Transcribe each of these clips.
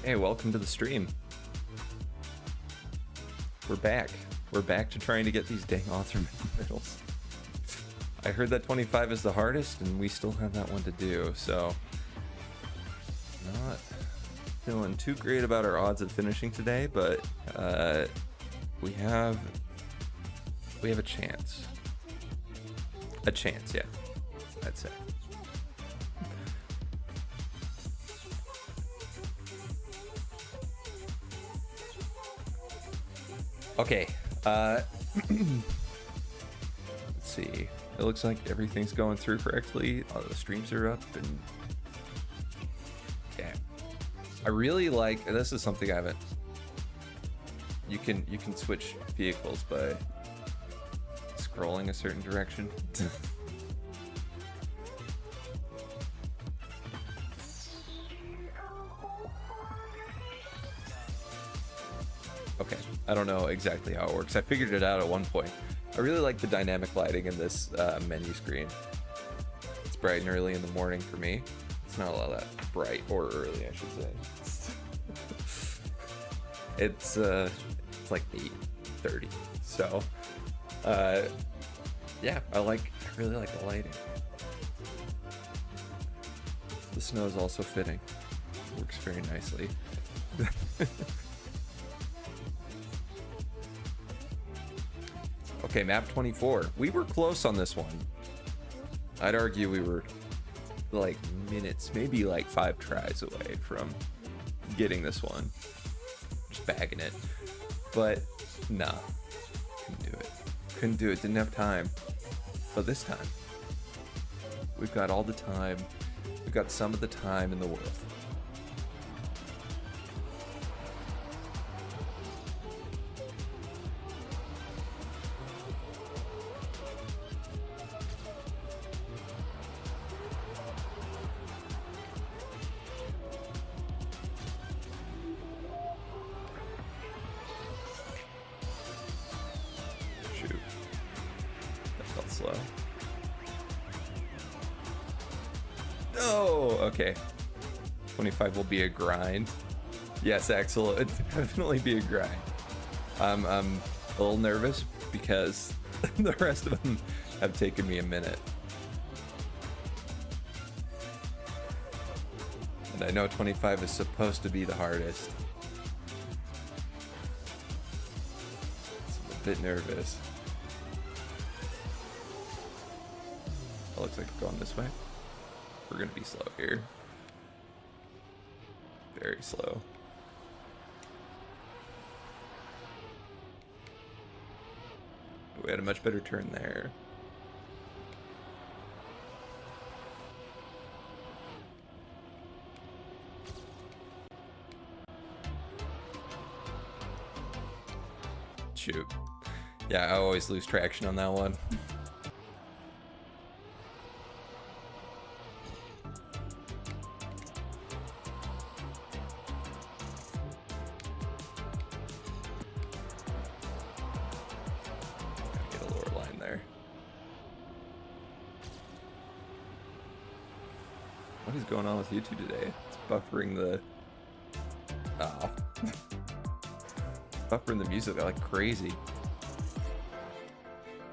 Hey, welcome to the stream. We're back. We're back to trying to get these dang author medals. I heard that 25 is the hardest, and we still have that one to do, so... Not feeling too great about our odds of finishing today, but we have a chance. A chance, yeah, I'd say. Okay, let's see. It looks like everything's going through correctly. All the streams are up, and yeah, I really like. This is something I haven't. You can switch vehicles by scrolling a certain direction. Okay, I don't know exactly how it works. I figured it out at one point. I really like the dynamic lighting in this menu screen. It's bright and early in the morning for me. It's not all that bright, or early, I should say. It's like 8:30. So, yeah, I really like the lighting. The snow is also fitting. It works very nicely. Okay, map 24. We were close on this one. I'd argue we were like minutes, maybe like 5 tries away from getting this one. Just bagging it. But nah, couldn't do it. Couldn't do it, didn't have time. But this time, we've got all the time. We've got some of the time in the world. Okay, 25 will be a grind. Yes, Axel, it'd definitely be a grind. I'm a little nervous because the rest of them have taken me a minute. And I know 25 is supposed to be the hardest. So I'm a bit nervous. It looks like we're going this way. We're gonna be slow here. Very slow. We had a much better turn there. Shoot. Yeah, I always lose traction on that one. Going on with YouTube today? It's buffering the buffering the music like crazy.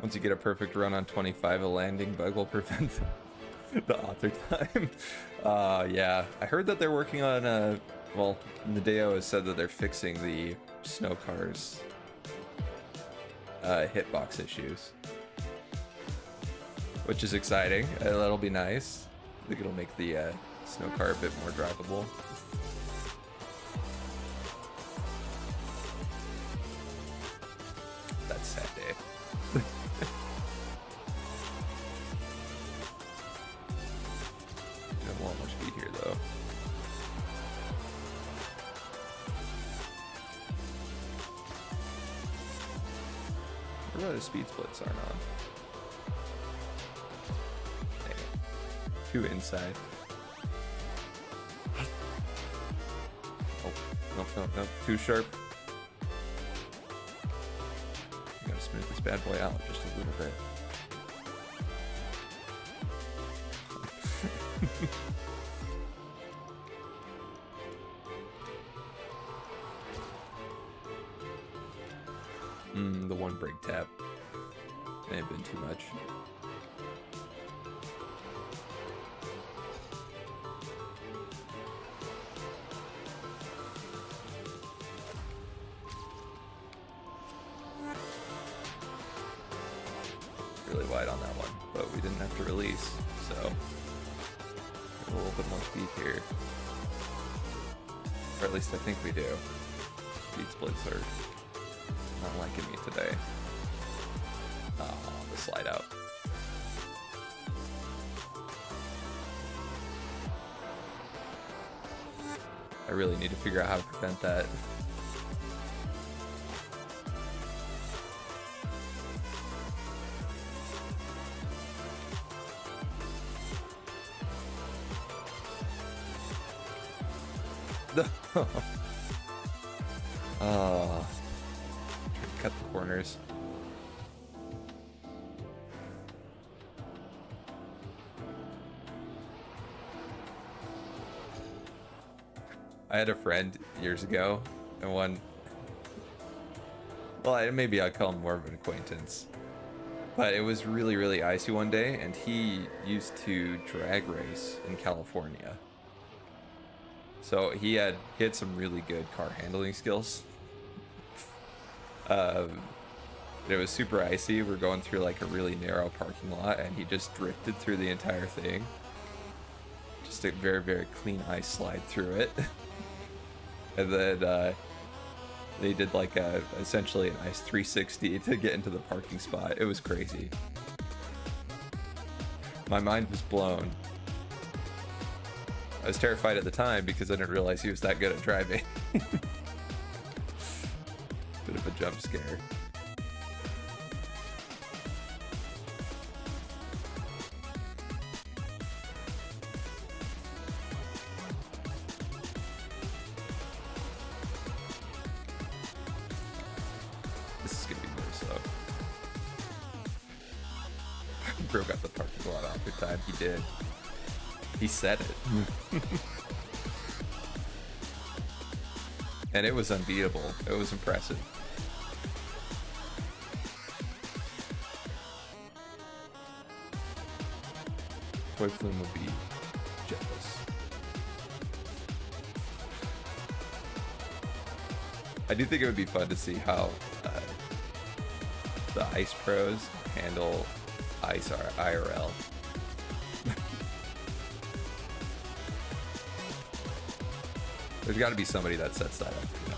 Once you get a perfect run on 25, a landing bug will prevent the author time. Yeah, I heard that they're working on well, Nadeo has said that they're fixing the snow cars hitbox issues, which is exciting. That'll be nice. I think it'll make the snow car a bit more drivable. That's sad day. I have a lot more speed here though. I wonder why the speed splits aren't on. 2 inside. Oh, no, too sharp. You gotta smooth this bad boy out just a little bit. brake tap. May have been too much. Really wide on that one, but we didn't have to release, so a little bit more speed here. Or at least I think we do. Speed splits are not liking me today. Oh, the slide out. I really need to figure out how to prevent that. Oh, cut the corners. I had a friend years ago, and maybe I'd call him more of an acquaintance, but it was really, really icy one day, and he used to drag race in California. So he had some really good car handling skills. It was super icy. We're going through like a really narrow parking lot, and he just drifted through the entire thing. Just a very, very clean ice slide through it. And then they did like essentially an ice 360 to get into the parking spot. It was crazy. My mind was blown. I was terrified at the time because I didn't realize he was that good at driving. Bit of a jump scare. This is gonna be very slow. Broke up the parking lot off good time. He did. He said it. And it was unbeatable. It was impressive. Toy Flume would be jealous. I do think it would be fun to see how the Ice Pros handle Ice IRL. There's got to be somebody that sets that up, you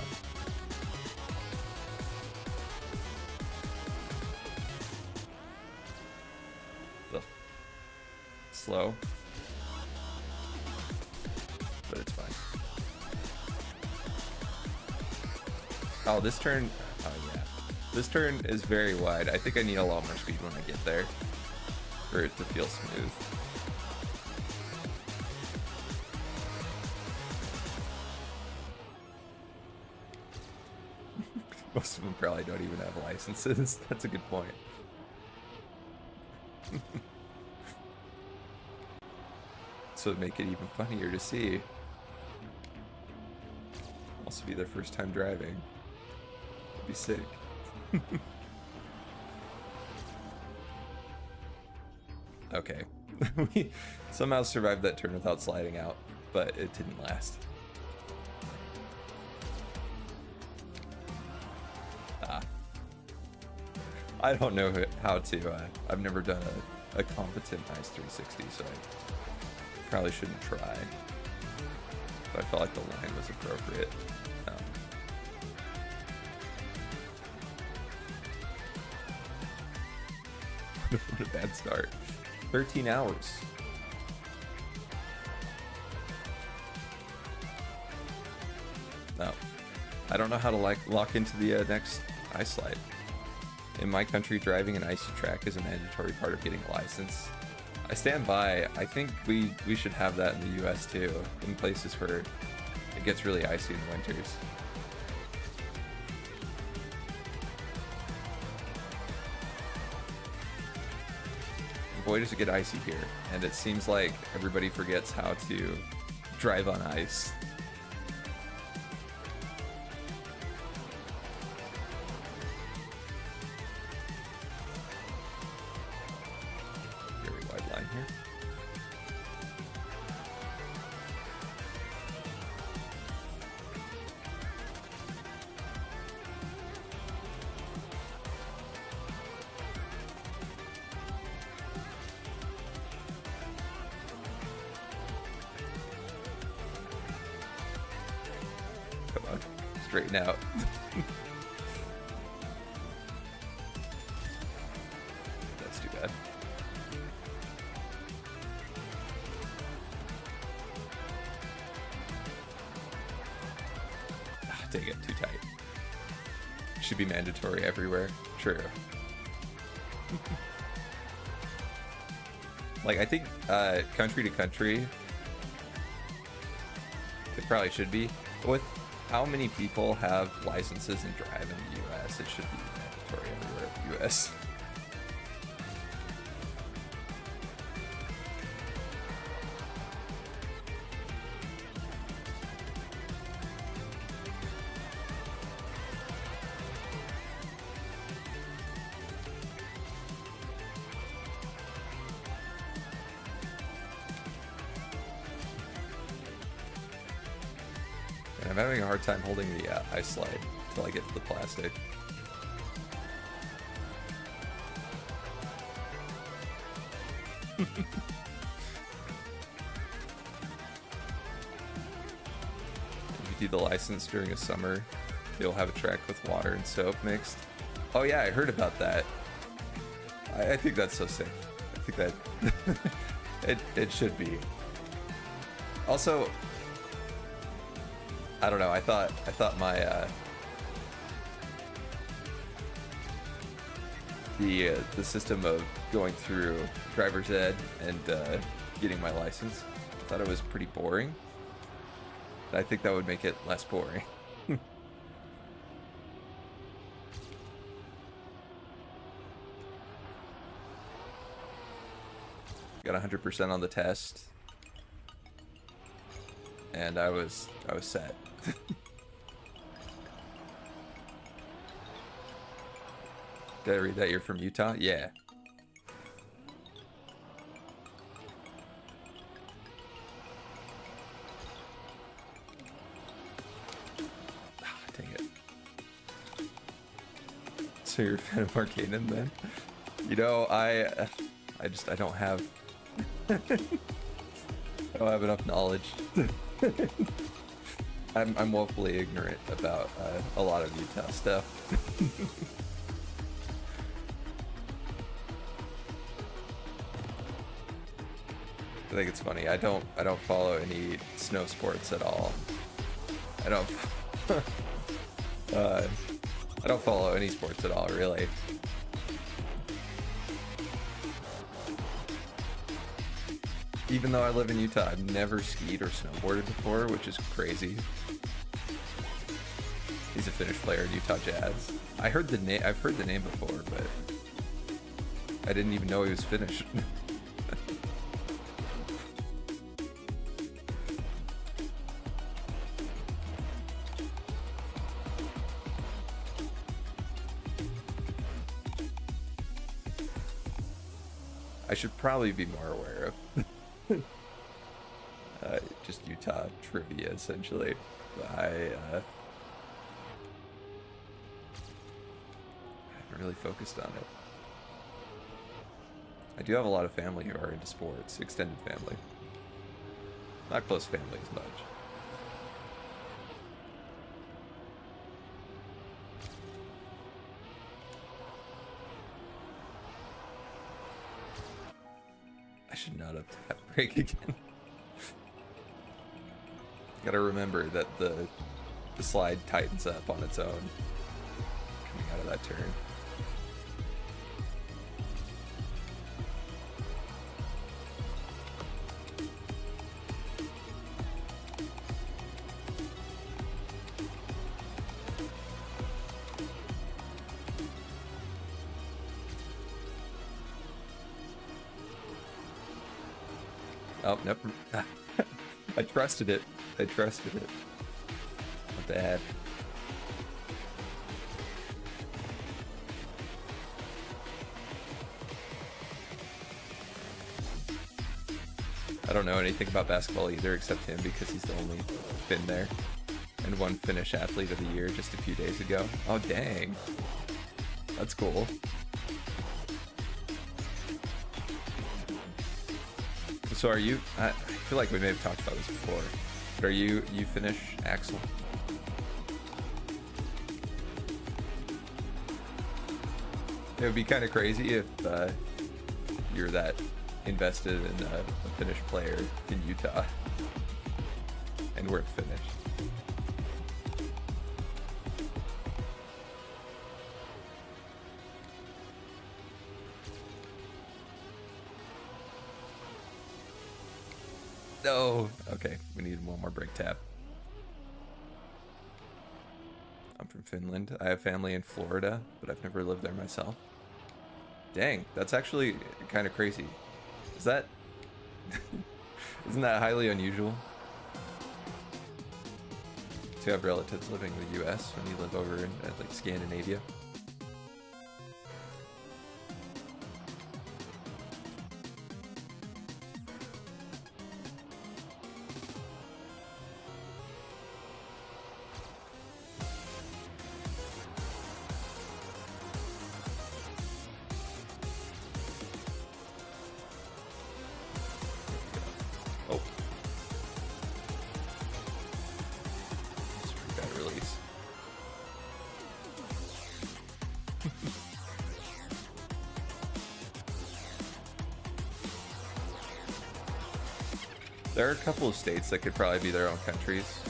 know. Ugh. Slow, but it's fine. Oh, this turn. Oh yeah, this turn is very wide. I think I need a lot more speed when I get there for it to feel smooth. Most of them probably don't even have licenses. That's a good point. So it'd make it even funnier to see. Also be their first time driving. It'd be sick. Okay. We somehow survived that turn without sliding out, but it didn't last. I don't know how to. I've never done a competent Ice 360, so I probably shouldn't try. But I felt like the line was appropriate. What a bad start. 13 hours. No. I don't know how to lock into the next ice slide. In my country, driving an icy track is a mandatory part of getting a license. I stand by. I think we should have that in the US too, in places where it gets really icy in the winters. Boy, does it get icy here, and it seems like everybody forgets how to drive on ice. straighten out. That's too bad. Ah, dang it, too tight. Should be mandatory everywhere. True. Like, I think country to country, it probably should be. With how many people have licenses and drive in the US, it should be mandatory everywhere in the US. I'm having a hard time holding the ice slide until I get to the plastic. If you do the license during a summer, you'll have a track with water and soap mixed. Oh yeah, I heard about that. I think that's so sick. I think that it should be. Also, I don't know. I thought my the system of going through driver's ed and getting my license, I thought it was pretty boring. I think that would make it less boring. Got 100% on the test, and I was set. Did I read that you're from Utah? Yeah. Ah, dang it. So you're a fan of Arcanum then? You know, I don't have I don't have enough knowledge. I'm woefully ignorant about a lot of Utah stuff. I think it's funny. I don't follow any snow sports at all. I don't follow any sports at all, really. Even though I live in Utah, I've never skied or snowboarded before, which is crazy. He's a Finnish player in Utah Jazz. I've heard the name before, but I didn't even know he was Finnish. I should probably be more aware of just Utah trivia, essentially. I haven't really focused on it. I do have a lot of family who are into sports, extended family. Not close family as much. I should not have tapped break again. Gotta remember that the slide tightens up on its own coming out of that turn. Oh, nope. I trusted it. I trusted it. Not bad. I don't know anything about basketball either except him because he's the only Finn there. And one Finnish athlete of the year just a few days ago. Oh, dang. That's cool. So are you, I feel like we may have talked about this before, but are you Finnish, Axel? It would be kind of crazy if you're that invested in a Finnish player in Utah and we're Finnish. No. Okay, we need one more break tap. I'm from Finland. I have family in Florida, but I've never lived there myself. Dang, that's actually kind of crazy. Is that... Isn't that highly unusual? To have relatives living in the US when you live over in like Scandinavia. There are a couple of states that could probably be their own countries.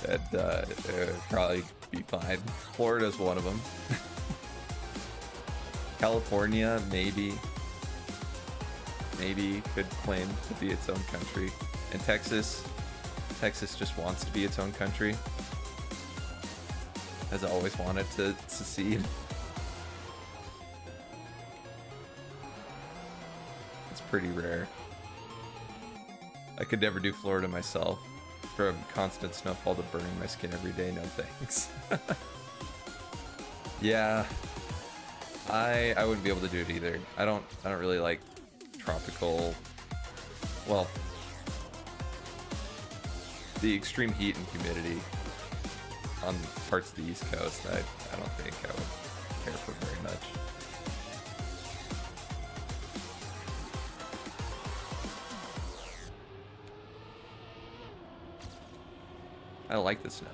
That would probably be fine. Florida's one of them. California, maybe could claim to be its own country. And Texas just wants to be its own country. Has always wanted to secede. It's pretty rare. I could never do Florida myself. From constant snowfall to burning my skin every day, no thanks. Yeah, I wouldn't be able to do it either. I don't really like tropical. Well, the extreme heat and humidity on parts of the East Coast. I don't think I would care for very much. I like the snow.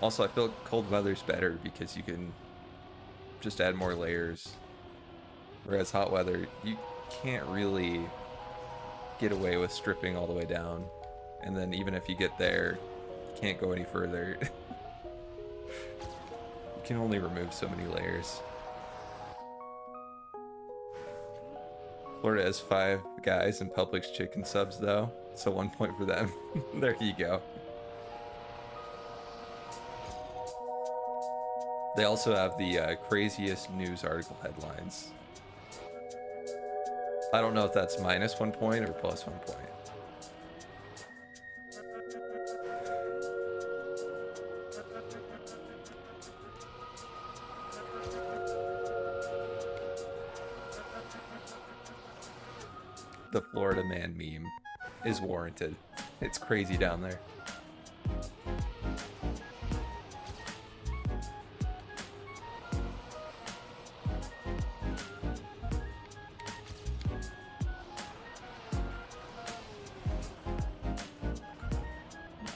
Also, I feel cold weather's better because you can just add more layers. Whereas hot weather, you can't really get away with stripping all the way down. And then even if you get there, you can't go any further. You can only remove so many layers. Florida has 5 guys in Publix chicken subs though, so 1 point for them. There you go. They also have the craziest news article headlines. I don't know if that's minus 1 point or plus 1 point. The Florida man meme is warranted. It's crazy down there.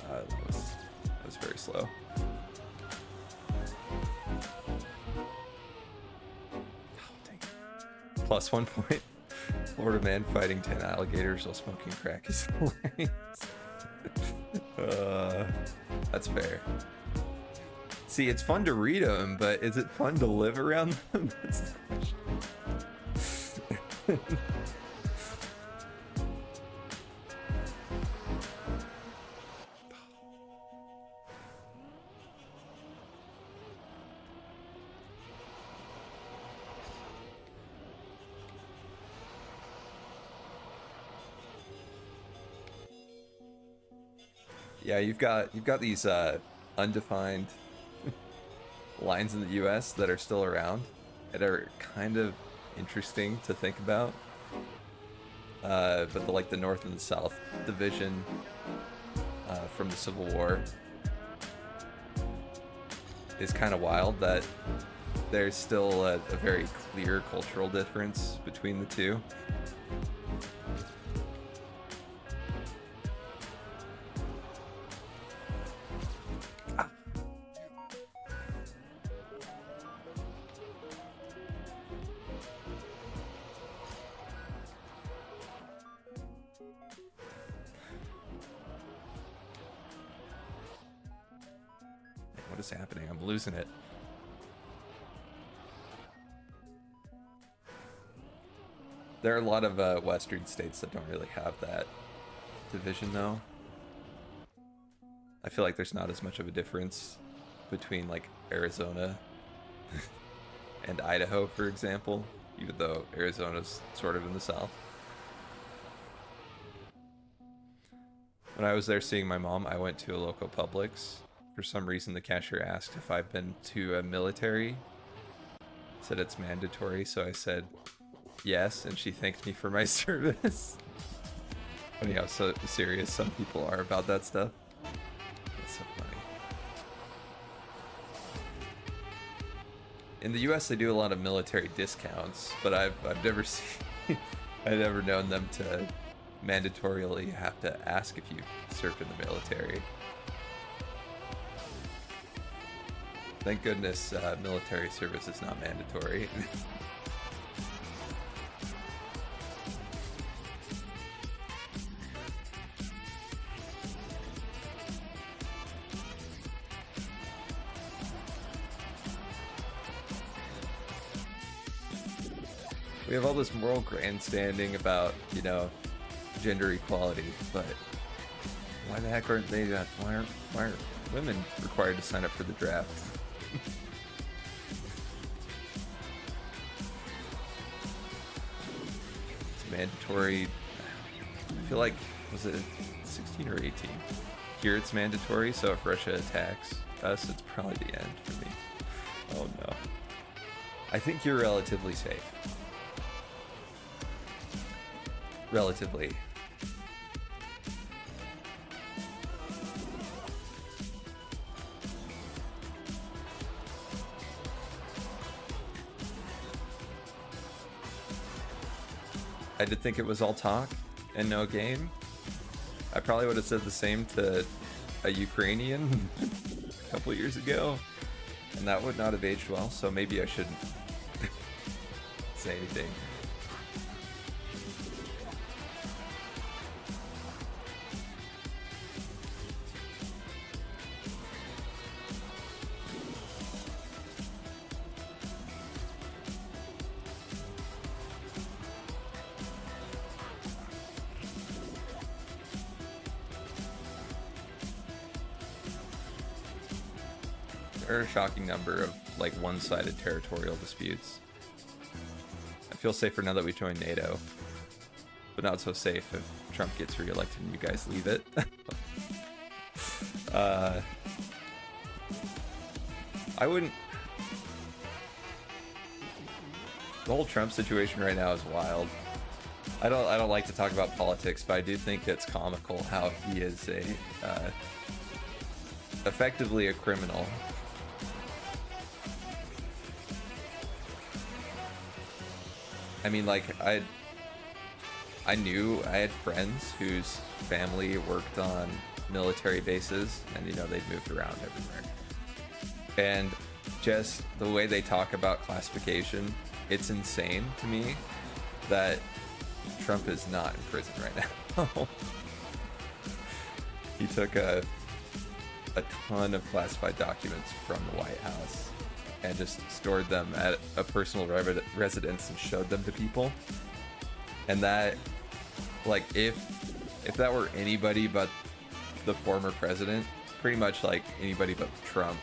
That was very slow. Oh, dang. Plus 1 point. Florida man fighting 10 alligators while smoking crack is hilarious. That's fair. See, it's fun to read them, but is it fun to live around them? That's the question. Yeah, you've got these undefined lines in the U.S. that are still around that are kind of interesting to think about. But the North and the South division from the Civil War is kind of wild. That there's still a very clear cultural difference between the two. What is happening? I'm losing it. There are a lot of western states that don't really have that division, though. I feel like there's not as much of a difference between, like, Arizona and Idaho, for example, even though Arizona's sort of in the south. When I was there seeing my mom, I went to a local Publix. For some reason, the cashier asked if I've been to a military. Said it's mandatory, so I said yes, and she thanked me for my service. Funny how so serious some people are about that stuff. That's so funny. In the U.S., they do a lot of military discounts, but I've never seen, I've never known them to mandatorily have to ask if you served in the military. Thank goodness military service is not mandatory. We have all this moral grandstanding about, you know, gender equality, but why the heck aren't they that? Why are women required to sign up for the draft? It's mandatory. I feel like, was it 16 or 18? Here it's mandatory, so if Russia attacks us, it's probably the end for me. Oh no. I think you're relatively safe. Relatively. I did think it was all talk and no game. I probably would have said the same to a Ukrainian a couple years ago, and that would not have aged well, so maybe I shouldn't say anything. There are a shocking number of like one-sided territorial disputes. I feel safer now that we joined NATO, but not so safe if Trump gets reelected and you guys leave it. I wouldn't. The whole Trump situation right now is wild. I don't like to talk about politics, but I do think it's comical how he is a effectively a criminal. I mean, like, I knew I had friends whose family worked on military bases, and, you know, they'd moved around everywhere. And just the way they talk about classification, it's insane to me that Trump is not in prison right now. He took a ton of classified documents from the White House and just stored them at a personal residence and showed them to people. And that, like, if that were anybody but the former president, pretty much like anybody but Trump,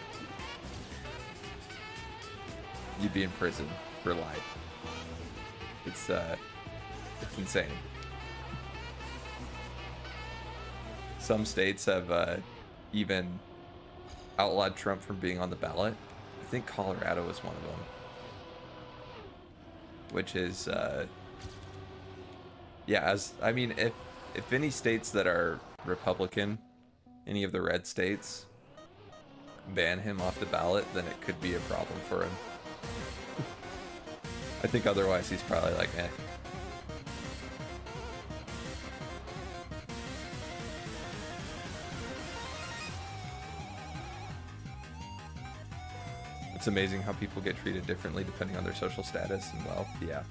you'd be in prison for life. It's insane. Some states have even outlawed Trump from being on the ballot. I think Colorado is one of them, which is yeah, I mean, if any states that are Republican, any of the red states, ban him off the ballot, then it could be a problem for him. I think otherwise he's probably like, eh. It's amazing how people get treated differently depending on their social status and wealth. Yeah,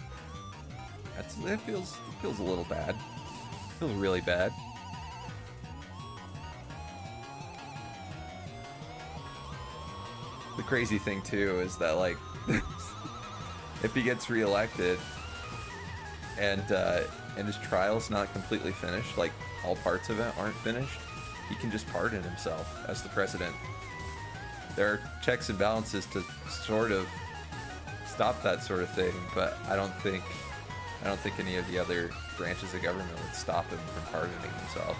it feels a little bad. It feels really bad. The crazy thing too is that like if he gets reelected and his trial's not completely finished, like all parts of it aren't finished, he can just pardon himself as the president. There are checks and balances to sort of stop that sort of thing, but I don't think any of the other branches of government would stop him from pardoning himself.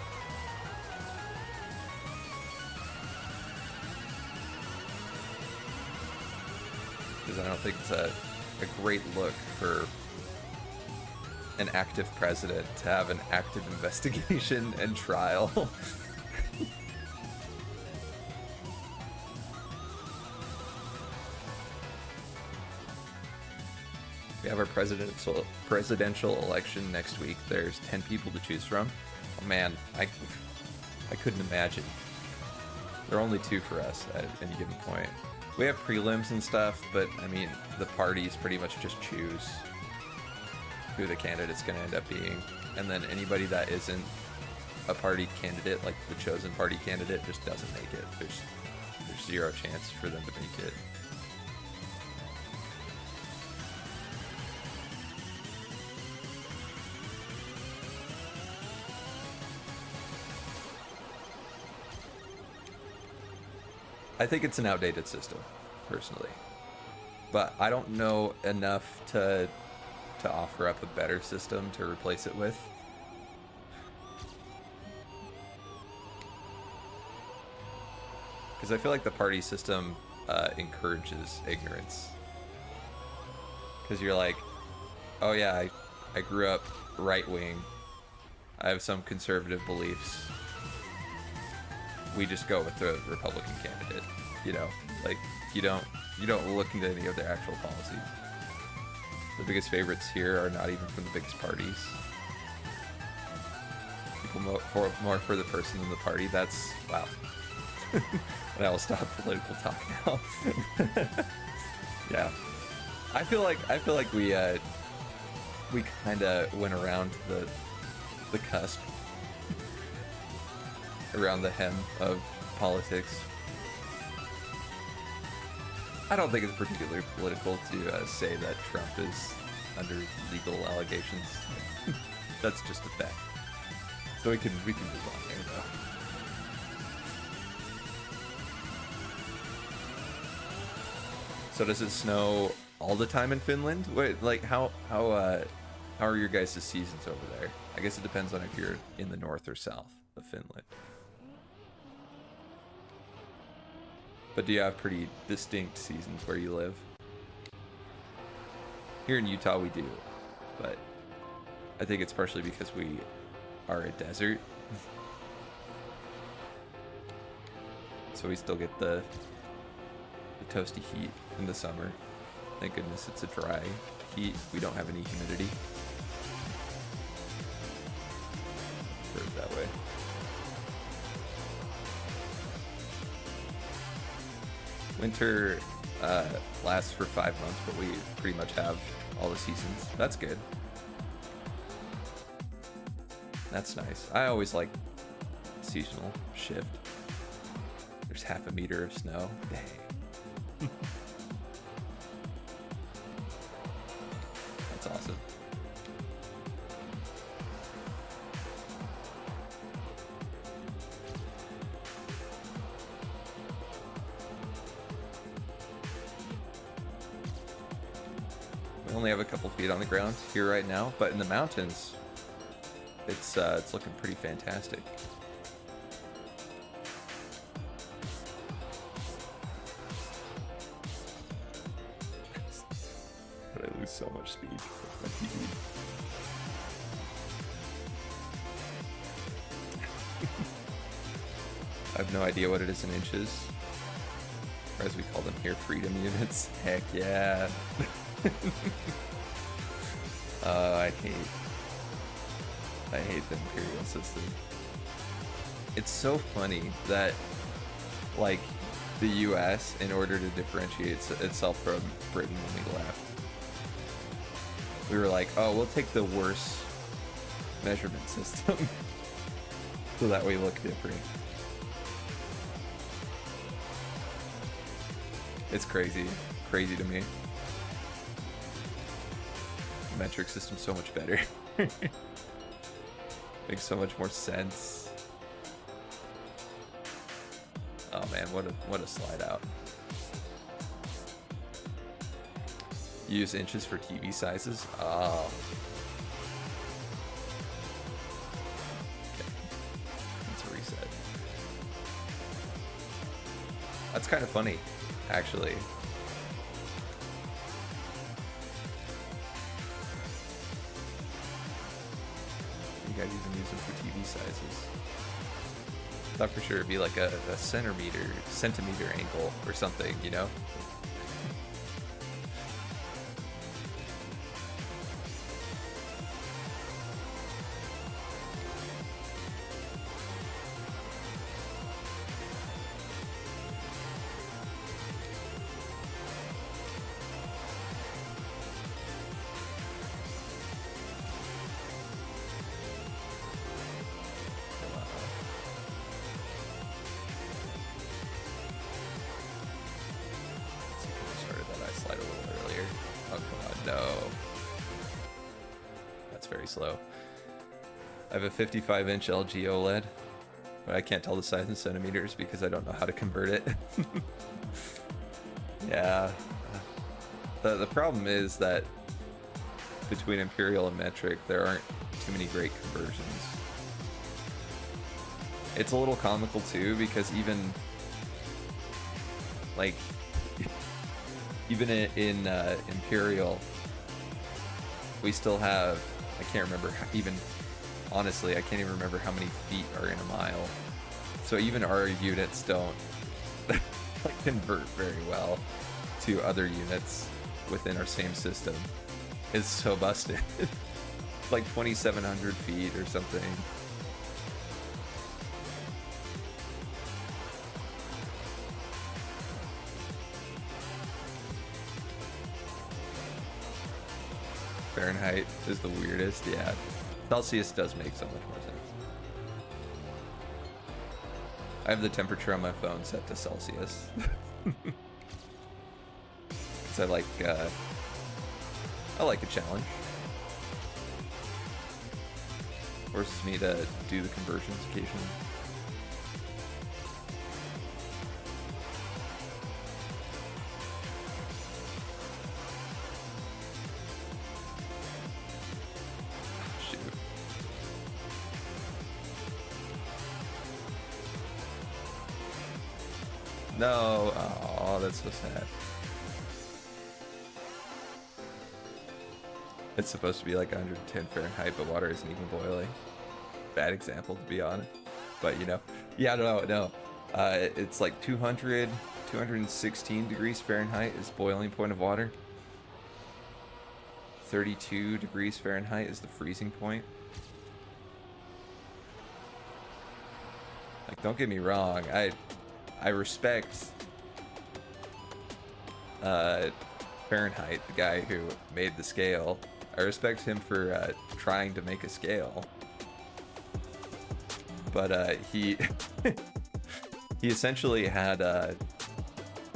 Because I don't think it's a great look for an active president to have an active investigation and trial. We have our presidential election next week. There's 10 people to choose from. Oh man, I couldn't imagine. There are only 2 for us at any given point. We have prelims and stuff, but I mean, the parties pretty much just choose who the candidate's going to end up being. And then anybody that isn't a party candidate, like the chosen party candidate, just doesn't make it. There's 0 chance for them to make it. I think it's an outdated system, personally. But I don't know enough to offer up a better system to replace it with. Because I feel like the party system encourages ignorance. Because you're like, oh yeah, I grew up right-wing. I have some conservative beliefs. We just go with the Republican candidate, you know, like you don't look into any of their actual policies. The biggest favorites here are not even from the biggest parties. People more for the person than the party. That's wow. And I will stop political talk now. Yeah, I feel like we kind of went around the cusp. Around the hem of politics. I don't think it's particularly political to say that Trump is under legal allegations. That's just a fact. So we can move on there though. So does it snow all the time in Finland? Wait, like how are your guys' seasons over there? I guess it depends on if you're in the north or south of Finland. But do you have pretty distinct seasons where you live? Here in Utah we do, but I think it's partially because we are a desert. So we still get the toasty heat in the summer. Thank goodness it's a dry heat. We don't have any humidity. Put it that way. Winter lasts for 5 months, but we pretty much have all the seasons. That's good. That's nice. I always like seasonal shift. There's half a meter of snow. Dang. That's awesome. We only have a couple feet on the ground here right now, but in the mountains, it's looking pretty fantastic. But I lose so much speed with my TV. I have no idea what it is in inches. Or as we call them here, freedom units. Heck yeah. I hate the imperial system. It's so funny that, like, the US, in order to differentiate itself from Britain when we left, we were like, oh, we'll take the worst measurement system so that we look different. It's crazy. Crazy to me. The metric system's so much better. Makes so much more sense. Oh man, what a slide out. Use inches for TV sizes? Oh. Okay. That's a reset. That's kind of funny, actually. You guys even use them for TV sizes. I thought for sure it'd be like a centimeter angle or something, you know? Slow. I have a 55-inch LG OLED, but I can't tell the size in centimeters because I don't know how to convert it. Yeah. The problem is that between Imperial and Metric, there aren't too many great conversions. It's a little comical too because even in Imperial, we still have, I can't remember honestly, I can't even remember how many feet are in a mile. So even our units don't convert very well to other units within our same system. It's so busted. Like 2,700 feet or something. Fahrenheit is the weirdest, yeah. Celsius does make so much more sense. I have the temperature on my phone set to Celsius. Because I like a challenge. Forces me to do the conversions occasionally. No, oh, that's so sad. It's supposed to be like 110 Fahrenheit, but water isn't even boiling. Bad example, to be honest. But you know, yeah, no. It's like 216 degrees Fahrenheit is boiling point of water. 32 degrees Fahrenheit is the freezing point. Like, don't get me wrong, I respect Fahrenheit, the guy who made the scale. I respect him for trying to make a scale. But he he essentially had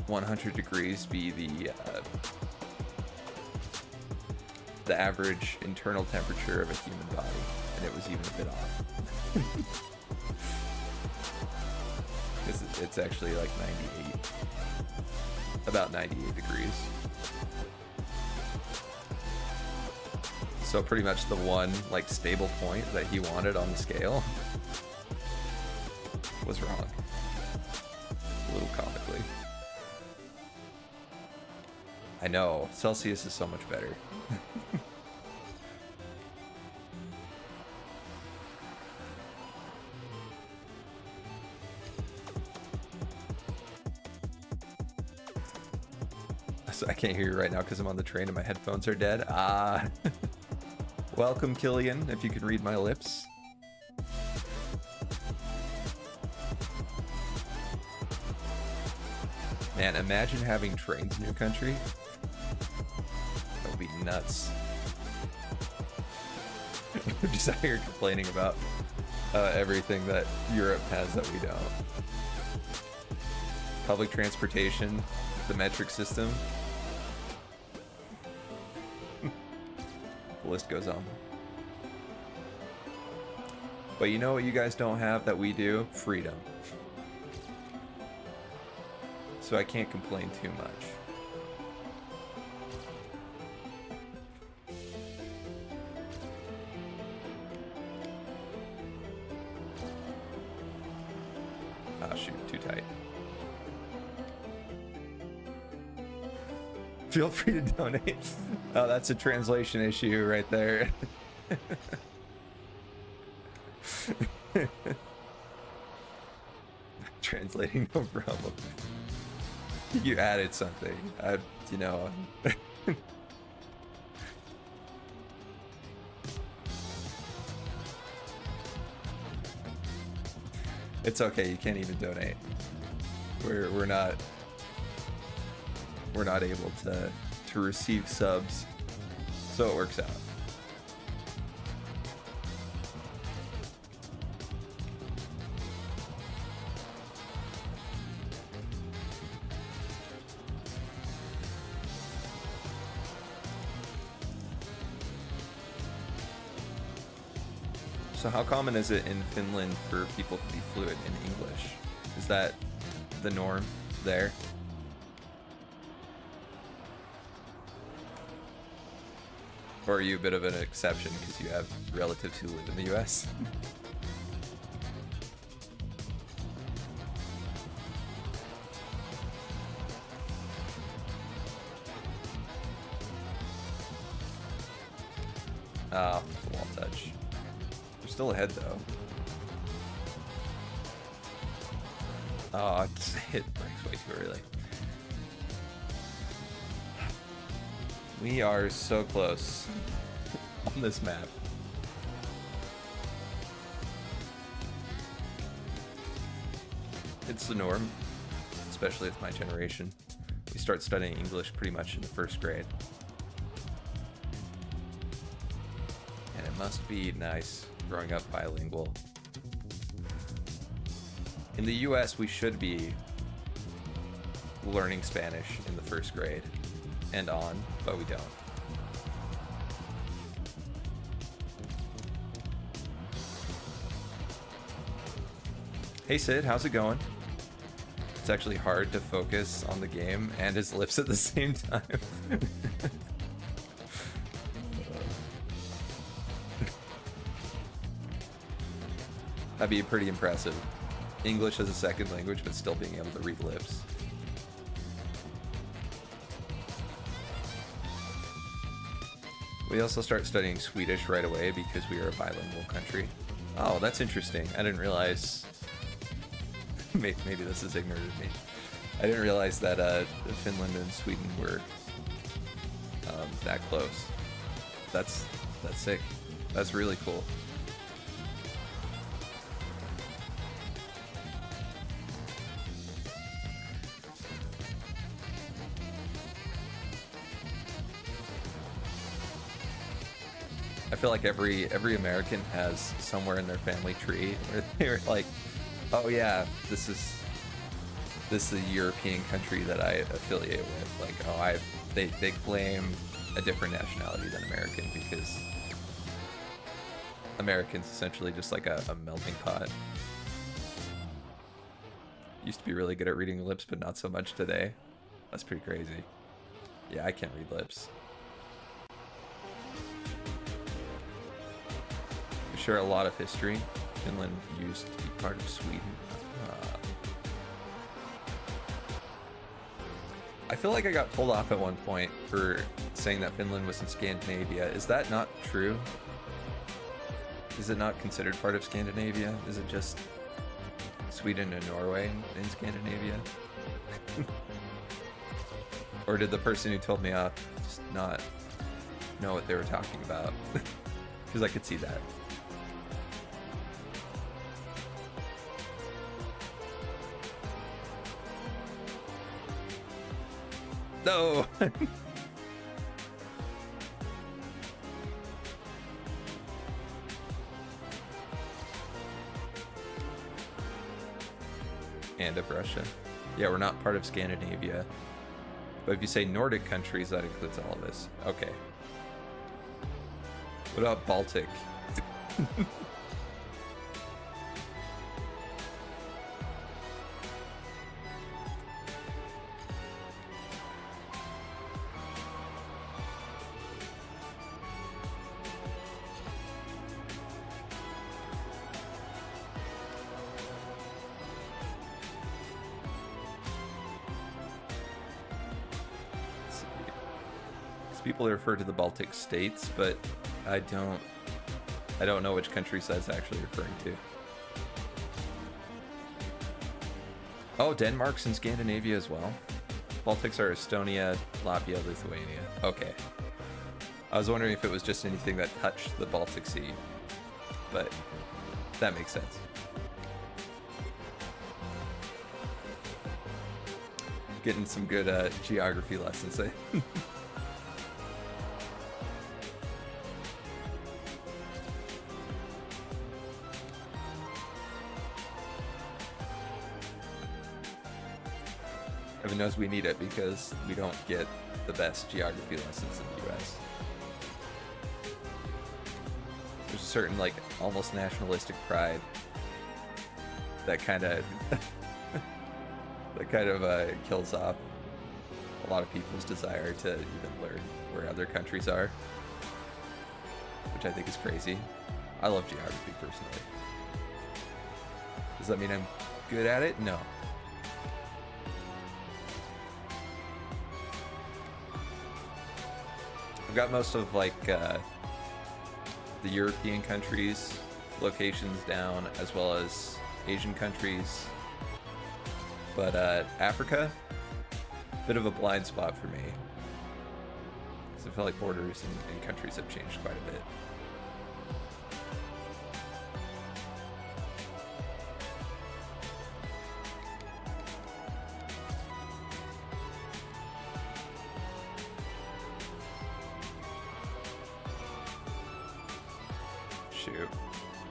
100 degrees be the average internal temperature of a human body, and it was even a bit off. It's actually like 98, about 98 degrees. So pretty much the one like stable point that he wanted on the scale was wrong. A little comically. I know, Celsius is so much better. I can't hear you right now because I'm on the train and my headphones are dead. Welcome, Killian, if you could read my lips. Man, imagine having trains in your country. That would be nuts. We're just out here complaining about everything that Europe has that we don't. Public transportation the metric system. The list goes on. But you know what you guys don't have that we do? Freedom. So I can't complain too much. Ah, shoot, too tight. Feel free to donate. Oh, that's a translation issue right there. Translating, no problem. You added something. You know. It's okay. You can't even donate. We're not able to receive subs, so it works out. So how common is it in Finland for people to be fluent in English? Is that the norm there? Or are you a bit of an exception because you have relatives who live in the US? Ah, the wall touch. They're still ahead though. Oh, I just hit brakes way too early. We are so close on this map. It's the norm, especially with my generation. We start studying English pretty much in the first grade. And it must be nice growing up bilingual. In the US, we should be learning Spanish in the first grade and on, but we don't. Hey Sid, how's it going? It's actually hard to focus on the game and his lips at the same time. That'd be pretty impressive. English as a second language, but still being able to read lips. We also start studying Swedish right away because we are a bilingual country. Oh, that's interesting. I didn't realize... Maybe this is ignorant of me. I didn't realize that Finland and Sweden were that close. That's sick. That's really cool. I feel like every American has somewhere in their family tree where they're like, oh yeah, this is a European country that I affiliate with. Like, oh, they claim a different nationality than American because American's essentially just like a melting pot. Used to be really good at reading lips, but not so much today. That's pretty crazy. Yeah, I can't read lips. We share a lot of history. Finland used to be part of Sweden. I feel like I got told off at one point for saying that Finland was in Scandinavia. Is that not true? Is it not considered part of Scandinavia? Is it just Sweden and Norway in Scandinavia? Or did the person who told me off just not know what they were talking about? Because I could see that. No! And of Russia. Yeah, we're not part of Scandinavia. But if you say Nordic countries, that includes all of this. Okay. What about Baltic? People refer to the Baltic states, but I don't know which countries that's actually referring to. Oh, Denmark's in Scandinavia as well. Baltics are Estonia, Latvia, Lithuania. Okay. I was wondering if it was just anything that touched the Baltic Sea, but that makes sense. Getting some good geography lessons, eh? Evan knows we need it because we don't get the best geography lessons in the US. There's a certain, like, almost nationalistic pride that kind of kills off a lot of people's desire to even learn where other countries are, which I think is crazy. I love geography personally. Does that mean I'm good at it? No. I've got most of like the European countries locations down, as well as Asian countries, but Africa, bit of a blind spot for me, because I feel like borders in countries have changed quite a bit.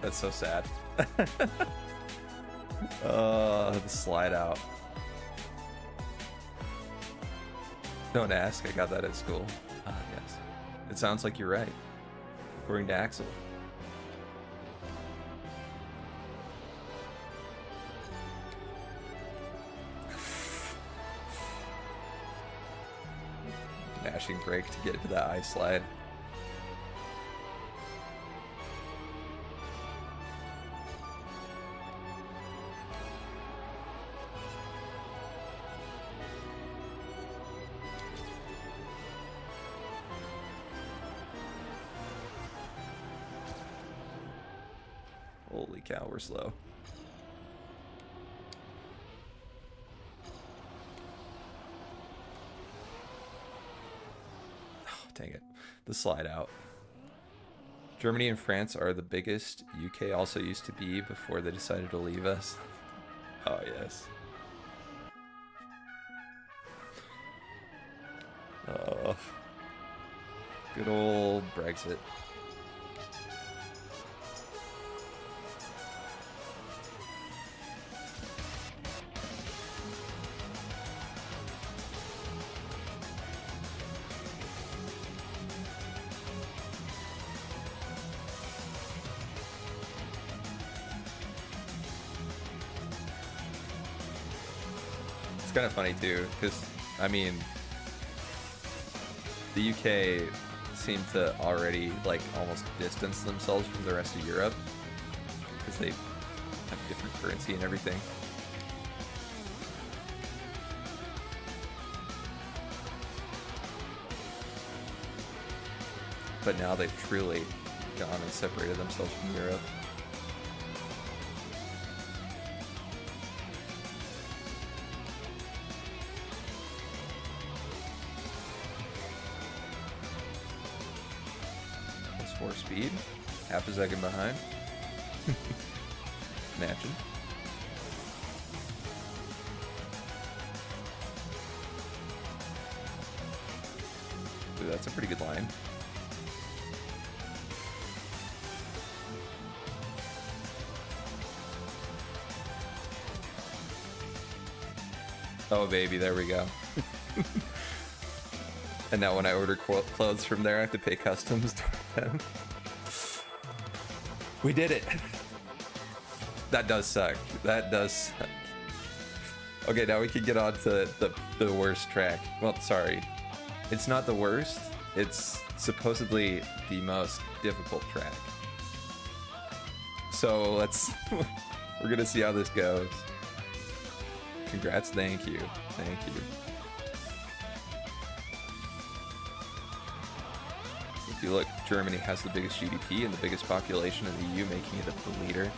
That's so sad. The slide out. Don't ask, I got that at school. Ah, yes. It sounds like you're right, according to Axel. Mashing brake to get into that eye slide. Holy cow, we're slow. Oh, dang it. The slide out. Germany and France are the biggest. UK also used to be before they decided to leave us. Oh, yes. Oh. Good old Brexit. Kind of funny too, because I mean the UK seem to already like almost distance themselves from the rest of Europe because they have different currency and everything. But now they've truly gone and separated themselves from Europe. Speed, half a second behind. Imagine. Ooh, that's a pretty good line. Oh baby, there we go. And now when I order clothes from there, I have to pay customs to them. We did it. That does suck. That does suck. Okay, now we can get on to the worst track. Well, sorry. It's not the worst. It's supposedly the most difficult track. So let's... we're gonna see how this goes. Congrats, thank you. Thank you. If you look, Germany has the biggest GDP and the biggest population in the EU, making it the leader.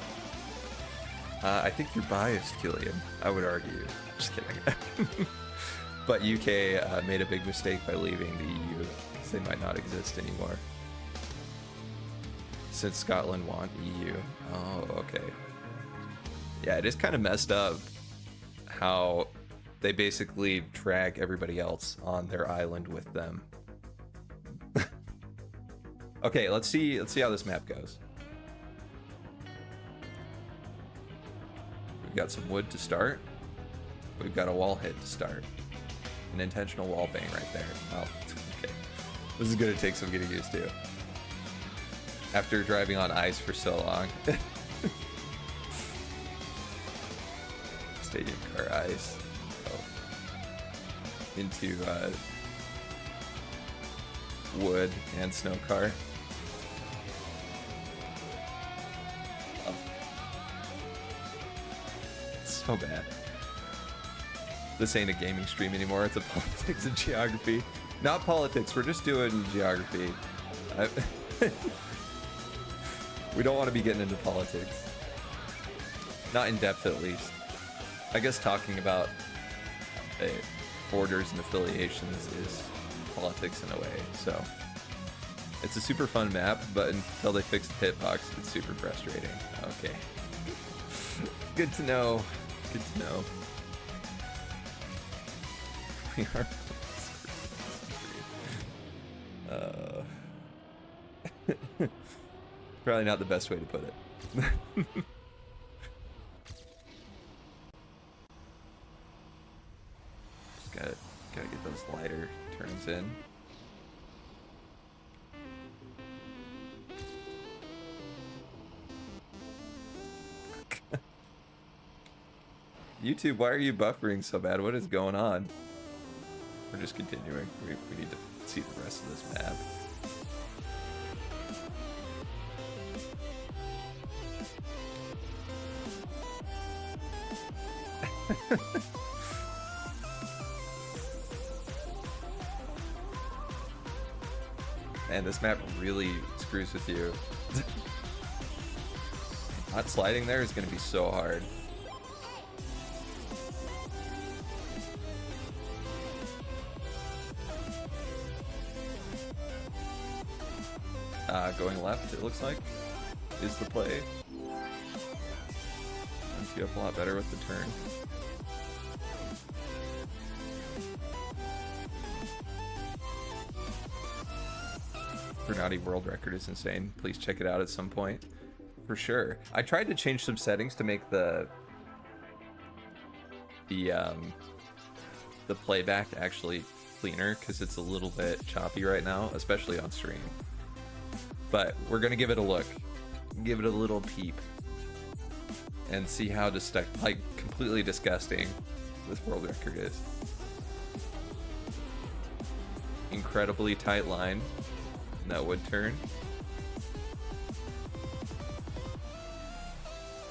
I think you're biased, Killian. I would argue. Just kidding. But UK made a big mistake by leaving the EU, because they might not exist anymore. Since Scotland want EU. Oh, okay. Yeah, it is kind of messed up how they basically drag everybody else on their island with them. Okay, let's see how this map goes. We've got some wood to start. We've got a wall hit to start. An intentional wall bang right there. Oh, okay. This is gonna take some getting used to. After driving on ice for so long. Stadium car ice. Oh. Into wood and snow car. Oh. It's so bad. This ain't a gaming stream anymore, it's a politics and geography. Not politics, we're just doing geography. We don't want to be getting into politics. Not in depth, at least. I guess talking about borders and affiliations is politics in a way, so. It's a super fun map, but until they fix the hitbox, it's super frustrating. Okay. Good to know. Good to know. We are probably not the best way to put it. Just gotta get those lighter turns in. YouTube, why are you buffering so bad? What is going on? We're just continuing. We need to see the rest of this map. Man, this map really screws with you. Not sliding there is going to be so hard. Going left, it looks like, is the play. Sets you up a lot better with the turn. Bernardi world record is insane. Please check it out at some point. For sure. I tried to change some settings to make the playback actually cleaner, because it's a little bit choppy right now, especially on stream. But we're gonna give it a look, give it a little peep, and see how completely disgusting this world record is. Incredibly tight line. That would turn.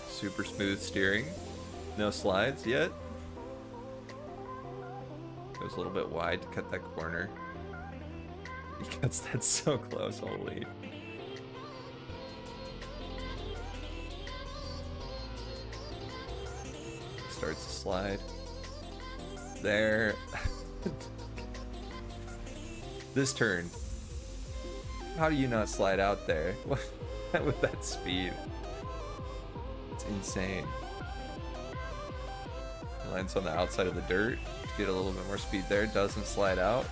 Super smooth steering. No slides yet. Goes a little bit wide to cut that corner. He cuts that so close, holy. Starts to slide. There. This turn. How do you not slide out there? With that speed. It's insane. Lands on the outside of the dirt to get a little bit more speed there. Doesn't slide out.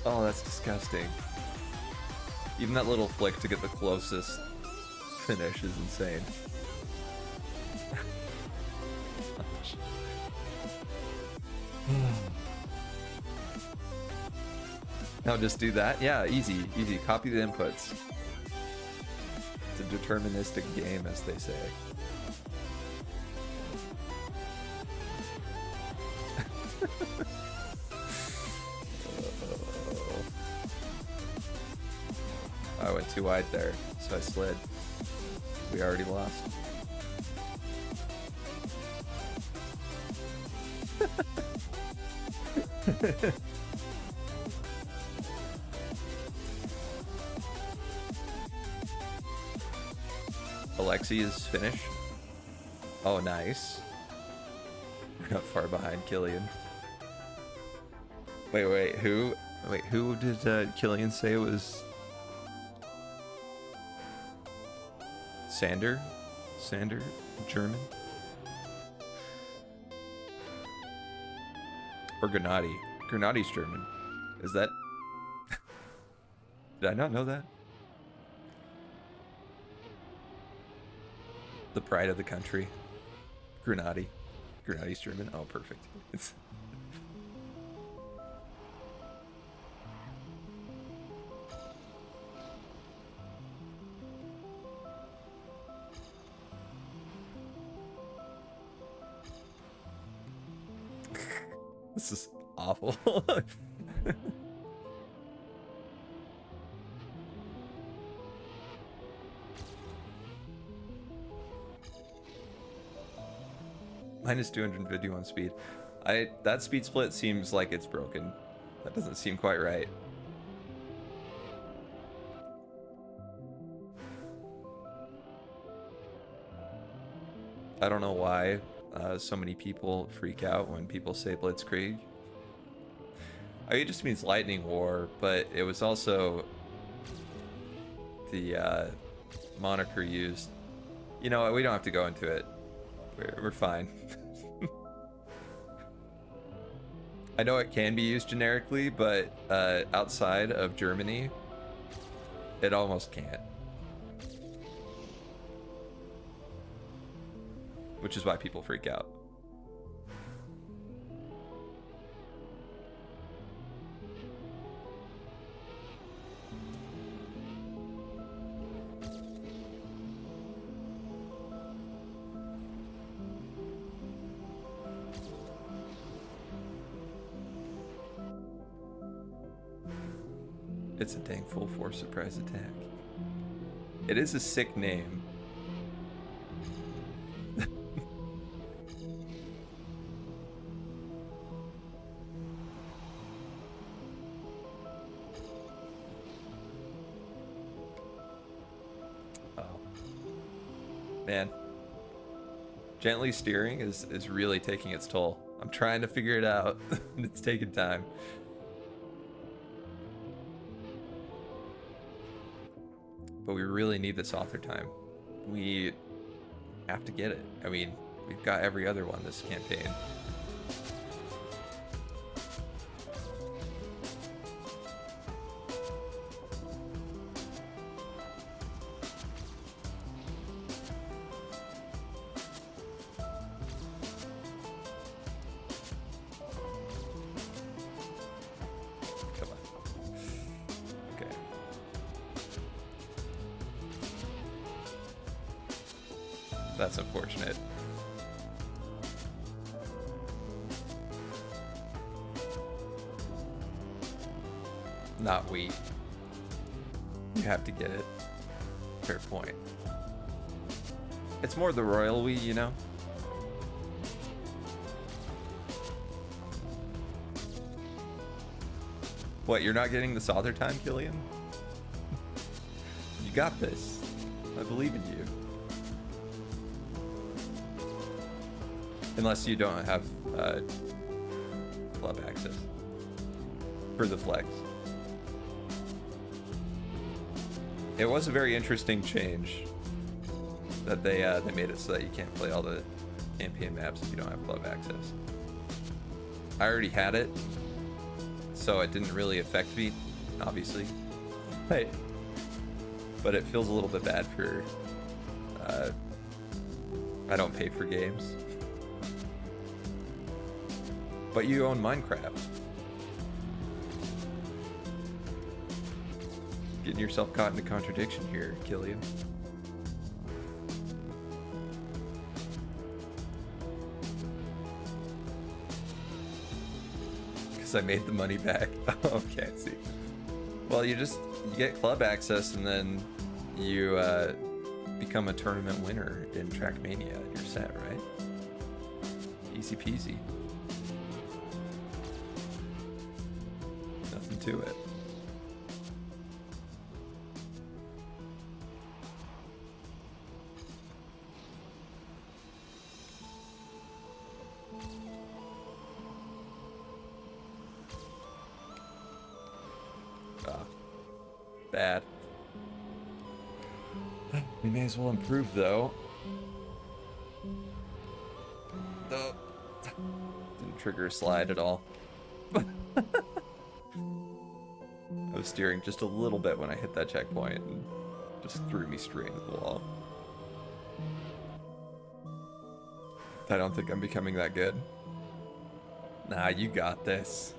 Oh, that's disgusting. Even that little flick to get the closest finish is insane. Now just do that. Yeah, easy, easy. Copy the inputs. It's a deterministic game, as they say. I went too wide there, so I slid. We already lost. Alexi is finished. Oh, nice. We're not far behind Killian. Wait, who? Wait, who did Killian say was? Sander? German? Or Gennady? Gennady's German. Is that? Did I not know that? The pride of the country. Gennady. Gennady's German. Oh, perfect. It's this is awful. Minus 251 speed. That speed split seems like it's broken. That doesn't seem quite right. I don't know why so many people freak out when people say Blitzkrieg. I mean, it just means lightning war, but it was also the moniker used. You know what? We don't have to go into it. We're fine. I know it can be used generically, but outside of Germany, it almost can't. Which is why people freak out. It's a dang full force surprise attack. It is a sick name. Man, gently steering is really taking its toll. I'm trying to figure it out. It's taking time. But we really need this author time. We have to get it. I mean, we've got every other one this campaign. That's unfortunate. Not we. You have to get it. Fair point. It's more the royal we, you know? What, you're not getting this author time, Killian? You got this. I believe in you. Unless you don't have club access for the flex. It was a very interesting change that they made it so that you can't play all the campaign maps if you don't have club access. I already had it, so it didn't really affect me, obviously. But it feels a little bit bad for I don't pay for games. But you own Minecraft. Getting yourself caught in a contradiction here, Killian. Because I made the money back. Okay, I see. Well, you get club access and then you become a tournament winner in Trackmania and you're set, right? Easy peasy. Nothing to it. Bad. We may as well improve, though. Oh. Didn't trigger a slide at all. I was steering just a little bit when I hit that checkpoint and just threw me straight into the wall. I don't think I'm becoming that good. Nah, you got this.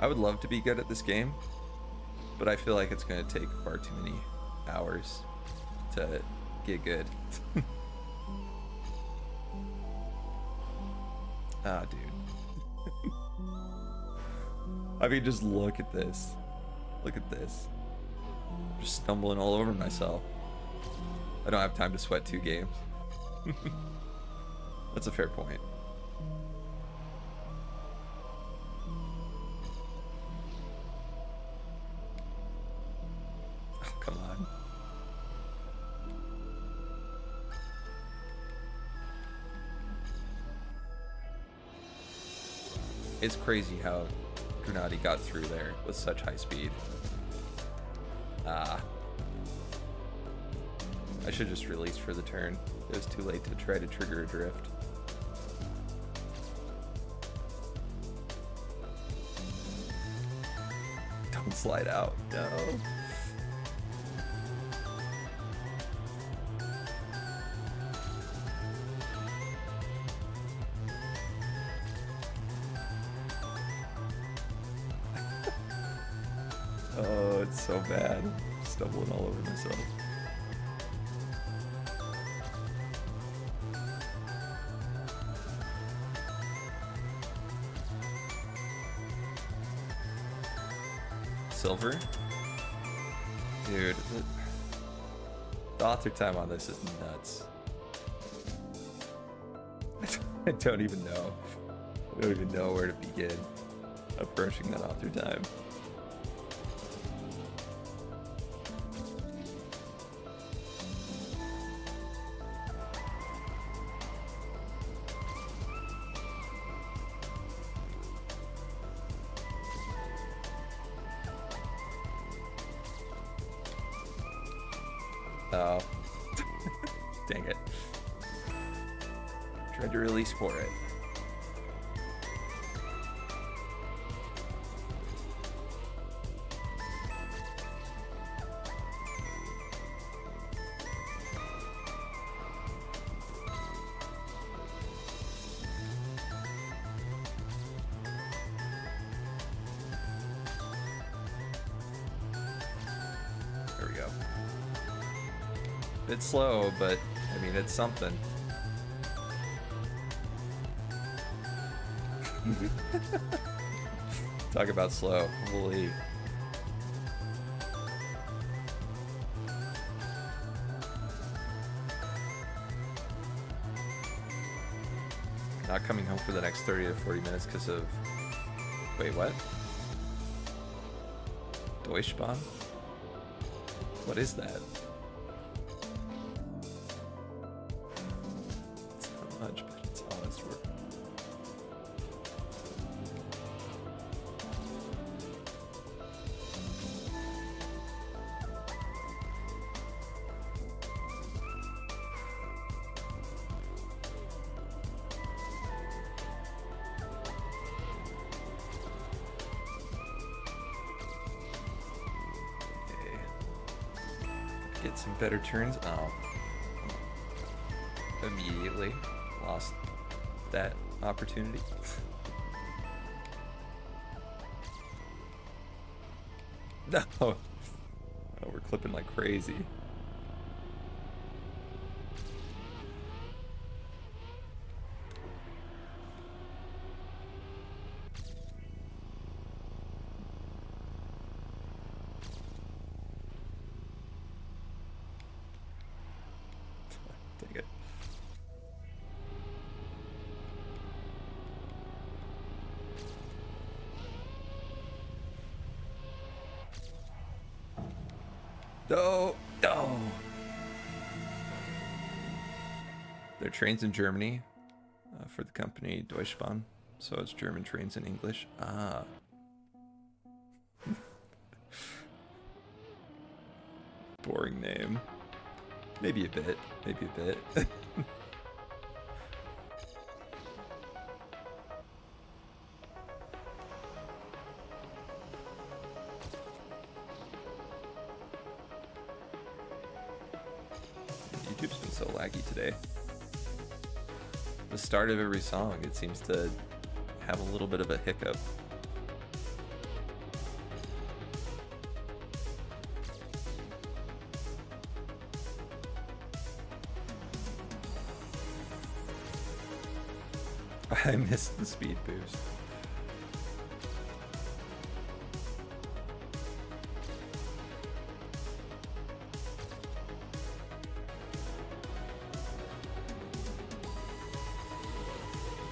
I would love to be good at this game, but I feel like it's going to take far too many hours to get good. Ah, dude. I mean, just look at this. Look at this. Just stumbling all over myself. I don't have time to sweat 2 games. That's a fair point. Come on. It's crazy how Grenady got through there with such high speed. I should just release for the turn. It was too late to try to trigger a drift. Don't slide out. No. Oh, it's so bad. Stumbling all over myself. Silver? Dude, the author time on this is nuts. I don't even know. I don't even know where to begin approaching that author time. Oh. Dang it. Tried to release for it. There we go. It's slow, but I mean, it's something. Talk about slow. Holy. Not coming home for the next 30 to 40 minutes because of... Wait, what? Deutschbahn? What is that? It's not much, but it's honest work. Get some better turns. Oh. Immediately lost that opportunity. No. Oh, we're clipping like crazy. Dang it. No, no. There are trains in Germany for the company Deutsche Bahn, so it's German trains in English. Ah. Boring name. Maybe a bit. Maybe a bit. YouTube's been so laggy today. The start of every song, it seems to have a little bit of a hiccup. I missed the speed boost.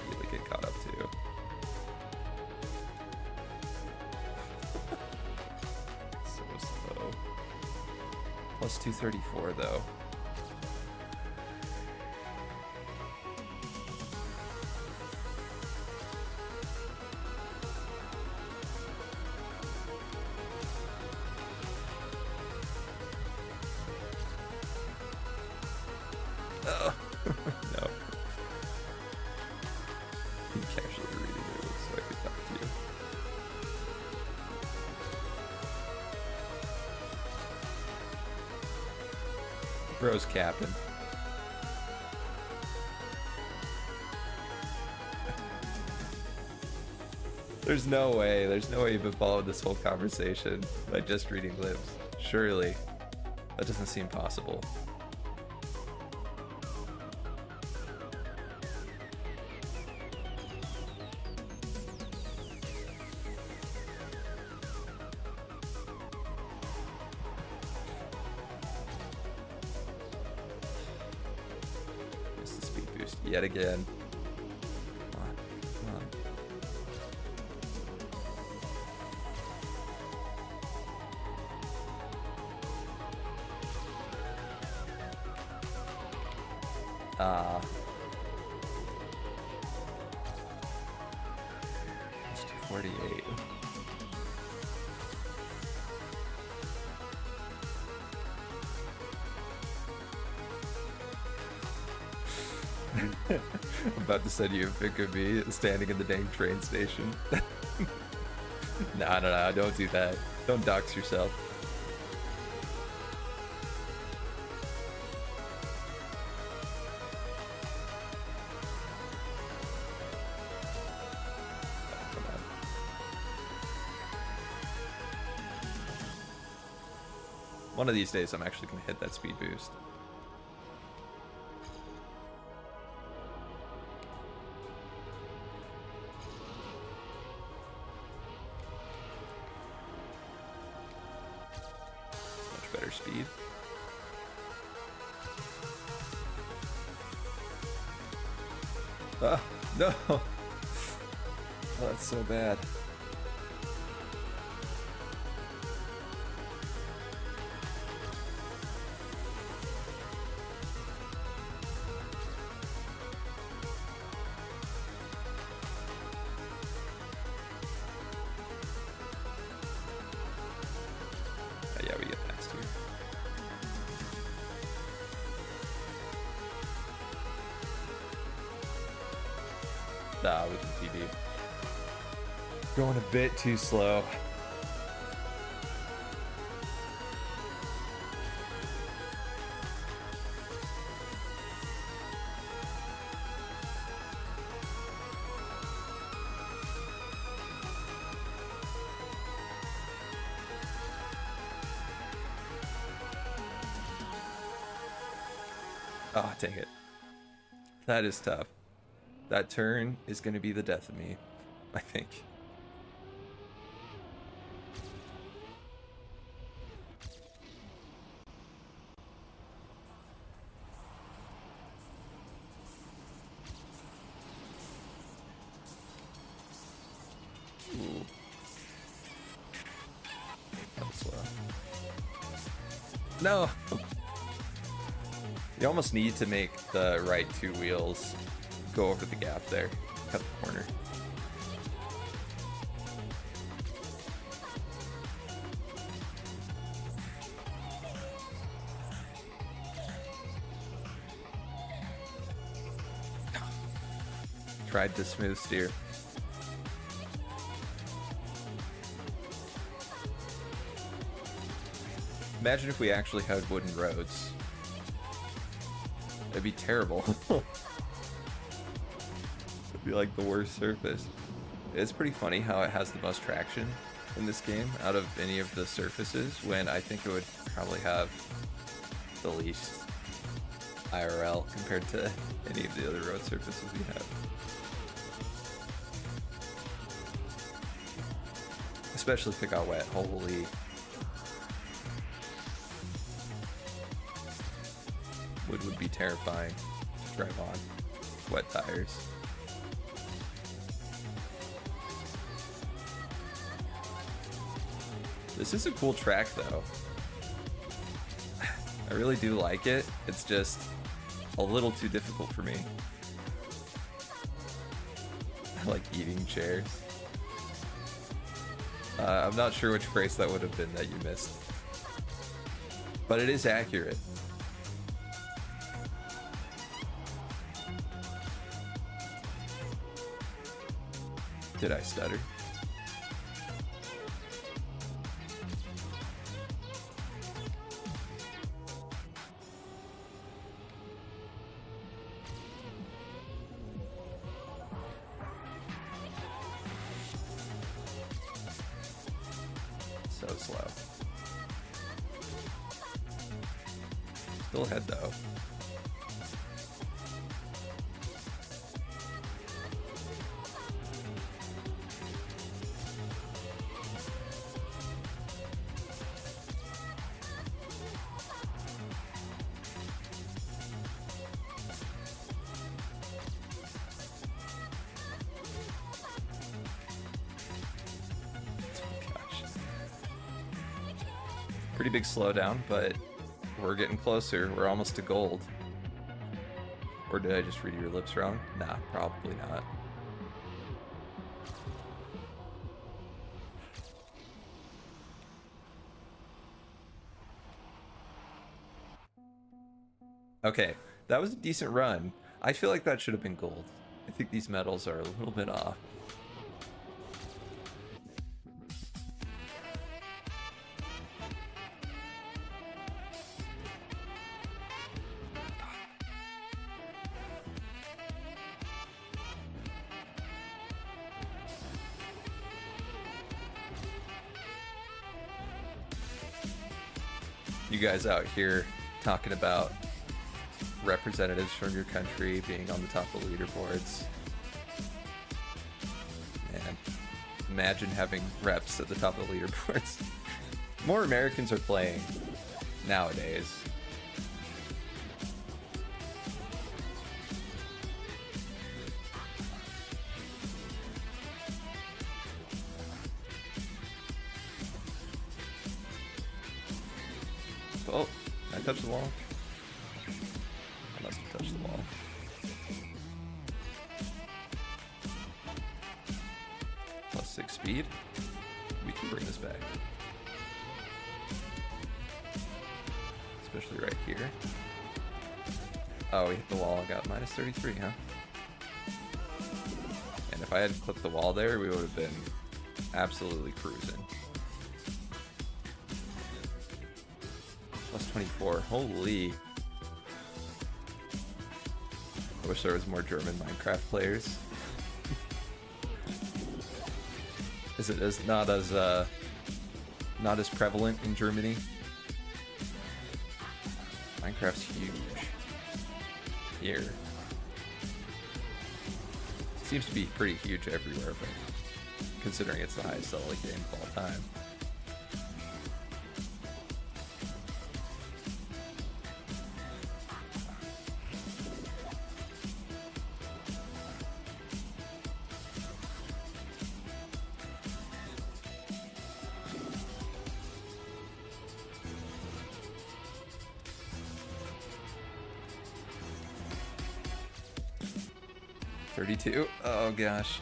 Really get caught up too. So slow. Plus 234 though. Oh, no. You casually reading it so I could talk to you. Bro's capping. There's no way you've been following this whole conversation by just reading libs. Surely. That doesn't seem possible. Missed the speed boost yet again. Come on, come on. Ah. It's 248. I'm about to send you a pic of me standing in the dang train station. Nah, don't do that. Don't dox yourself. Come on. One of these days I'm actually gonna hit that speed boost. Better speed. Ah, no! Oh, that's so bad. Yeah, we get past here. Nah, we can PB. Going a bit too slow. Oh, dang it. That is tough. That turn is going to be the death of me, I think. Ooh. That was slow. No! You almost need to make the right two wheels go over the gap there. Cut the corner. Tried to smooth steer. Imagine if we actually had wooden roads. It'd be terrible. It'd be like the worst surface. It's pretty funny how it has the most traction in this game out of any of the surfaces, when I think it would probably have the least IRL compared to any of the other road surfaces we have. Especially if it got wet. Holy. Wood would be terrifying to drive on. Wet tires. This is a cool track though. I really do like it. It's just a little too difficult for me. I like eating chairs. I'm not sure which phrase that would have been that you missed. But it is accurate. Did I stutter? So slow. Still ahead though. Pretty big slowdown, but we're getting closer. We're almost to gold. Or did I just read your lips wrong? Nah, probably not. Okay, that was a decent run. I feel like that should have been gold. I think these medals are a little bit off. You guys out here talking about representatives from your country being on the top of leaderboards. Man, imagine having reps at the top of leaderboards. More Americans are playing nowadays. Oh, I touched the wall. I must have touched the wall. +6 speed. We can bring this back. Especially right here. Oh, we hit the wall. I got -33, huh? And if I had clipped the wall there, we would have been absolutely cruising. +24. Holy. I wish there was more German Minecraft players. Is it not as prevalent in Germany? Minecraft's huge. here. Seems to be pretty huge everywhere, but considering it's the highest level game of all time. Oh gosh.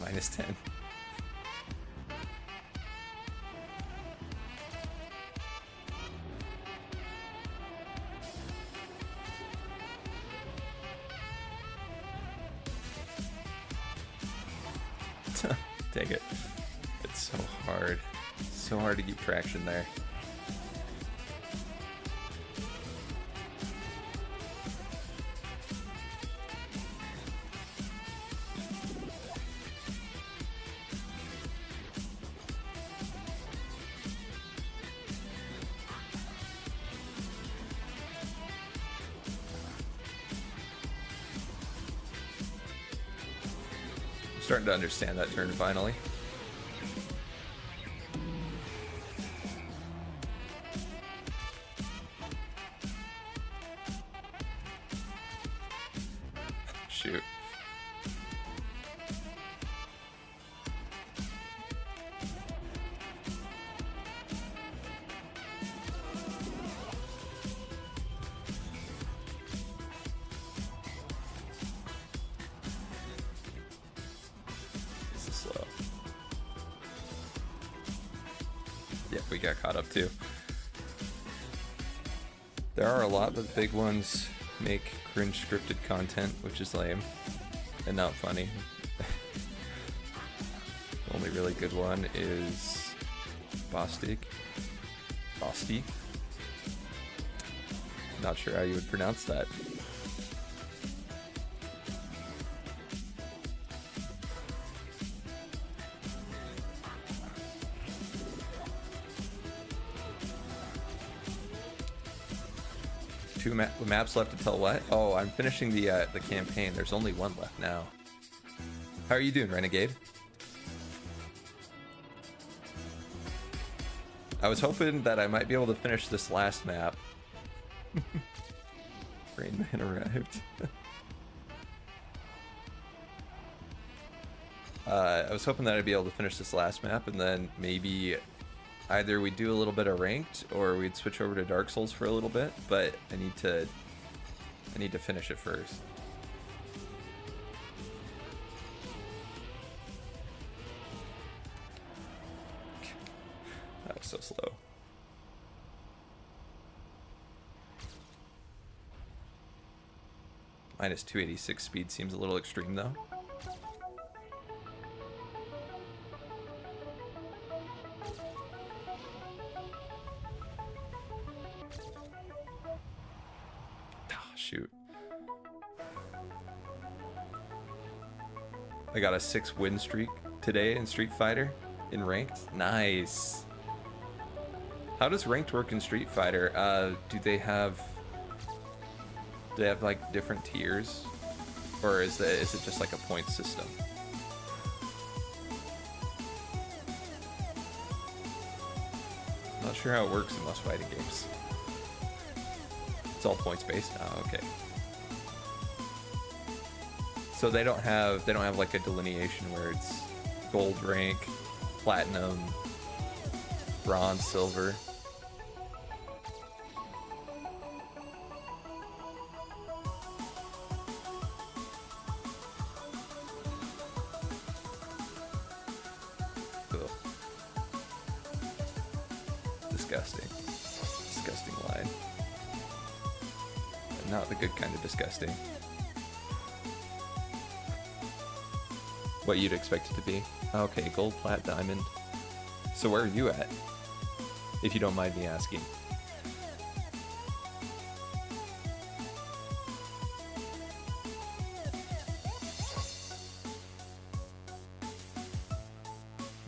-10. Take it. It's so hard. So hard to keep traction there. Starting to understand that turn finally. Shoot. We got caught up too. There are a lot of big ones make cringe scripted content, which is lame and not funny. The only really good one is Bostik. Not sure how you would pronounce that. Two maps left to tell what? Oh, I'm finishing the campaign. There's only one left now. How are you doing, Renegade? I was hoping that I might be able to finish this last map. Rain Man arrived. I was hoping that I'd be able to finish this last map, and then maybe either we'd do a little bit of ranked or we'd switch over to Dark Souls for a little bit, but I need to finish it first. That was so slow. -286 speed seems a little extreme though. Shoot. I got a 6-win streak today in Street Fighter in ranked. Nice. How does ranked work in Street Fighter? Do they have like different tiers, or is it just like a point system? Not sure how it works in most fighting games. It's all points based. Oh, okay. So they don't have like a delineation where it's gold rank, platinum, bronze, silver. Ugh. Disgusting. Disgusting line. Not the good kind of disgusting. What you'd expect it to be. Okay, gold, plat, diamond. So where are you at? If you don't mind me asking.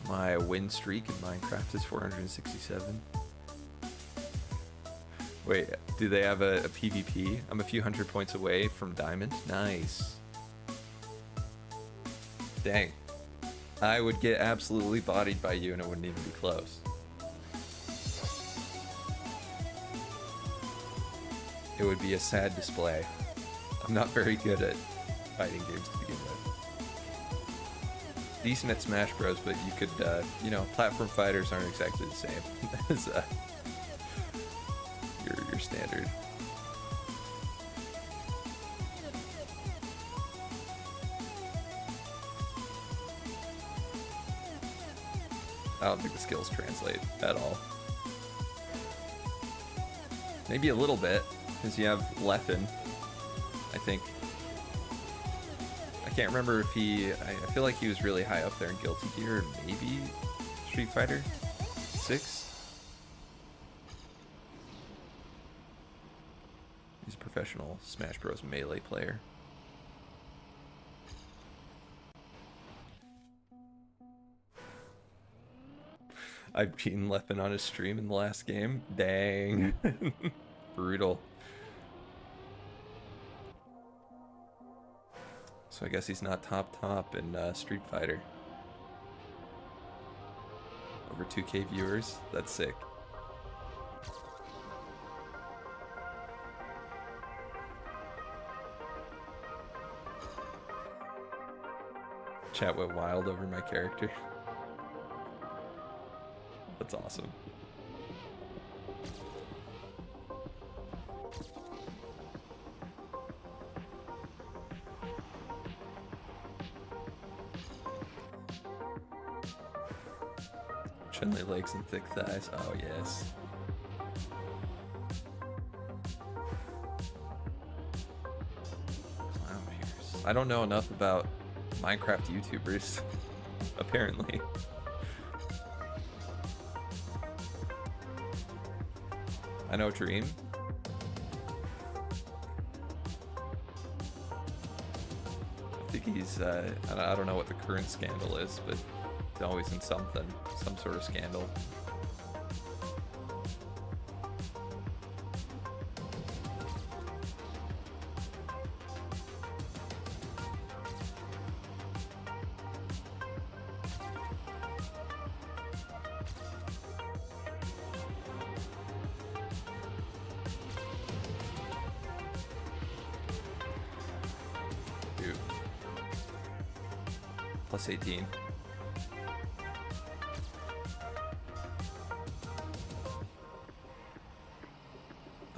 My win streak in Minecraft is 467. Wait, do they have a PvP? I'm a few hundred points away from Diamond. Nice. Dang. I would get absolutely bodied by you and it wouldn't even be close. It would be a sad display. I'm not very good at fighting games to begin with. Decent at Smash Bros, but you could, you know, platform fighters aren't exactly the same as your standard. I don't think the skills translate at all. Maybe a little bit, because you have Leffen, I think. I can't remember if he... I feel like he was really high up there in Guilty Gear, or maybe Street Fighter 6? He's a professional Smash Bros. Melee player. I've beaten Leffen on his stream in the last game. Dang. Brutal. So I guess he's not top in Street Fighter. Over 2K viewers? That's sick. Chat went wild over my character. That's awesome. Chun-Li legs and thick thighs. Oh, yes. Clown Pierce. I don't know enough about Minecraft YouTubers, apparently. I know Dream. I think he's, I don't know what the current scandal is, but he's always in something, some sort of scandal. Plus 18.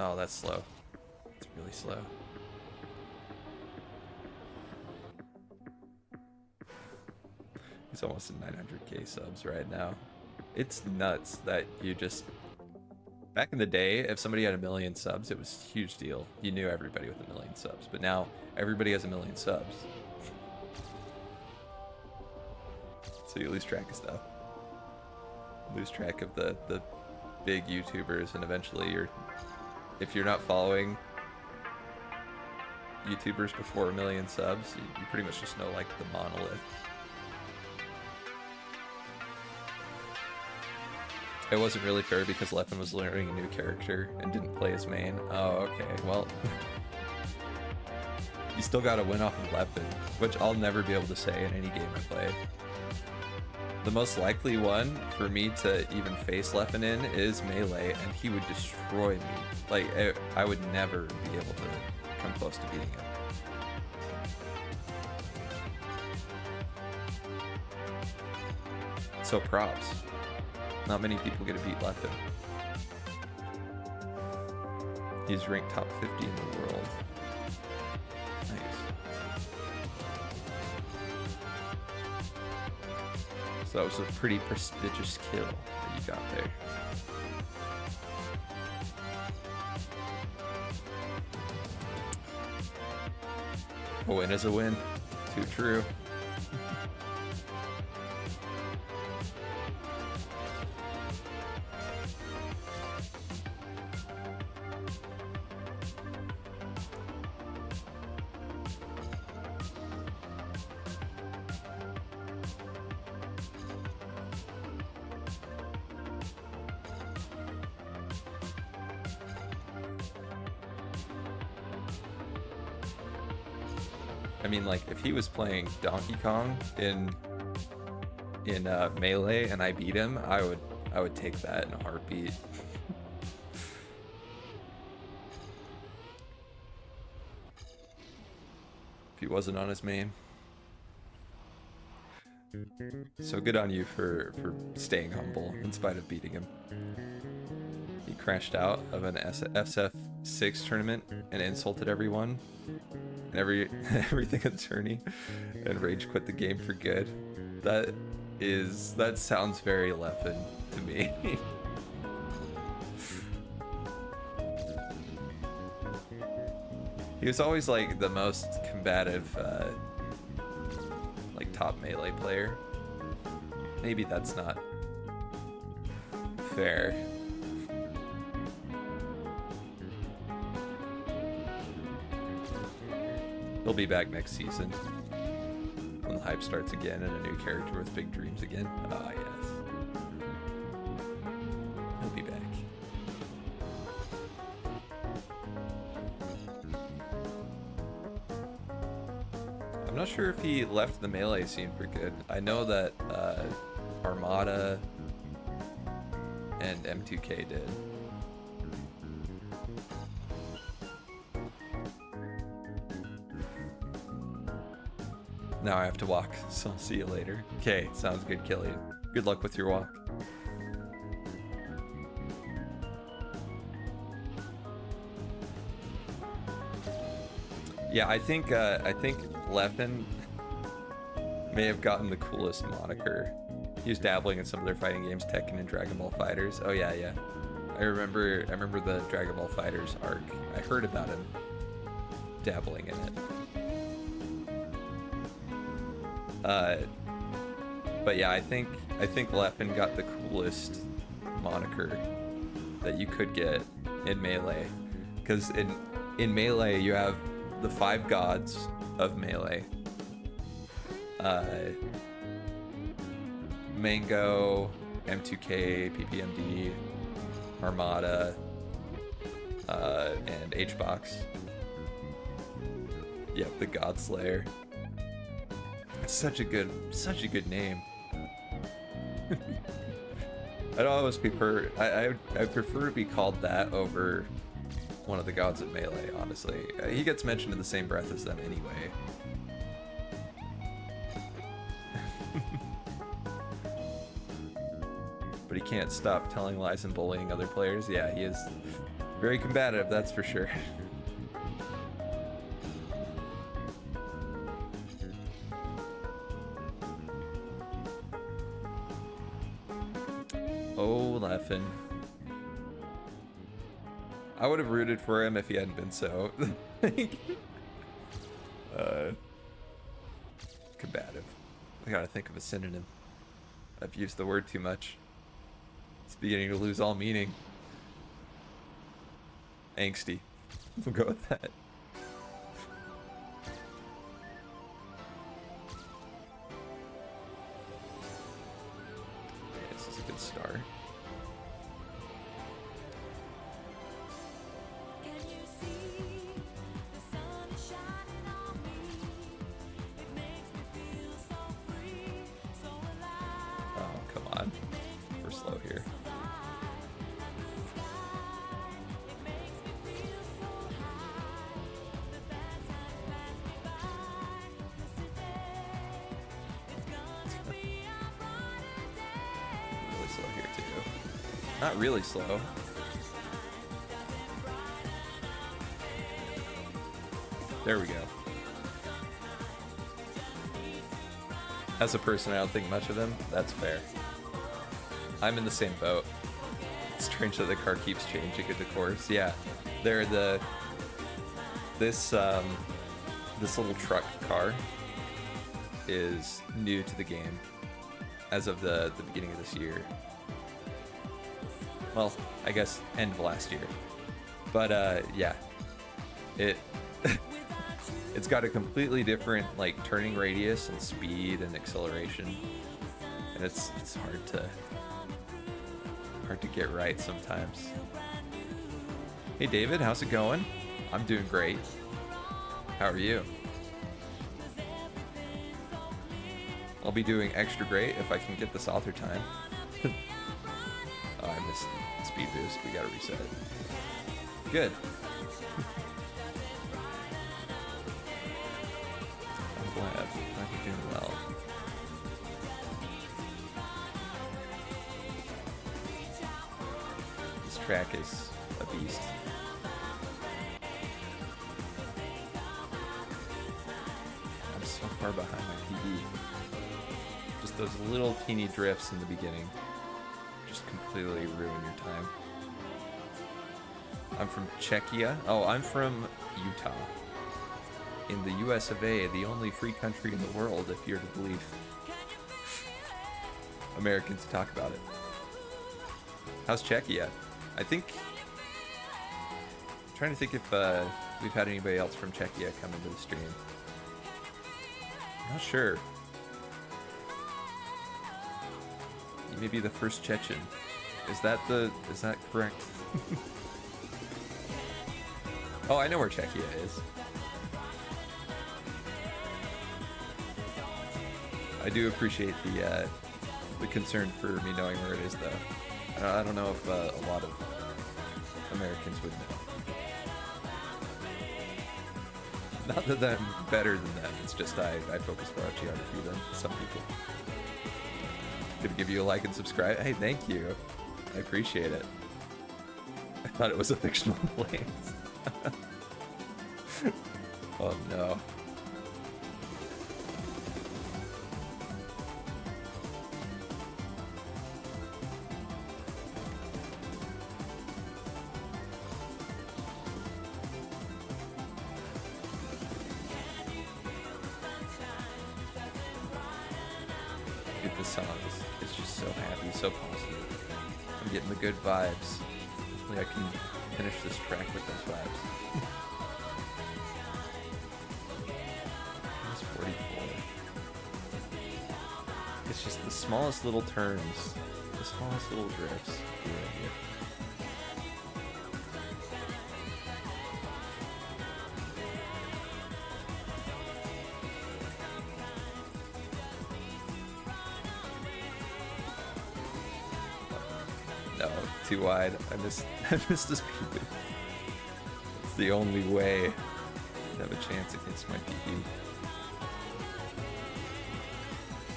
Oh, that's slow. It's really slow. He's almost at 900k subs right now. It's nuts that you just... Back in the day, if somebody had 1 million subs, it was a huge deal. You knew everybody with 1 million subs. But now, everybody has 1 million subs. So you lose track of stuff. Lose track of the big YouTubers, and eventually if you're not following YouTubers before 1 million subs, you pretty much just know like the monolith. It wasn't really fair because Leffen was learning a new character and didn't play his main. Oh, okay, well. You still gotta win off of Leffen, which I'll never be able to say in any game I play. The most likely one for me to even face Leffen in is Melee, and he would destroy me. Like, I would never be able to come close to beating him. So props. Not many people get to beat Leffen. He's ranked top 50 in the world. Nice. So that was a pretty prestigious kill that you got there. A win is a win. Too true. I mean, like, if he was playing Donkey Kong in Melee and I beat him, I would take that in a heartbeat. If he wasn't on his main. So good on you for staying humble in spite of beating him. He crashed out of an SF6 tournament and insulted everyone and everything at the tourney and rage quit the game for good. That sounds very Leffen to me. He was always like the most combative like top Melee player. Maybe that's not fair. He'll be back next season when the hype starts again and a new character with big dreams again. Ah, yes. He'll be back. I'm not sure if he left the Melee scene for good. I know that Armada and M2K did. Now I have to walk, so I'll see you later. Okay, sounds good, Killian. Good luck with your walk. Yeah, I think Leffen may have gotten the coolest moniker. He was dabbling in some of their fighting games, Tekken and Dragon Ball FighterZ. Oh yeah, yeah. I remember the Dragon Ball FighterZ arc. I heard about him dabbling in it. But yeah, I think Leffen got the coolest moniker that you could get in Melee, because in Melee you have the 5 gods of Melee. Mango, M2K, PPMD, Armada, and HBox. Yep, the God Slayer. It's such a good name. I'd always prefer I prefer to be called that over one of the gods of Melee, honestly. He gets mentioned in the same breath as them anyway. But he can't stop telling lies and bullying other players. Yeah, he is very combative, that's for sure. Oh, Leffen. I would have rooted for him if he hadn't been so combative. I gotta think of a synonym. I've used the word too much. It's beginning to lose all meaning. Angsty. We'll go with that. Yeah, this is a good start. Not really slow. There we go. As a person, I don't think much of them. That's fair. I'm in the same boat. It's strange that the car keeps changing at the course. Yeah, they're this little truck car is new to the game as of the beginning of this year. Well, I guess end of last year. But yeah, it's got a completely different like turning radius and speed and acceleration, and it's hard to get right sometimes. Hey David, how's it going? I'm doing great. How are you? I'll be doing extra great if I can get this author time. Oh, I missed speed boost. We gotta reset it. Good. I'm glad. I'm doing well. This track is a beast. I'm so far behind my PB. Just those little teeny drifts in the beginning just completely ruin your time. I'm from Czechia. Oh, I'm from Utah. In the US of A, the only free country in the world, if you're to believe Americans talk about it. How's Czechia? I think... I'm trying to think if we've had anybody else from Czechia come into the stream. I'm not sure. You may be the first Chechen. Is that correct? Oh, I know where Czechia is. I do appreciate the concern for me knowing where it is, though. I don't know if a lot of Americans would know. Not that I'm better than them, it's just I focus more on geography than some people. Gonna give you a like and subscribe. Hey, thank you. I appreciate it. I thought it was a fictional place. Oh no. Get this song. It's just so happy, so positive. I'm getting the good vibes. Hopefully I can finish this track with those vibes. It's 44. It's just the smallest little turns, the smallest little drifts. No, too wide. I missed this PB. It's the only way to have a chance against my PB.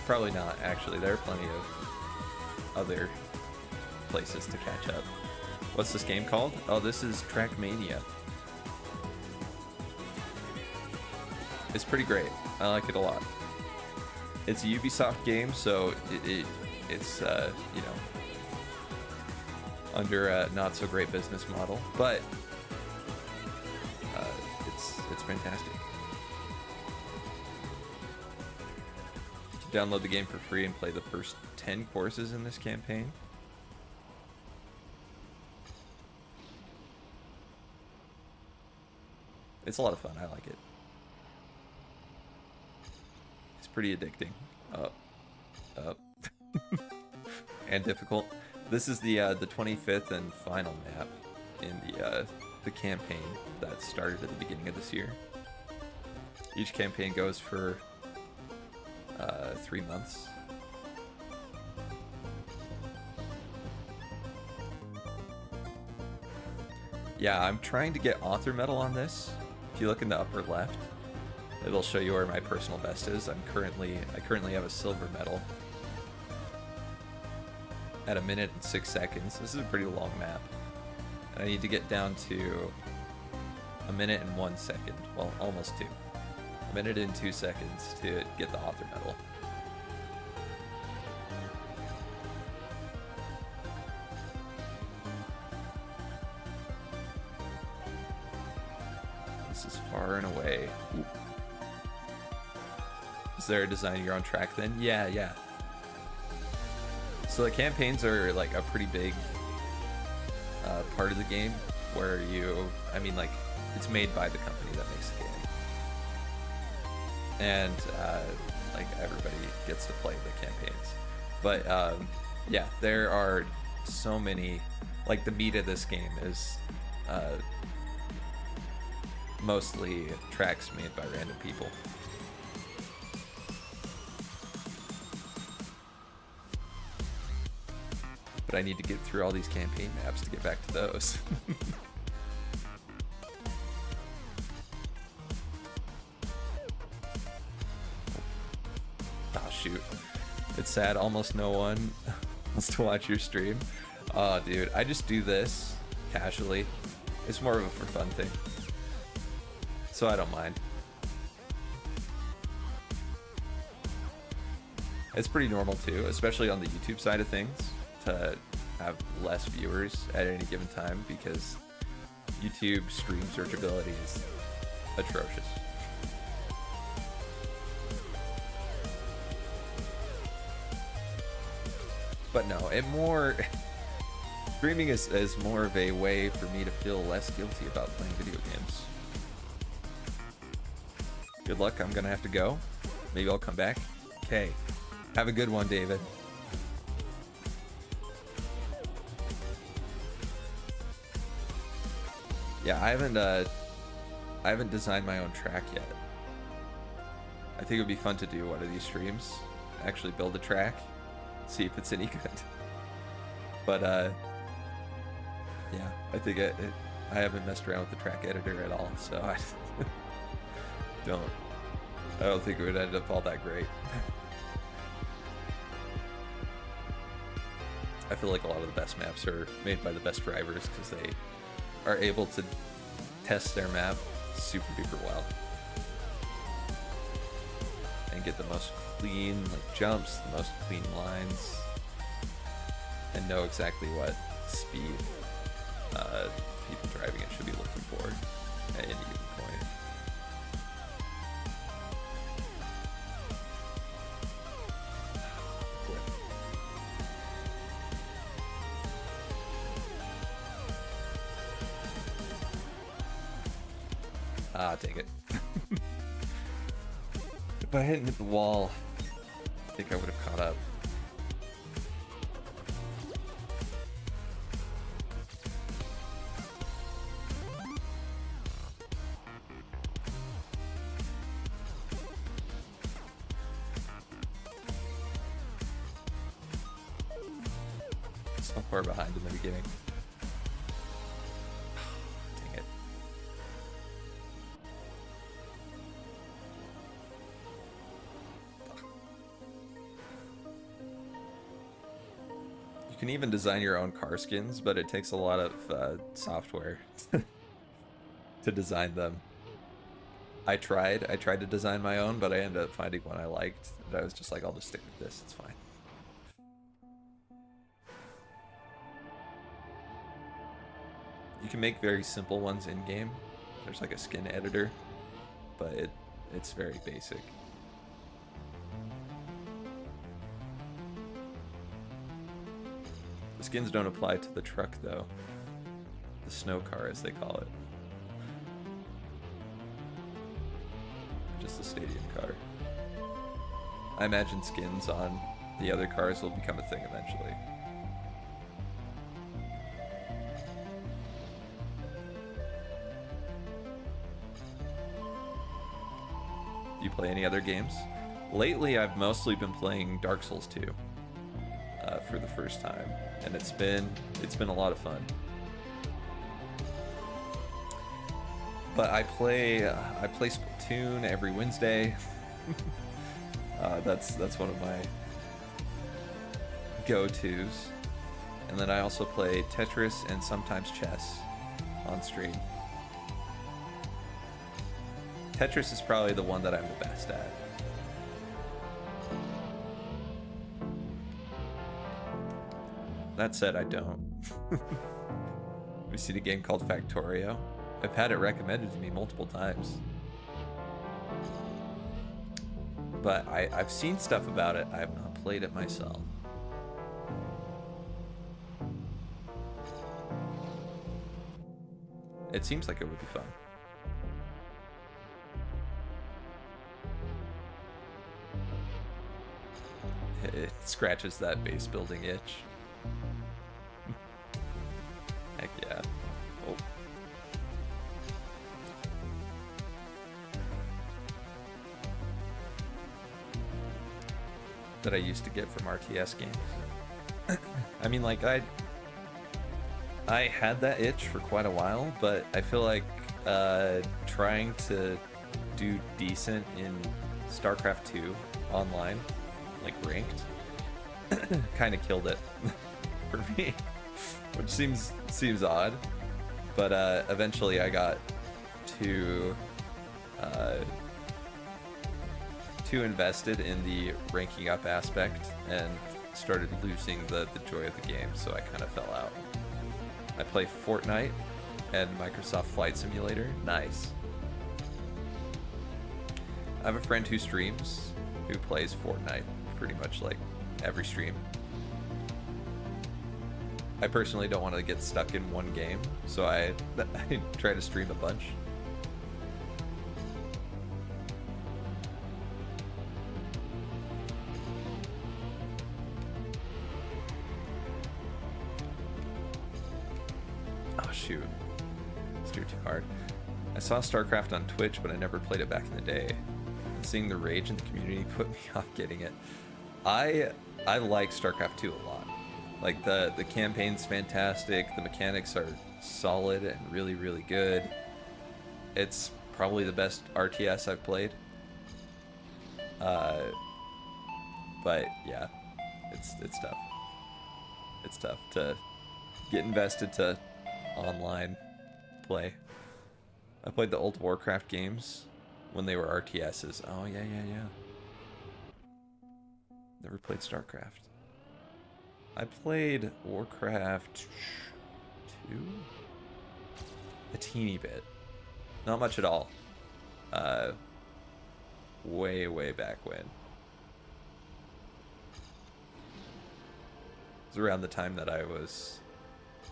Probably not, actually. There are plenty of other places to catch up. What's this game called? Oh, this is Trackmania. It's pretty great. I like it a lot. It's a Ubisoft game, so it's you know, under a not so great business model, but it's fantastic. You can download the game for free and play the first 10 courses in this campaign. It's a lot of fun. I like it. It's pretty addicting. Up. And difficult. This is the 25th and final map in the campaign that started at the beginning of this year. Each campaign goes for 3 months. Yeah, I'm trying to get author medal on this. If you look in the upper left, it'll show you where my personal best is. I currently have a silver medal at 1 minute and 6 seconds. This is a pretty long map. And I need to get down to 1 minute and 1 second. Well, almost 2. 1 minute and 2 seconds to get the author medal. This is far and away. Ooh. Is there a design you're on track then? Yeah. So the campaigns are like a pretty big part of the game where it's made by the company that makes the game. And like everybody gets to play the campaigns. But yeah, there are so many, like the meat of this game is mostly tracks made by random people. but I need to get through all these campaign maps to get back to those. Oh shoot. It's sad almost no one wants to watch your stream. Oh dude, I just do this casually. It's more of a for fun thing. So I don't mind. It's pretty normal too, especially on the YouTube side of things, to have less viewers at any given time because YouTube stream searchability is atrocious. But no, streaming is more of a way for me to feel less guilty about playing video games. Good luck, I'm gonna have to go. Maybe I'll come back. Okay. Have a good one, David. Yeah, I haven't designed my own track yet. I think it would be fun to do one of these streams. Actually build a track, see if it's any good. But yeah, I think I haven't messed around with the track editor at all, so I don't think it would end up all that great. I feel like a lot of the best maps are made by the best drivers because they are able to test their map super duper well and get the most clean jumps, the most clean lines, and know exactly what speed people driving it should be looking for at any given point. Ah, dang it. If I hadn't hit the wall, I think I would have caught up. So far behind in the beginning. Dang it. You can even design your own car skins, but it takes a lot of software to design them. I tried to design my own, but I ended up finding one I liked, and I was just like, I'll just stick with this, it's fine. You can make very simple ones in-game. There's like a skin editor, but it's very basic. The skins don't apply to the truck though. The snow car, as they call it. Just the stadium car. I imagine skins on the other cars will become a thing eventually. Do you play any other games? Lately, I've mostly been playing Dark Souls 2 for the first time, and it's been a lot of fun. But I play Splatoon every Wednesday. That's one of my go-tos. And then I also play Tetris and sometimes chess on stream. Tetris is probably the one that I'm the best at. That said, I don't. We see a game called Factorio. I've had it recommended to me multiple times. But I've seen stuff about it. I have not played it myself. It seems like it would be fun. It scratches that base building itch. Heck yeah. Oh. That I used to get from RTS games. I mean, like, I had that itch for quite a while, but I feel like trying to do decent in StarCraft 2 online, like ranked, kind of killed it for me, which seems odd. But eventually I got too invested in the ranking up aspect and started losing the joy of the game, so I kind of fell out. I play Fortnite and Microsoft Flight Simulator. Nice. I have a friend who streams who plays Fortnite pretty much like every stream. I personally don't want to get stuck in one game, so I try to stream a bunch. Oh shoot, steer too hard. I saw StarCraft on Twitch, but I never played it back in the day. And seeing the rage in the community put me off getting it. I like StarCraft 2 a lot. Like the campaign's fantastic, the mechanics are solid and really, really good. It's probably the best RTS I've played. But yeah, it's tough. It's tough to get invested to online play. I played the old Warcraft games when they were RTSs. Oh yeah. Never played StarCraft. I played Warcraft 2? A teeny bit. Not much at all. Way back when. It was around the time that I was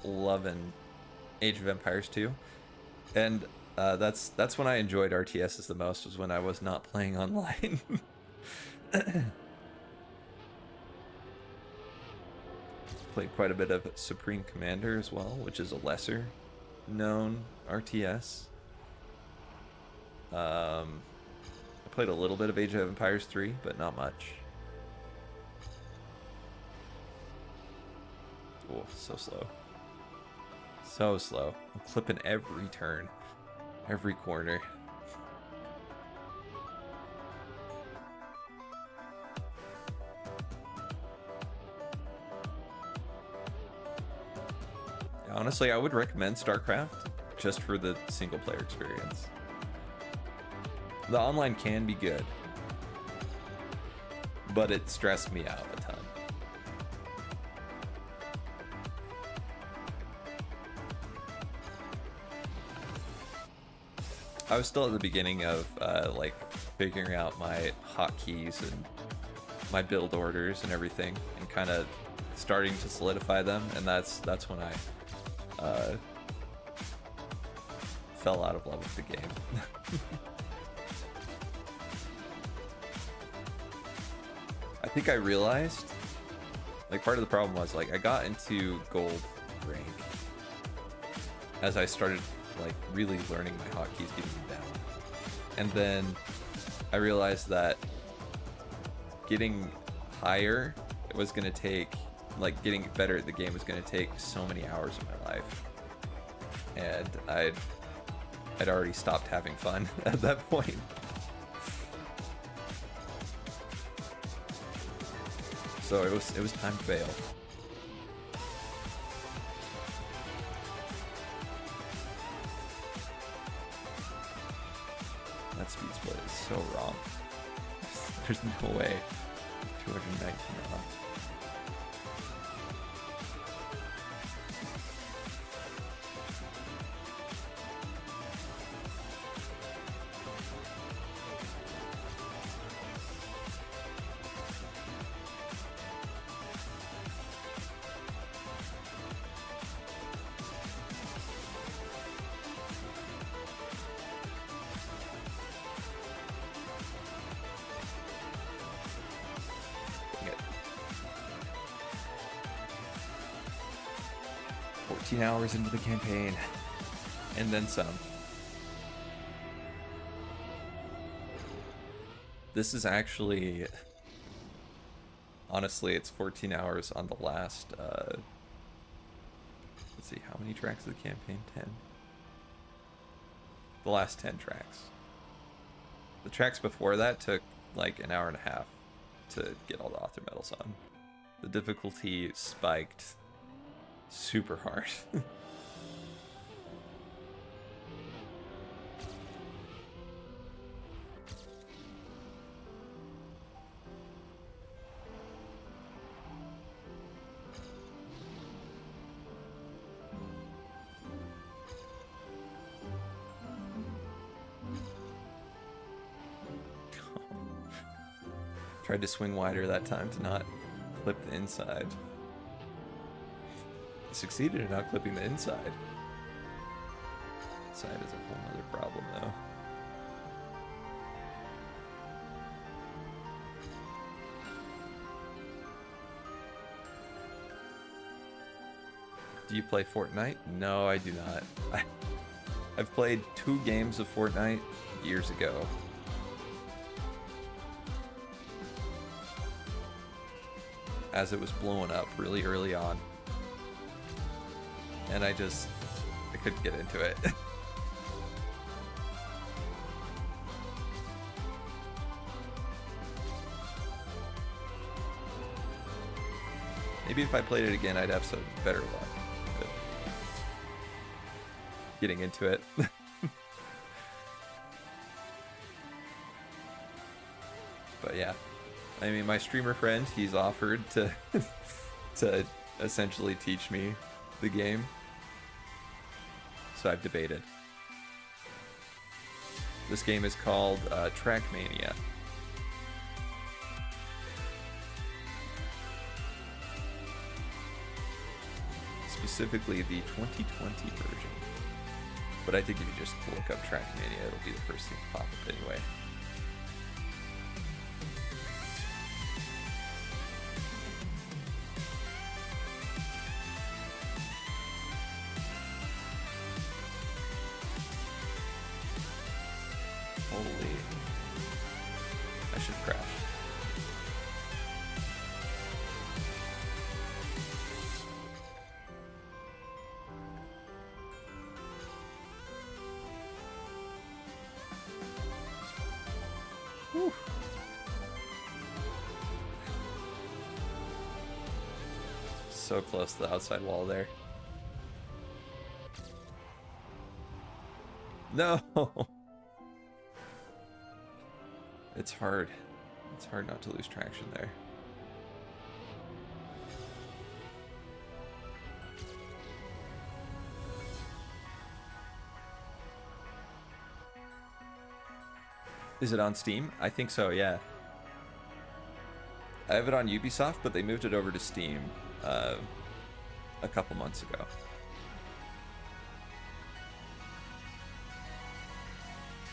loving Age of Empires 2. And that's when I enjoyed RTSs the most, was when I was not playing online. Played quite a bit of Supreme Commander as well, which is a lesser known RTS. I played a little bit of Age of Empires 3, but not much. Oh, so slow. So slow. I'm clipping every turn, every corner. Honestly, I would recommend StarCraft just for the single player experience. The online can be good, but it stressed me out a ton. I was still at the beginning of like figuring out my hotkeys and my build orders and everything, and kind of starting to solidify them, and that's when I fell out of love with the game. I think I realized, like, part of the problem was, like, I got into gold rank as I started, like, really learning my hotkeys, getting them down. And then I realized that getting higher was going to take, like, getting better at the game was going to take so many hours of my life. And I'd already stopped having fun at that point. So it was time to bail. That speed split is so wrong. There's no way. 219 wrong. Hours into the campaign, and then some. This is actually honestly, it's 14 hours on the last, let's see, how many tracks of the campaign? 10. The last 10 tracks. The tracks before that took like an hour and a half to get all the author medals on. The difficulty spiked super hard. Tried to swing wider that time to not clip the inside. I succeeded in not clipping the inside. Inside is a whole other problem though. Do you play Fortnite? No, I do not. I've played 2 games of Fortnite years ago. As it was blowing up really early on. And I couldn't get into it. Maybe if I played it again, I'd have some better luck getting into it. But yeah. I mean, my streamer friend, he's offered to to essentially teach me the game. So I've debated. This game is called Trackmania. Specifically the 2020 version. But I think if you just look up Trackmania, it'll be the first thing to pop up anyway. Holy. I should crash. Whew. So close to the outside wall there. No! It's hard. It's hard not to lose traction there. Is it on Steam? I think so, yeah. I have it on Ubisoft, but they moved it over to Steam a couple months ago.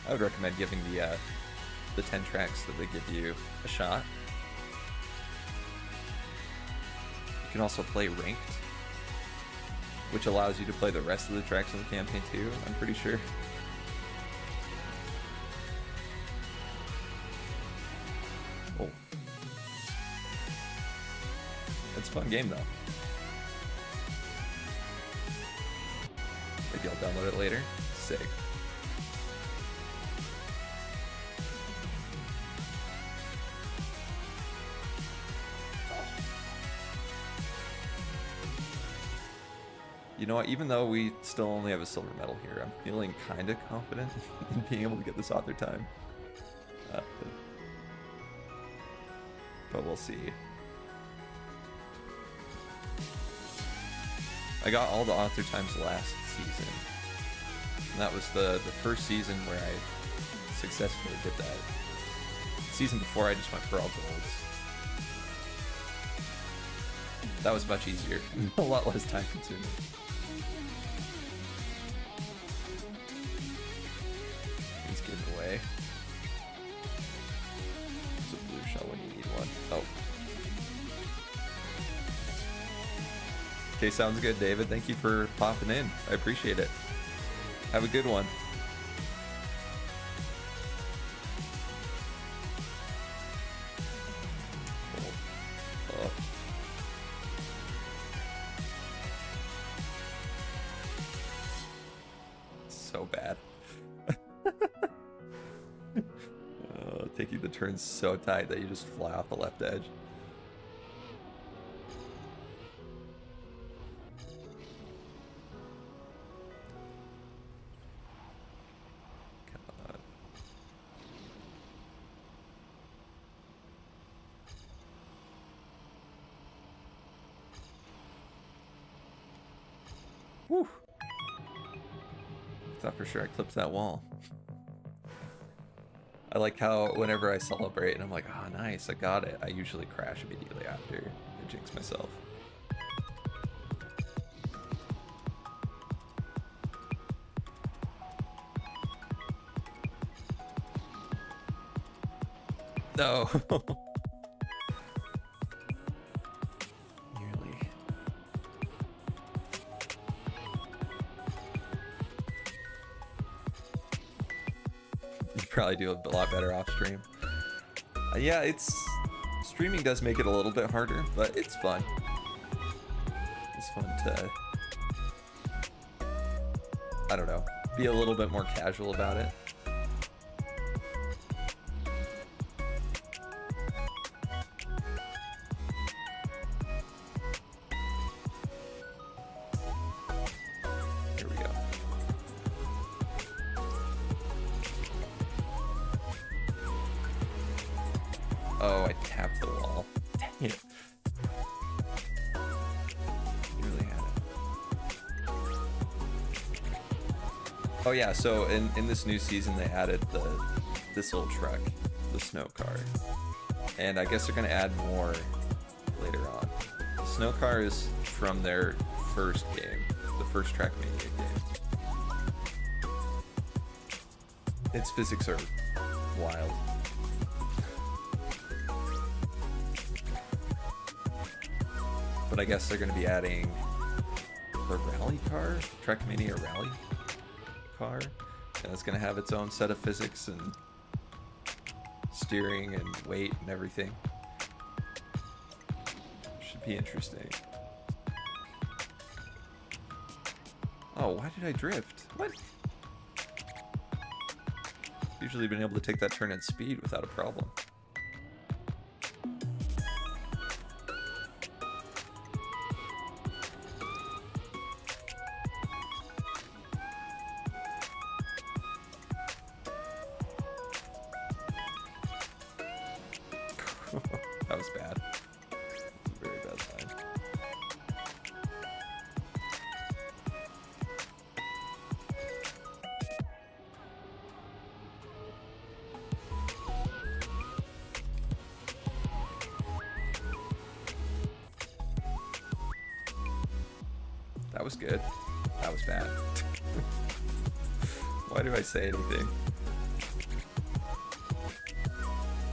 I would recommend giving the 10 tracks that they give you a shot. You can also play ranked, which allows you to play the rest of the tracks in the campaign too, I'm pretty sure. Oh. It's a fun game though. Maybe I'll download it later. Sick. You know what, even though we still only have a silver medal here, I'm feeling kind of confident in being able to get this author time. But we'll see. I got all the author times last season. And that was the first season where I successfully did that. The season before I just went for all golds. That was much easier. A lot less time consuming. He's getting away. There's a blue shell when you need one. Oh. Okay, sounds good, David. Thank you for popping in. I appreciate it. Have a good one. Oh. turns so tight that you just fly off the left edge. Come on. Whew. Thought for sure I clipped that wall. I like how whenever I celebrate and I'm like, oh nice, I got it, I usually crash immediately after. I jinx myself. No. Nearly. You probably do a lot better off stream. Yeah, streaming does make it a little bit harder, but it's fun. It's fun to, I don't know, be a little bit more casual about it. Here we go. Oh, I tapped the wall. Dang it. Really had it. Oh yeah, so in this new season they added this little truck, the snow car. And I guess they're gonna add more later on. The snow car is from their first game, the first Trackmania game. Its physics are wild. But I guess they're going to be adding a rally car, Trackmania rally car, and it's going to have its own set of physics and steering and weight and everything. Should be interesting. Oh, why did I drift? What? Usually been able to take that turn at speed without a problem. That was bad. Very bad line. That was good. That was bad. Why do I say anything?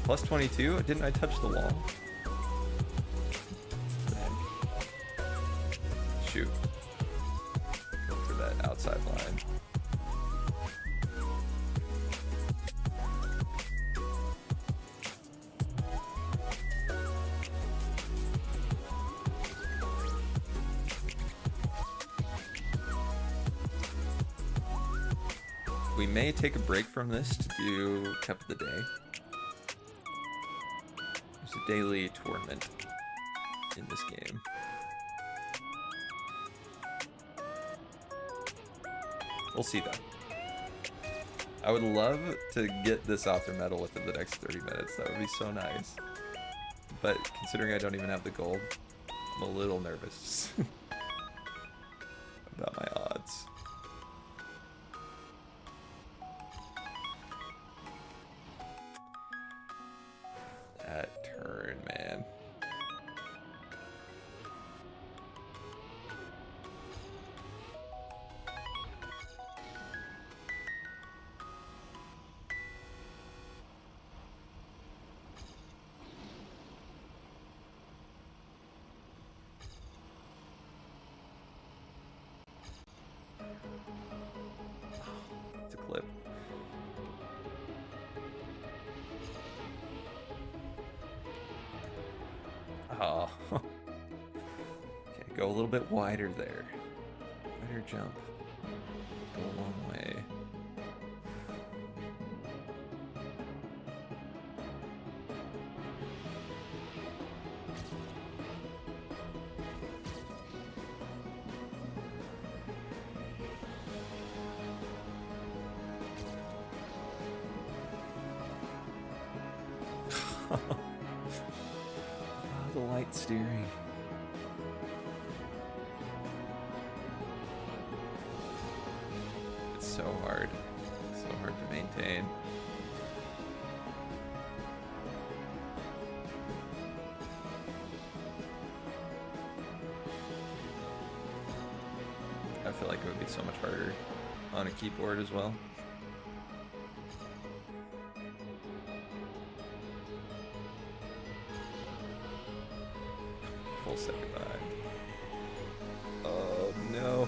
Plus 22? Didn't I touch the wall? Shoot. Go for that outside line. We may take a break from this to do Cup of the Day. There's a daily tournament in this game. We'll see though. I would love to get this off their medal within the next 30 minutes. That would be so nice. But considering I don't even have the gold, I'm a little nervous about my odds. That turn, man. It's a clip. Oh. Okay, go a little bit wider there. Wider jump. Go a long way. The light steering. It's so hard. So hard to maintain. I feel like it would be so much harder on a keyboard as well. Full set goodbye. Oh no.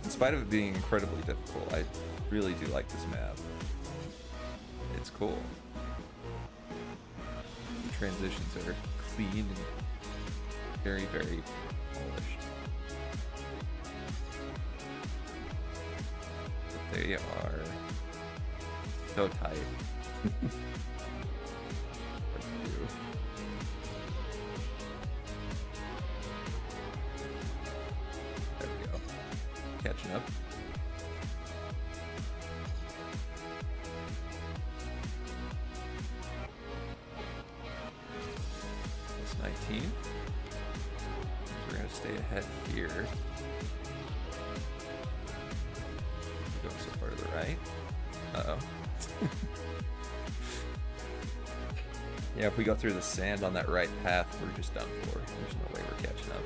In spite of it being incredibly difficult, I really do like this map. It's cool. The transitions are clean and very, very polished. But they are so tight. There we go. Catching up. That's 19. We're gonna stay ahead here. Go so far to the right. Uh-oh. Yeah, if we go through the sand on that right path, we're just done for. There's no way we're catching up.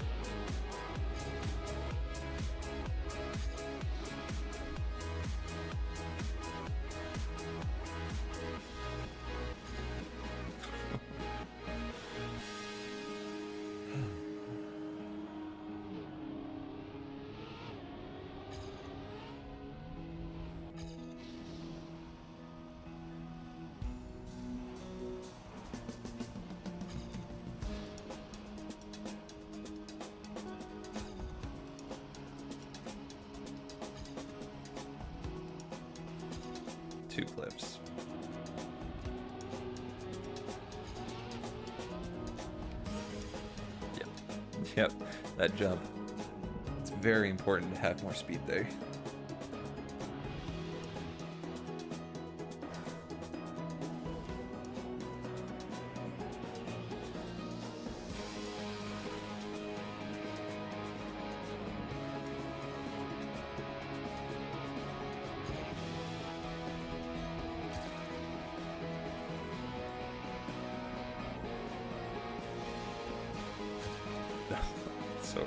Two clips. Yep. Yep. That jump. It's very important to have more speed there. So early.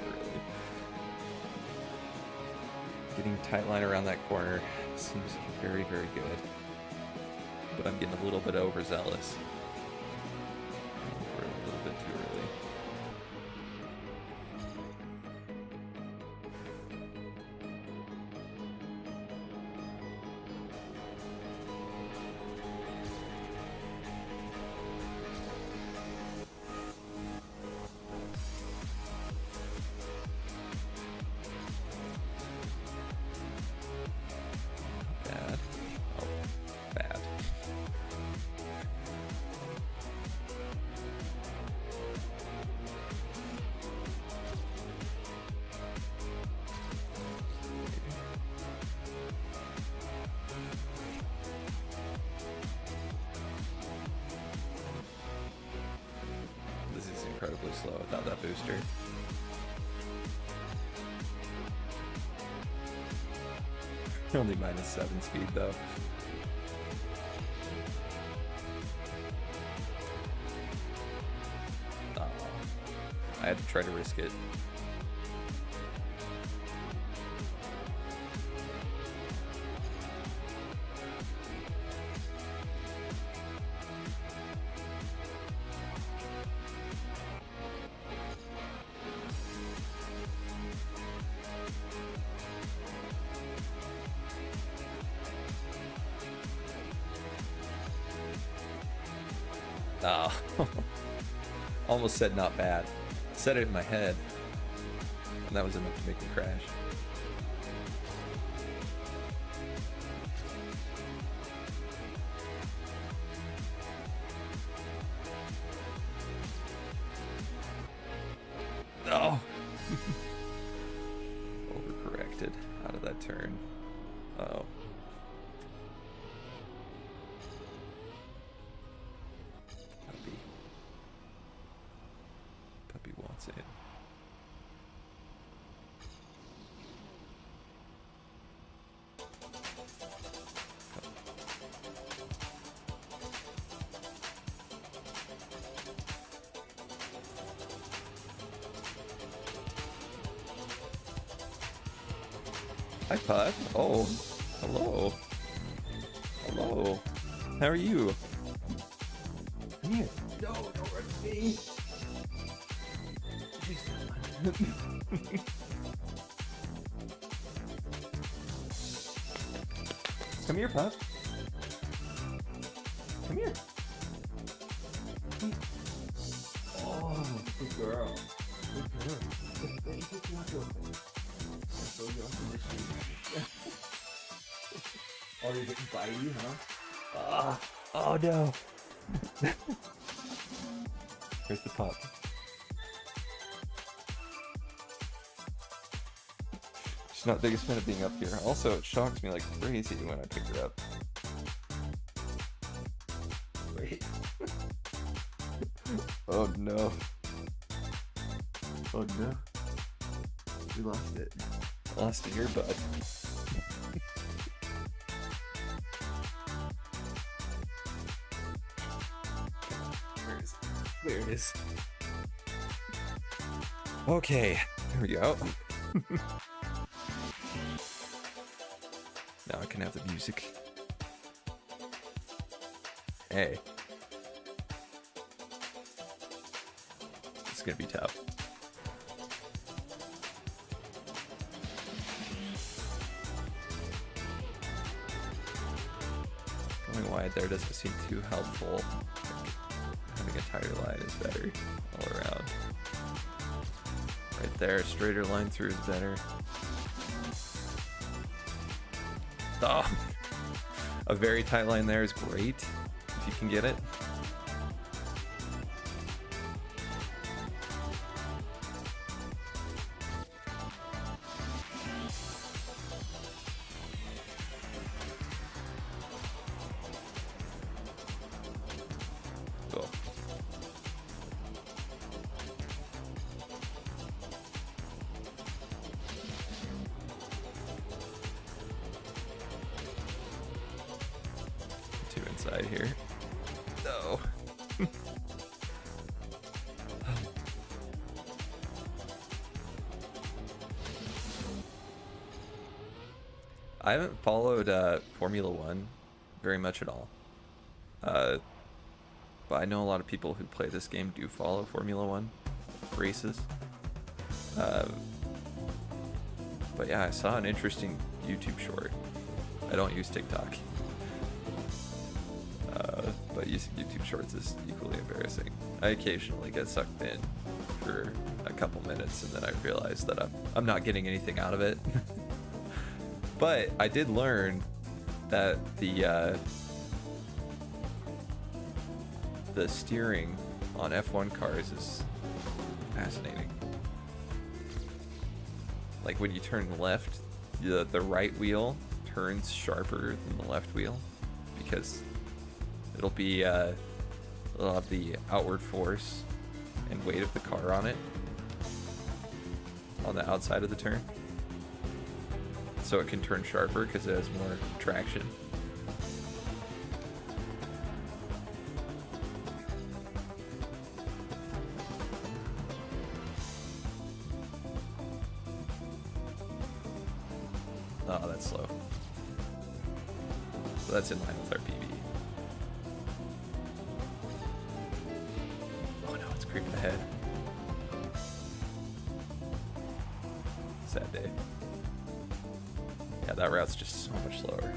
Getting tight line around that corner seems very, very good. But I'm getting a little bit overzealous. We're a little bit too early. Bad. Oh, bad. This is incredibly slow without that booster. Only -7 speed though. Oh, I had to try to risk it. Oh, almost said not bad. Said it in my head. And that was enough to make me crash. No! Overcorrected out of that turn. Uh-oh. Puppy wants it. Hi, Pup. Oh, hello. Hello. How are you? Come here. No, don't run me. Come here, Pup. Come here. Oh, good girl. Good girl. Let me take you out real quick. Throw you off in the street. Oh, you're getting bitey, huh? Oh no. Where's the pup? She's not the biggest fan of being up here. Also, it shocks me like crazy when I pick her up. Wait. Oh no. Oh no. We lost it. Lost an earbud. Where is it? There it is. Okay, there we go. Now I can have the music. Hey. It's gonna be tough. Going wide there doesn't seem too helpful. Having a tighter line is better all around. Right there, straighter line through is better. Oh, a very tight line there is great if you can get it. Cool. Two inside here. No. I haven't followed Formula One very much at all. But I know a lot of people who play this game do follow Formula One races. But yeah, I saw an interesting YouTube short. I don't use TikTok. But using YouTube Shorts is equally embarrassing. I occasionally get sucked in for a couple minutes and then I realize that I'm not getting anything out of it. But I did learn that the steering on F1 cars is fascinating. Like when you turn left, the right wheel turns sharper than the left wheel because it'll have the outward force and weight of the car on it on the outside of the turn, so it can turn sharper because it has more traction. Oh, that's slow. So that's in line with our PB. Oh no, it's creeping ahead. Sad day. Yeah, that route's just so much slower.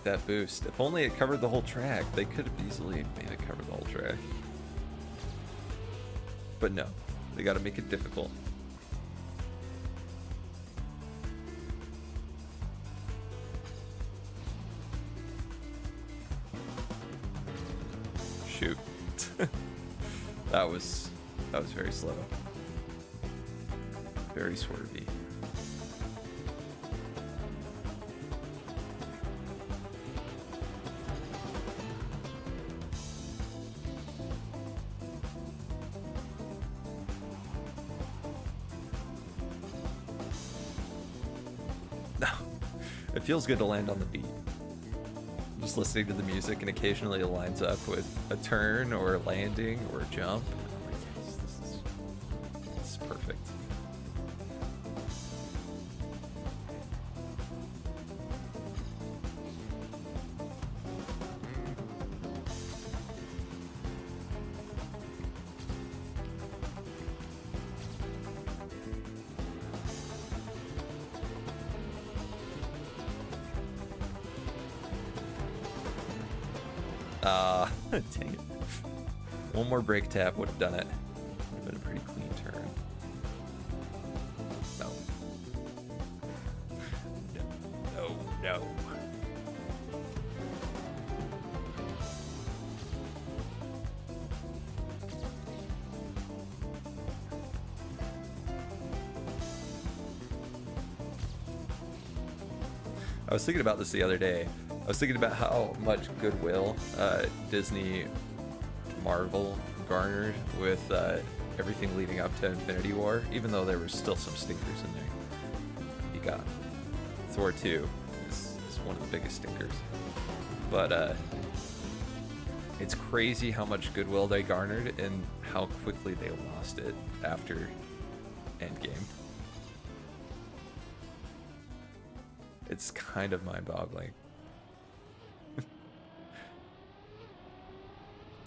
need that boost. If only it covered the whole track. They could have easily made it cover the whole track. But no, they gotta make it difficult. Shoot. That was very slow. Very swervy. No. It feels good to land on the beat. Just listening to the music, and occasionally it lines up with a turn or a landing or a jump. I'm like, yes, this is perfect. Dang it. One more brake tap would have done it. Would have been a pretty clean turn. No. No. I was thinking about this the other day. I was thinking about how much goodwill Disney Marvel garnered with everything leading up to Infinity War, even though there were still some stinkers in there. You got Thor 2 is one of the biggest stinkers. But it's crazy how much goodwill they garnered and how quickly they lost it after Endgame. It's kind of mind-boggling.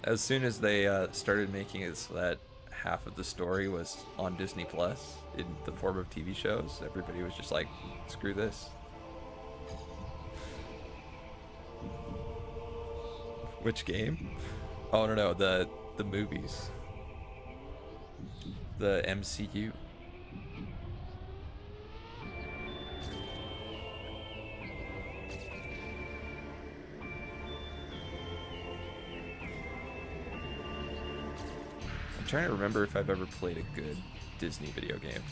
As soon as they started making it so that half of the story was on Disney Plus in the form of TV shows, everybody was just like, screw this. Which game? Oh, no, the movies. The MCU. I'm trying to remember if I've ever played a good Disney video game.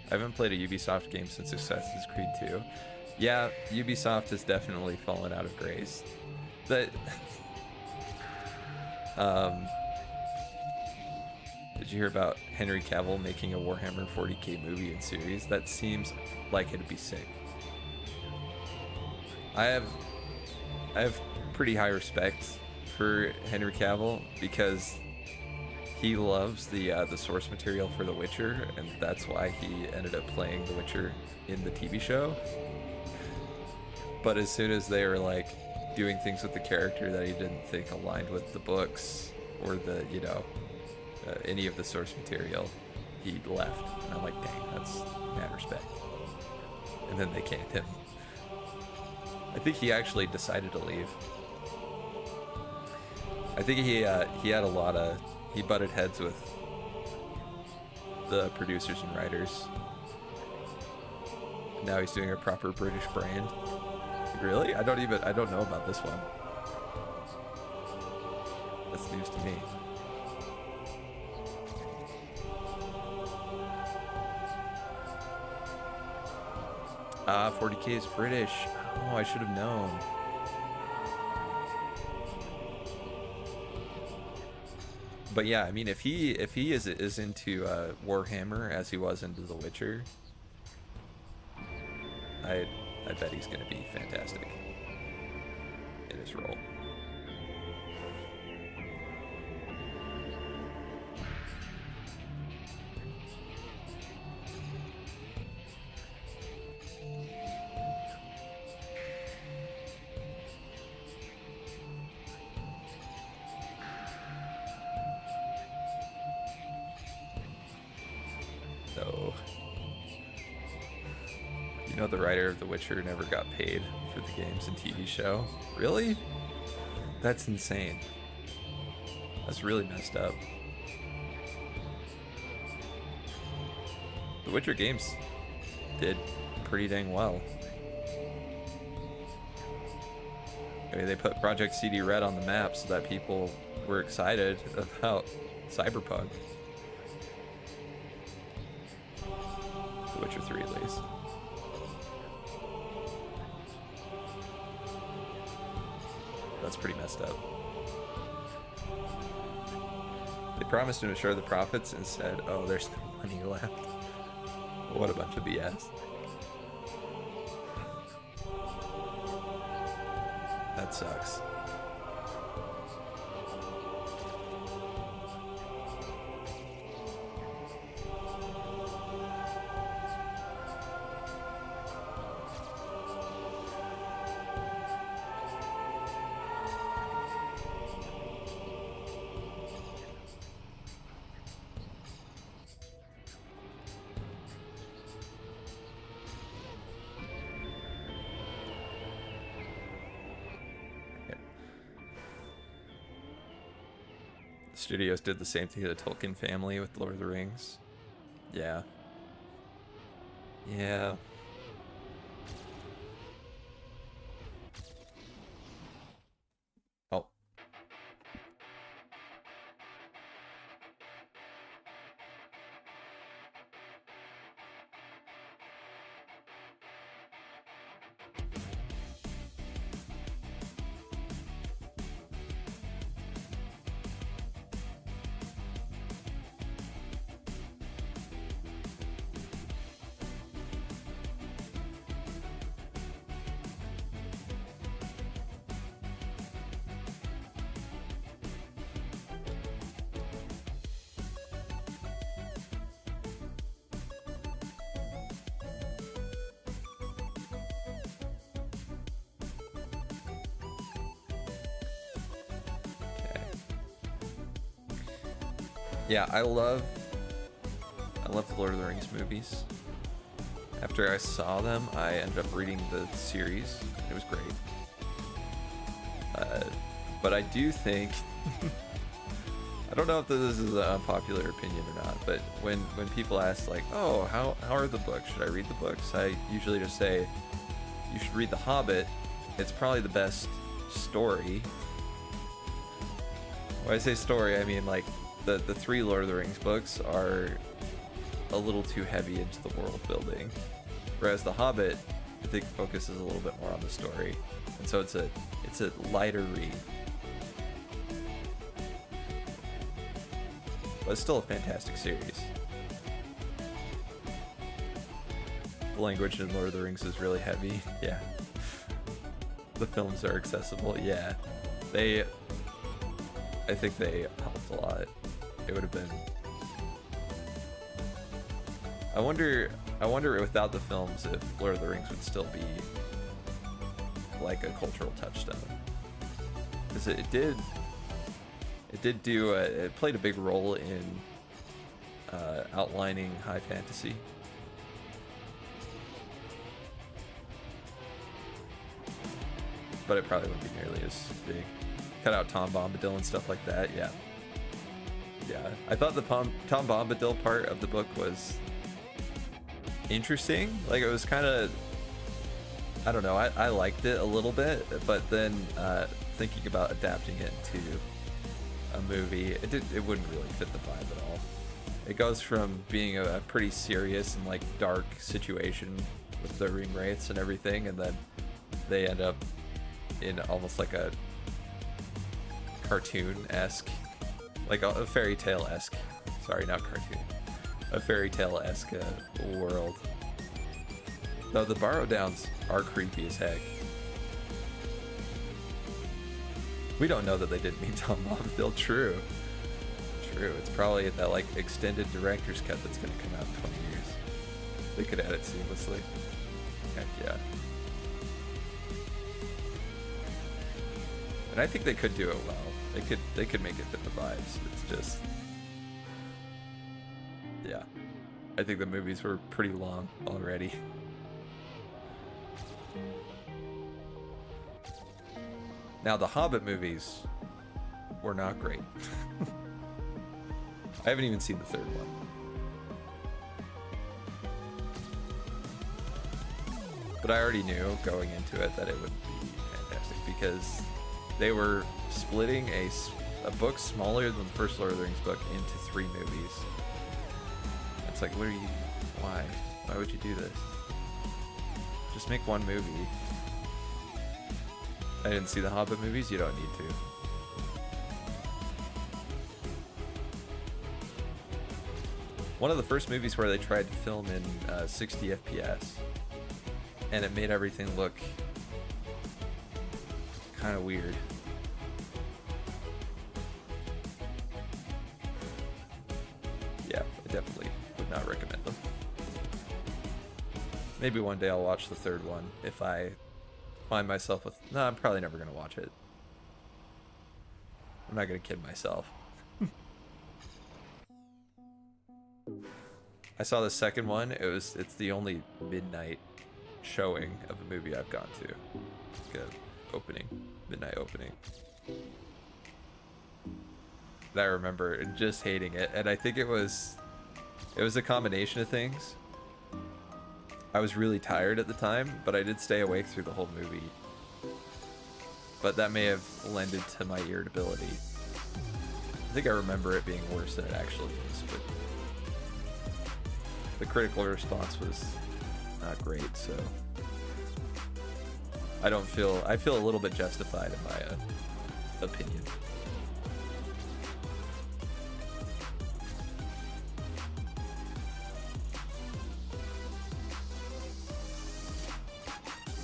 I haven't played a Ubisoft game since Assassin's Creed 2. Yeah, Ubisoft has definitely fallen out of grace. Did you hear about Henry Cavill making a Warhammer 40k movie and series? That seems like it'd be sick. I have pretty high respect for Henry Cavill because he loves the source material for The Witcher, and that's why he ended up playing The Witcher in the TV show. But as soon as they were like doing things with the character that he didn't think aligned with the books or the, you know, any of the source material, he left. And I'm like, dang, that's mad respect. And then they canned him. I think he actually decided to leave. I think he had a lot of, he butted heads with the producers and writers. Now he's doing a proper British brand. Really? I don't know about this one. That's news to me. 40k is British. Oh, I should have known. But yeah, I mean, if he is into Warhammer as he was into The Witcher, I bet he's gonna be fantastic in his role. You know, the writer of The Witcher never got paid for the games and TV show. Really? That's insane. That's really messed up. The Witcher games did pretty dang well. I mean, they put Project CD Red on the map so that people were excited about Cyberpunk. The Witcher 3 at least. That's pretty messed up. They promised to ensure the profits and said, oh, there's no money left. What a bunch of BS. That sucks. Studios did the same thing to the Tolkien family with Lord of the Rings. Yeah. Yeah. Oh. Yeah, I love the Lord of the Rings movies. After I saw them, I ended up reading the series. It was great. But I do think, I don't know if this is an unpopular opinion or not, but when people ask like, oh, how are the books? Should I read the books? I usually just say, you should read The Hobbit. It's probably the best story. When I say story, I mean like, the three Lord of the Rings books are a little too heavy into the world building, whereas The Hobbit, I think, focuses a little bit more on the story, and so it's a lighter read, but it's still a fantastic series. The language in Lord of the Rings is really heavy. Yeah. The films are accessible. Yeah, I think they helped a lot. It would have been. I wonder without the films if Lord of the Rings would still be like a cultural touchstone. Because it did do it played a big role in outlining high fantasy. But it probably wouldn't be nearly as big. Cut out Tom Bombadil and stuff like that. Yeah. Yeah, I thought the Tom Bombadil part of the book was interesting. Like, it was kind of, I don't know, I liked it a little bit, but then thinking about adapting it to a movie, it wouldn't really fit the vibe at all. It goes from being a pretty serious and like dark situation with the ring wraiths and everything, and then they end up in almost like a cartoon-esque, like a fairy tale-esque, sorry, not cartoon, a fairy tale-esque world. Though the Barrow Downs are creepy as heck. We don't know that they didn't mean Tom Bombadil. True. It's probably that like extended director's cut that's gonna come out in 20 years. They could add it seamlessly. Heck yeah. And I think they could do it well. They could make it fit the vibes. It's just, yeah. I think the movies were pretty long already. Now, the Hobbit movies were not great. I haven't even seen the third one. But I already knew going into it that it would be fantastic because they were splitting a book smaller than the first Lord of the Rings book into 3 movies. It's like, why? Why would you do this? Just make one movie. I didn't see the Hobbit movies, you don't need to. One of the first movies where they tried to film in 60 FPS, and it made everything look kind of weird. Yeah, I definitely would not recommend them. Maybe one day I'll watch the third one if I find myself with... No, I'm probably never going to watch it. I'm not going to kid myself. I saw the second one. It's the only midnight showing of a movie I've gone to. Like a midnight opening. And I remember just hating it, and I think it was a combination of things. I was really tired at the time, but I did stay awake through the whole movie. But that may have lended to my irritability. I think I remember it being worse than it actually is, but the critical response was not great, so I feel a little bit justified in my opinion.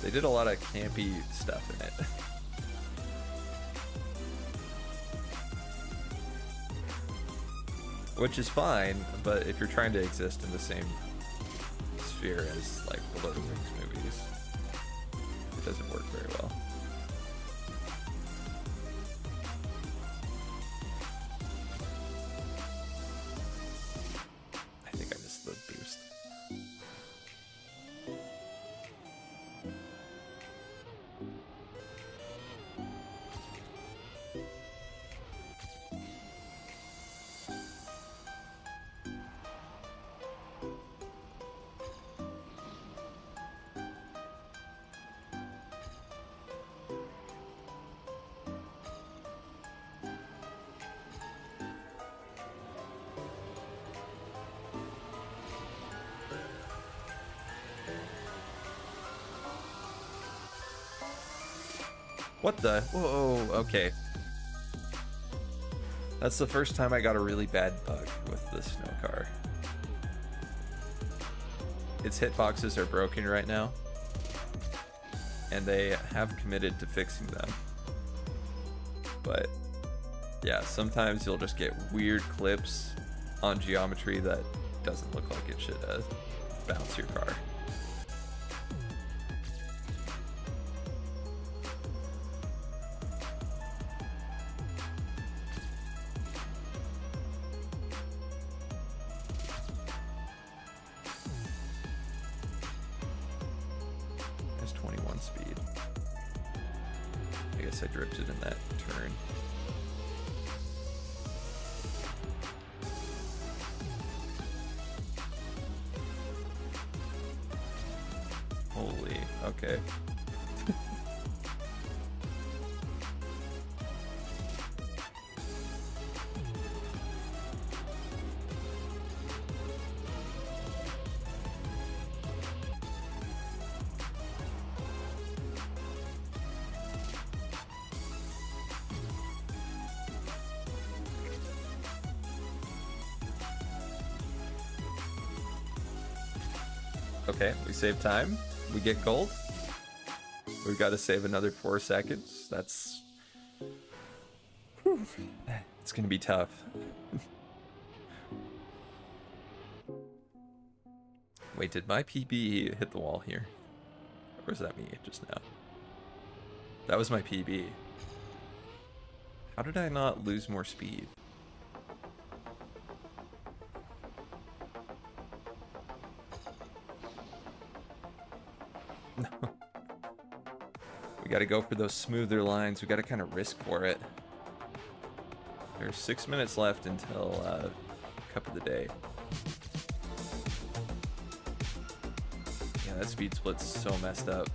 They did a lot of campy stuff in it. Which is fine, but if you're trying to exist in the same sphere as like the Lord of the Rings movies, it doesn't work very well. I think I missed the boost. What the? Whoa, okay. That's the first time I got a really bad bug with the snow car. Its hitboxes are broken right now, and they have committed to fixing them. But yeah, sometimes you'll just get weird clips on geometry that doesn't look like it should bounce your car. There's 21 speed. I guess I drifted in that turn. Holy, okay. Okay, we save time. We get gold. We've got to save another 4 seconds. That's... Whew. It's gonna be tough. Wait, did my PB hit the wall here? Or was that me just now? That was my PB. How did I not lose more speed? No. We got to go for those smoother lines. We got to kind of risk for it. There's 6 minutes left until Cup of the Day. Yeah, that speed split's so messed up.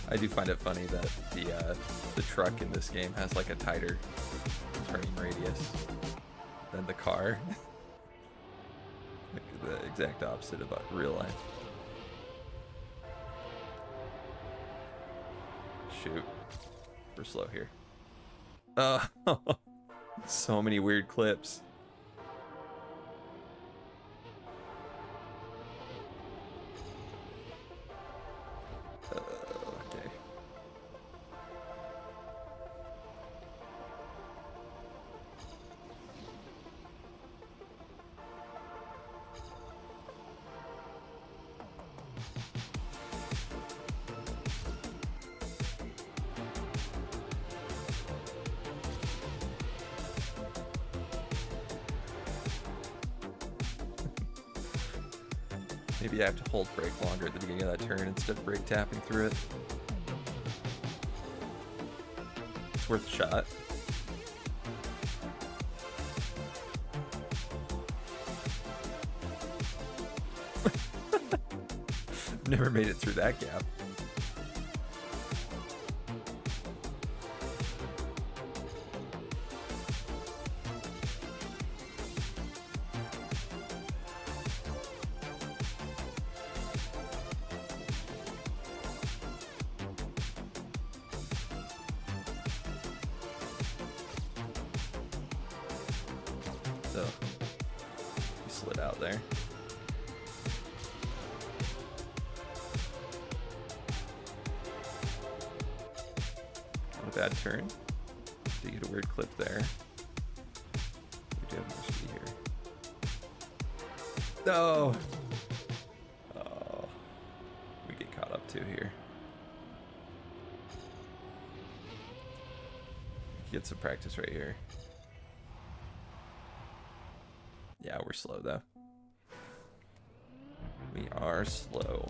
I do find it funny that the truck in this game has like a tighter turning radius than the car. Like the exact opposite of real life. Shoot. We're slow here. So many weird clips. Okay. Maybe I have to hold brake longer at the beginning of that turn instead of brake tapping through it. It's worth a shot. Never made it through that gap. So, we slid out there. Not a bad turn. Did get a weird clip there. We do have more speed here. No! Oh, we get caught up too here. Get some practice right here. Yeah, we're slow though. We are slow.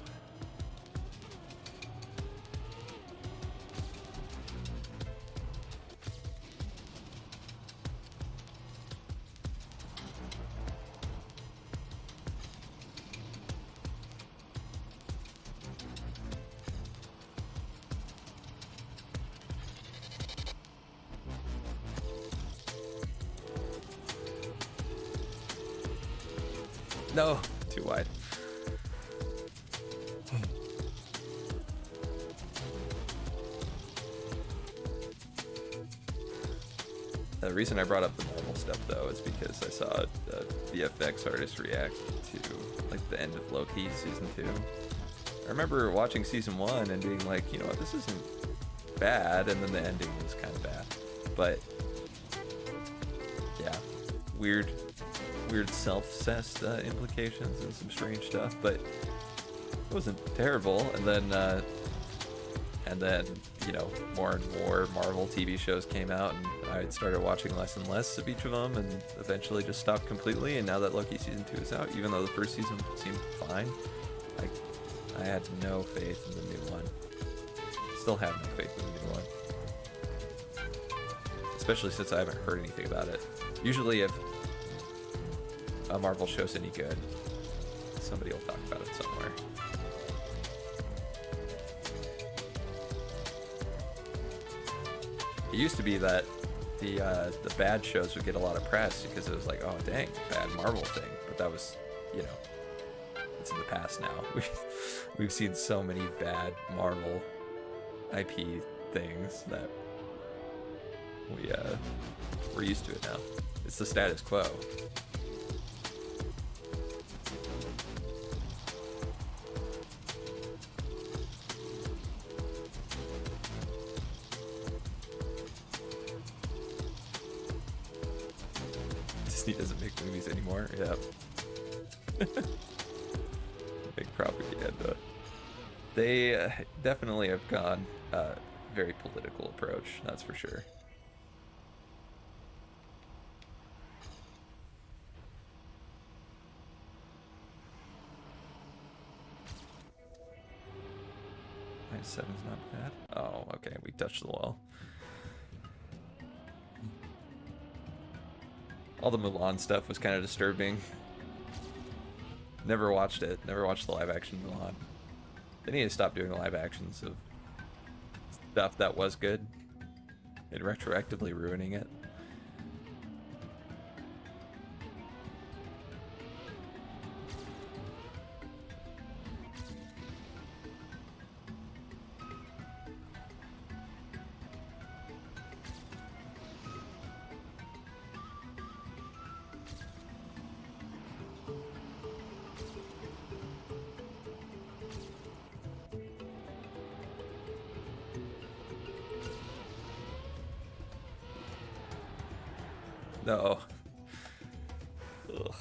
No, too wide. The reason I brought up the normal stuff though is because I saw a VFX artist react to like the end of Loki season 2. I remember watching season 1 and being like, you know what, this isn't bad, and then the ending was kind of bad. But yeah, weird self-cessed implications and some strange stuff, but it wasn't terrible. And then you know, more and more Marvel TV shows came out, and I started watching less and less of each of them, and eventually just stopped completely. And now that Loki season 2 is out, even though the first season seemed fine, I had no faith in the new one. Still have no faith in the new one, especially since I haven't heard anything about it. Usually if a Marvel show's any good, somebody will talk about it somewhere. It used to be that the bad shows would get a lot of press because it was like, oh dang, bad Marvel thing. But that was, you know, it's in the past now. We've seen so many bad Marvel IP things that we're used to it now. It's the status quo. Disney doesn't make movies anymore. Yeah. Big propaganda. They definitely have gone very political approach, that's for sure. -7's not bad. Oh, okay, we touched the wall. All the Mulan stuff was kind of disturbing. Never watched it. Never watched the live action Mulan. They need to stop doing live actions of stuff that was good and retroactively ruining it. No. Ugh.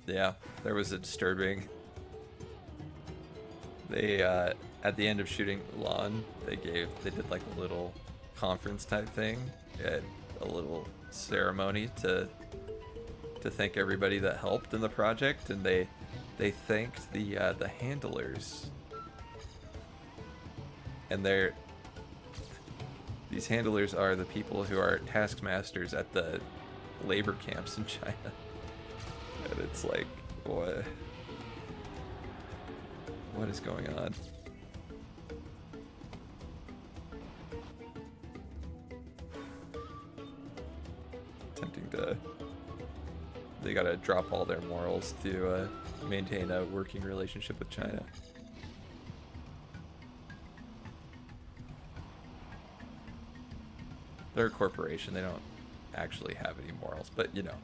Yeah, there was a disturbing. They at the end of shooting Mulan, they did like a little conference type thing, and a little ceremony to thank everybody that helped in the project, and they thanked the handlers, and these handlers are the people who are taskmasters at the labor camps in China, and it's like, what is going on? Attempting to. They gotta drop all their morals to maintain a working relationship with China. They're a corporation, they don't actually have any morals, but you know.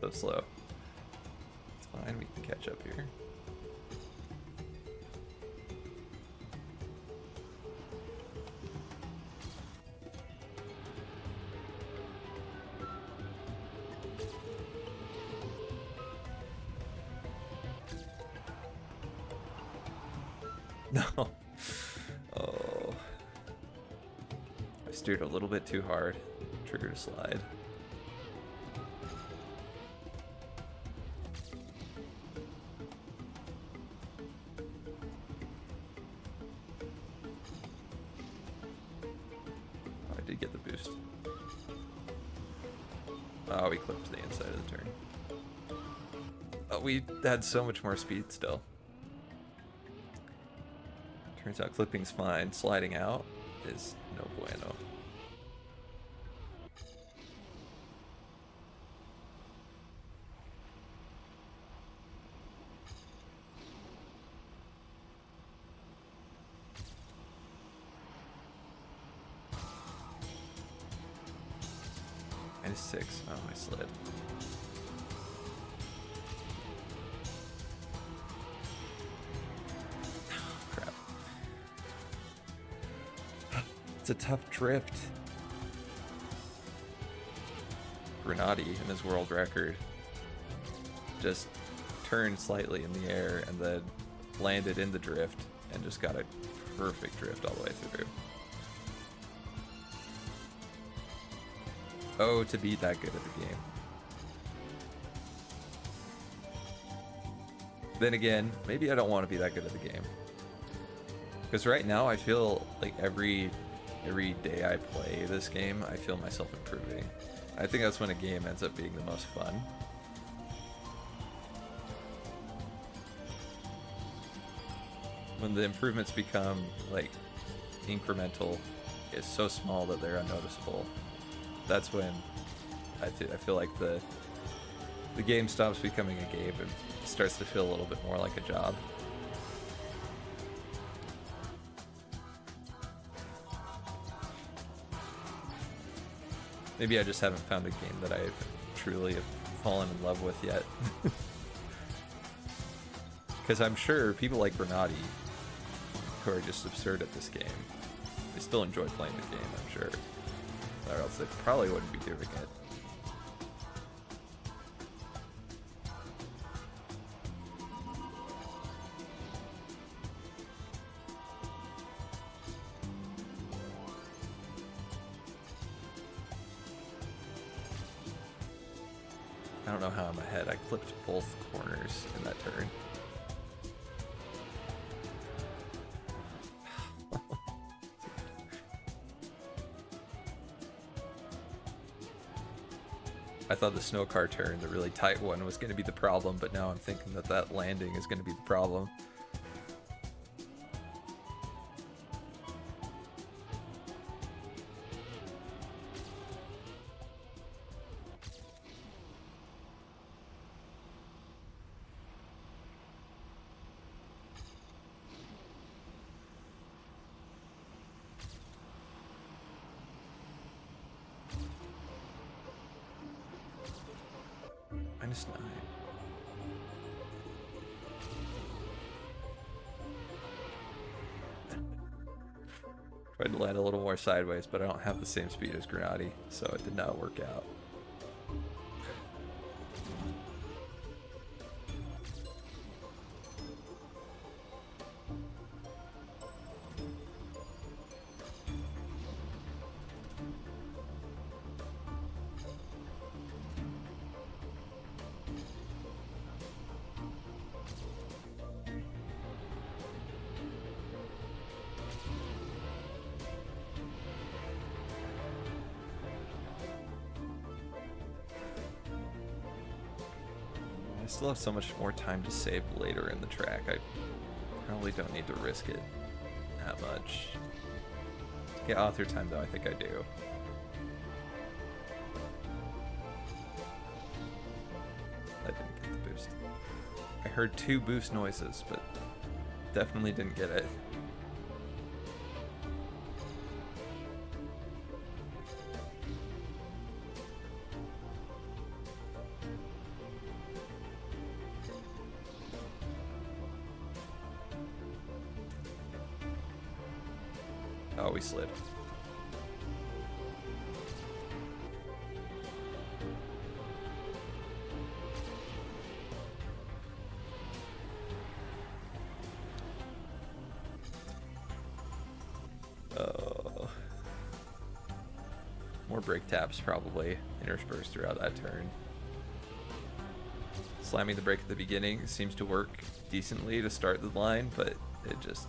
So slow. It's fine, we can catch up here. No. Oh. I steered a little bit too hard. Triggered a slide. Oh, we clipped to the inside of the turn. Oh, we had so much more speed still. Turns out clipping's fine. Sliding out is no bueno. -6. Oh, I slid. Crap. It's a tough drift. Grenady in his world record just turned slightly in the air and then landed in the drift and just got a perfect drift all the way through. Oh, to be that good at the game. Then again, maybe I don't want to be that good at the game. Because right now I feel like every day I play this game, I feel myself improving. I think that's when a game ends up being the most fun. When the improvements become like incremental, it's so small that they're unnoticeable. That's when I feel like the game stops becoming a game and starts to feel a little bit more like a job. Maybe I just haven't found a game that I truly have fallen in love with yet. Because I'm sure people like Bernardi, who are just absurd at this game, they still enjoy playing the game, I'm sure. Or else they probably wouldn't be doing it. I don't know how I'm ahead. I clipped both corners in that turn. I thought the snow car turn, the really tight one, was going to be the problem, but now I'm thinking that that landing is going to be the problem. -9. Tried to land a little more sideways, but I don't have the same speed as Granati, so it did not work out. I still have so much more time to save later in the track. I probably don't need to risk it that much. To get author time though, I think I do. I didn't get the boost. I heard 2 boost noises, but definitely didn't get it. Oh, we slid. More brake taps probably interspersed throughout that turn. Slamming the brake at the beginning seems to work decently to start the line, but it just,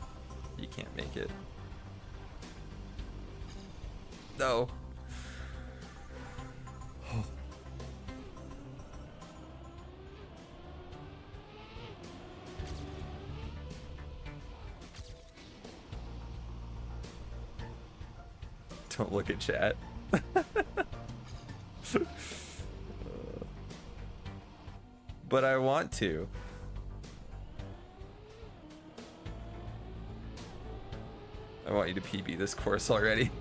you can't make it. No. Oh. Don't look at chat. But I want to. I want you to PB this course already.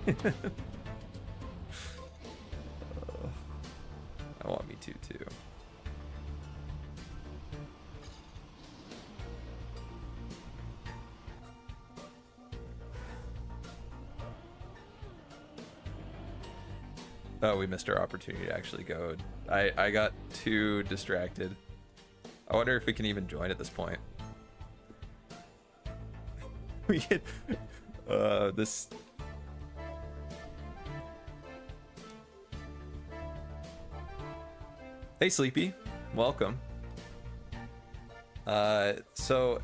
I want me to too. Oh, we missed our opportunity to actually go. I got too distracted. I wonder if we can even join at this point. We get this. Hey, Sleepy. Welcome. So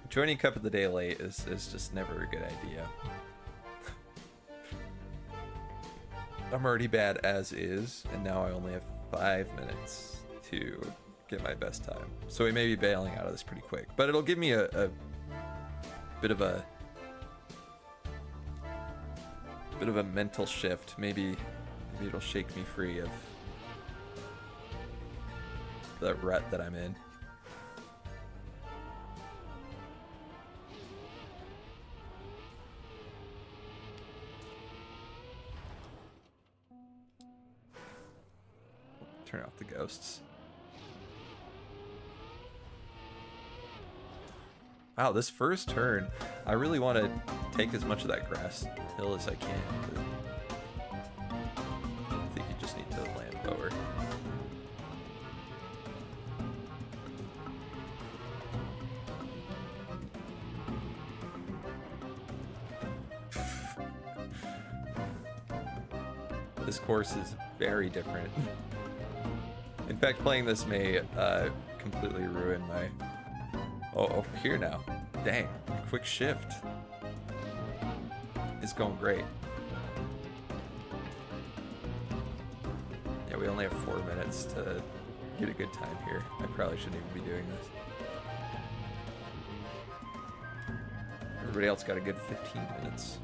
joining Cup of the Day late is just never a good idea. I'm already bad as is, and now I only have 5 minutes to get my best time. So we may be bailing out of this pretty quick, but it'll give me a bit of a mental shift. Maybe it'll shake me free of the rut that I'm in. Turn off the ghosts. Wow, this first turn, I really want to take as much of that grass hill as I can. I think you just need to land lower. This course is very different. In fact, playing this may completely ruin my... Oh, over here now. Dang, quick shift. It's going great. Yeah, we only have 4 minutes to get a good time here. I probably shouldn't even be doing this. Everybody else got a good 15 minutes.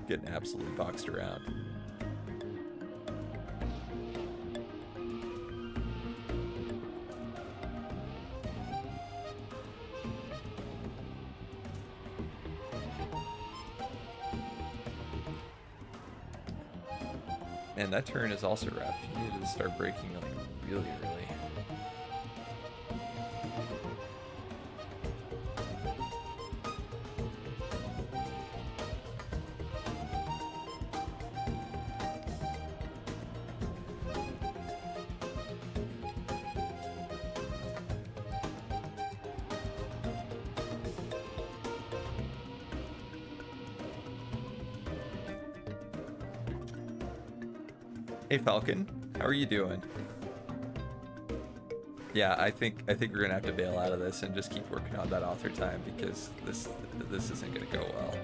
Getting absolutely boxed around. Man, that turn is also rough. You need to start braking like really early. Hey Falcon, how are you doing? Yeah, I think we're gonna have to bail out of this and just keep working on that author time because this isn't gonna go well.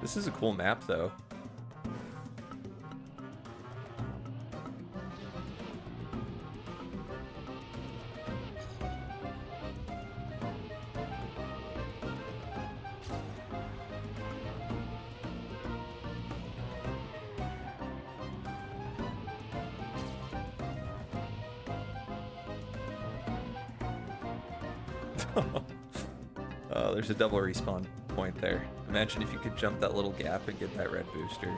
This is a cool map though. Oh, there's a double respawn point there. Imagine if you could jump that little gap and get that red booster.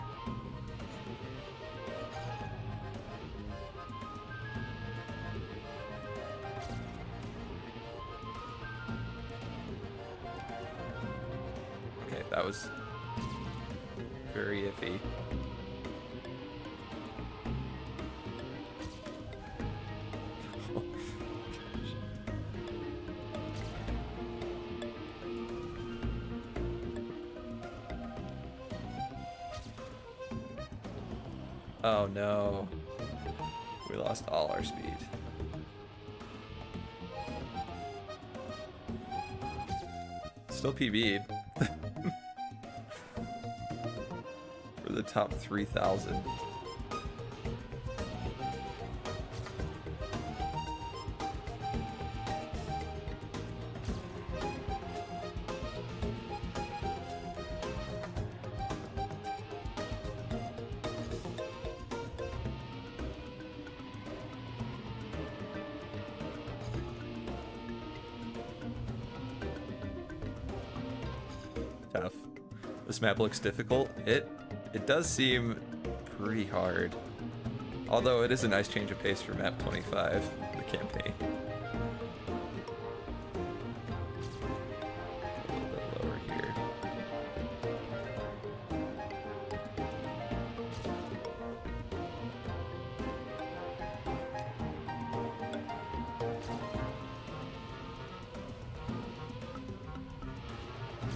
Okay, that was very iffy. Oh no, we lost all our speed. Still PB'd. For the top 3,000. Tough. This map looks difficult. It does seem pretty hard. Although it is a nice change of pace for map 25, the campaign.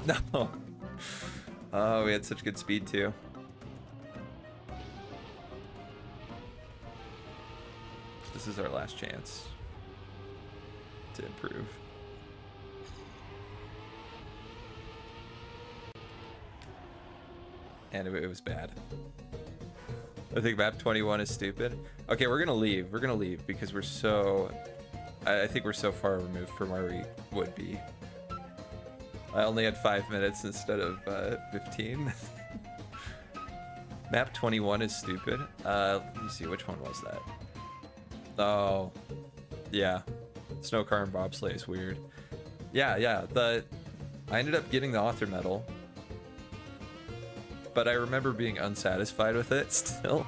No. Oh, we had such good speed too. This is our last chance to improve. And it was bad. I think map 21 is stupid. Okay, we're gonna leave. We're gonna leave because we're so... I think we're so far removed from where we would be. I only had 5 minutes instead of 15. Map 21 is stupid. Let me see, which one was that? Oh, yeah. Snow car and bobsleigh is weird. Yeah. I ended up getting the author medal, but I remember being unsatisfied with it still.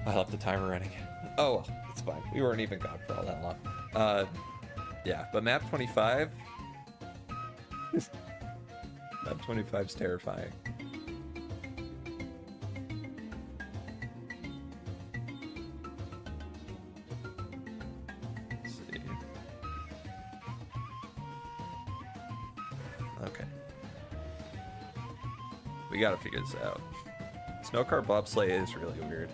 I left the timer running. Oh, well, it's fine. We weren't even gone for all that long. Yeah, but map 25... map 25 is terrifying. Let's see. Okay. We gotta figure this out. Snow car bobsleigh is really weird.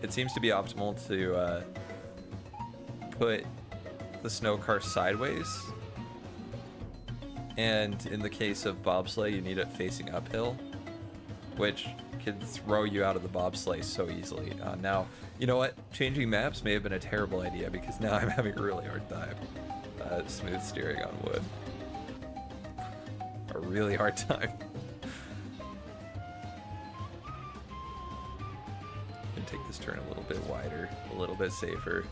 It seems to be optimal to put the snow car sideways, and in the case of bobsleigh, you need it facing uphill, which can throw you out of the bobsleigh so easily. Now, you know what? Changing maps may have been a terrible idea because now I'm having a really hard time smooth steering on wood. A really hard time. Take this turn a little bit wider, a little bit safer.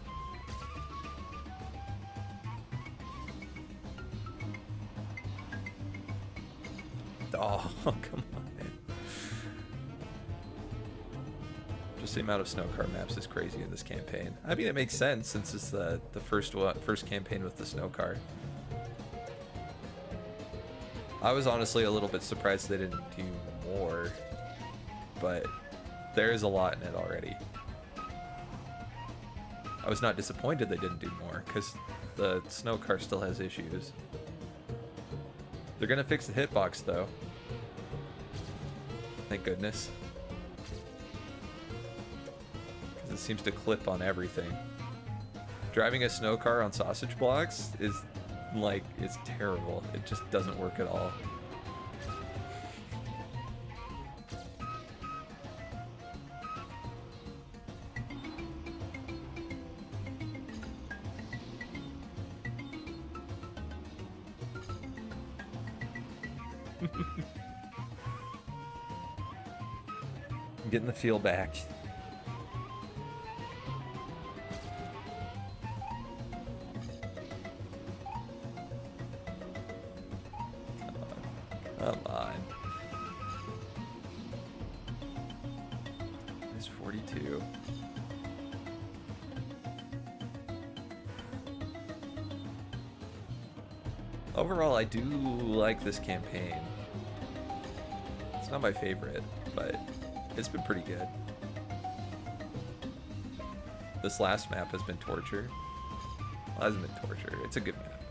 Oh, come on, man. Just the amount of snow car maps is crazy in this campaign. I mean, it makes sense since it's the first campaign with the snow car. I was honestly a little bit surprised they didn't do more, but there is a lot in it already. I was not disappointed they didn't do more, because the snow car still has issues. They're gonna fix the hitbox though. Thank goodness. Because it seems to clip on everything. Driving a snow car on sausage blocks is terrible. It just doesn't work at all. I'm getting the feel back. Come on. It's 42. Overall, I do like this campaign. It's not my favorite, but it's been pretty good. This last map has been torture. Well, it hasn't been torture. It's a good map.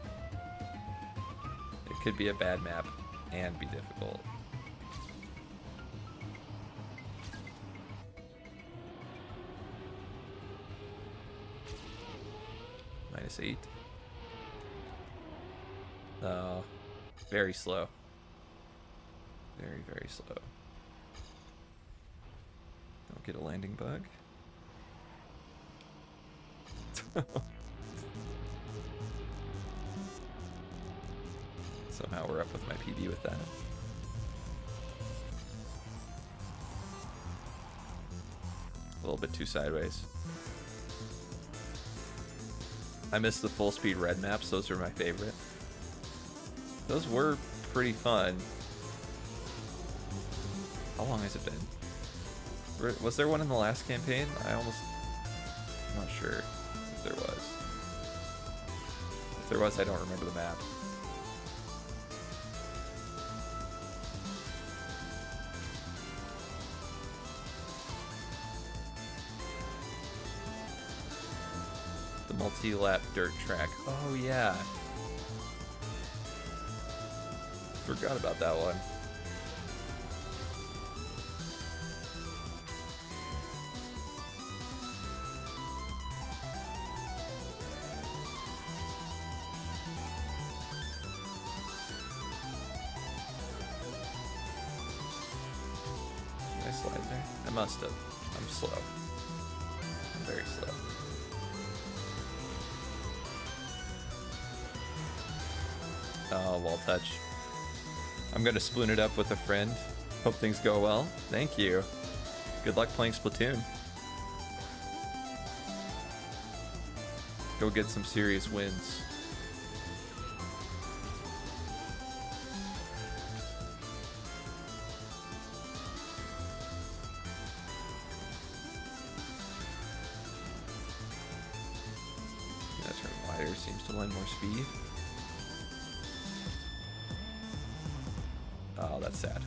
It could be a bad map and be difficult. -8. Oh, very slow. Very, very slow. Don't get a landing bug. Somehow we're up with my PB with that. A little bit too sideways. I miss the full speed red maps. Those are my favorite. Those were pretty fun. How long has it been? Was there one in the last campaign? I'm not sure if there was. If there was, I don't remember the map. The multi-lap dirt track. Oh yeah. forgot about that one. Did I slide there? I must have. I'm slow. I'm very slow. Oh, wall touch. I'm gonna sploon it up with a friend. Hope things go well. Thank you. Good luck playing Splatoon. Go get some serious wins. That turn wider seems to lend more speed. Oh, that's sad.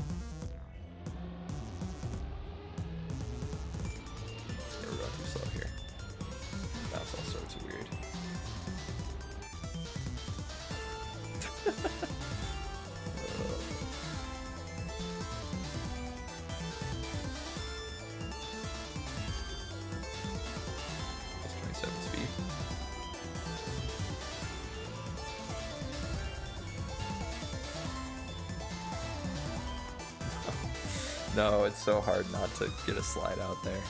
Yeah, we're going too slow here. That's all sorts of weird. That's 27 speed. No, it's so hard not to get a slide out there.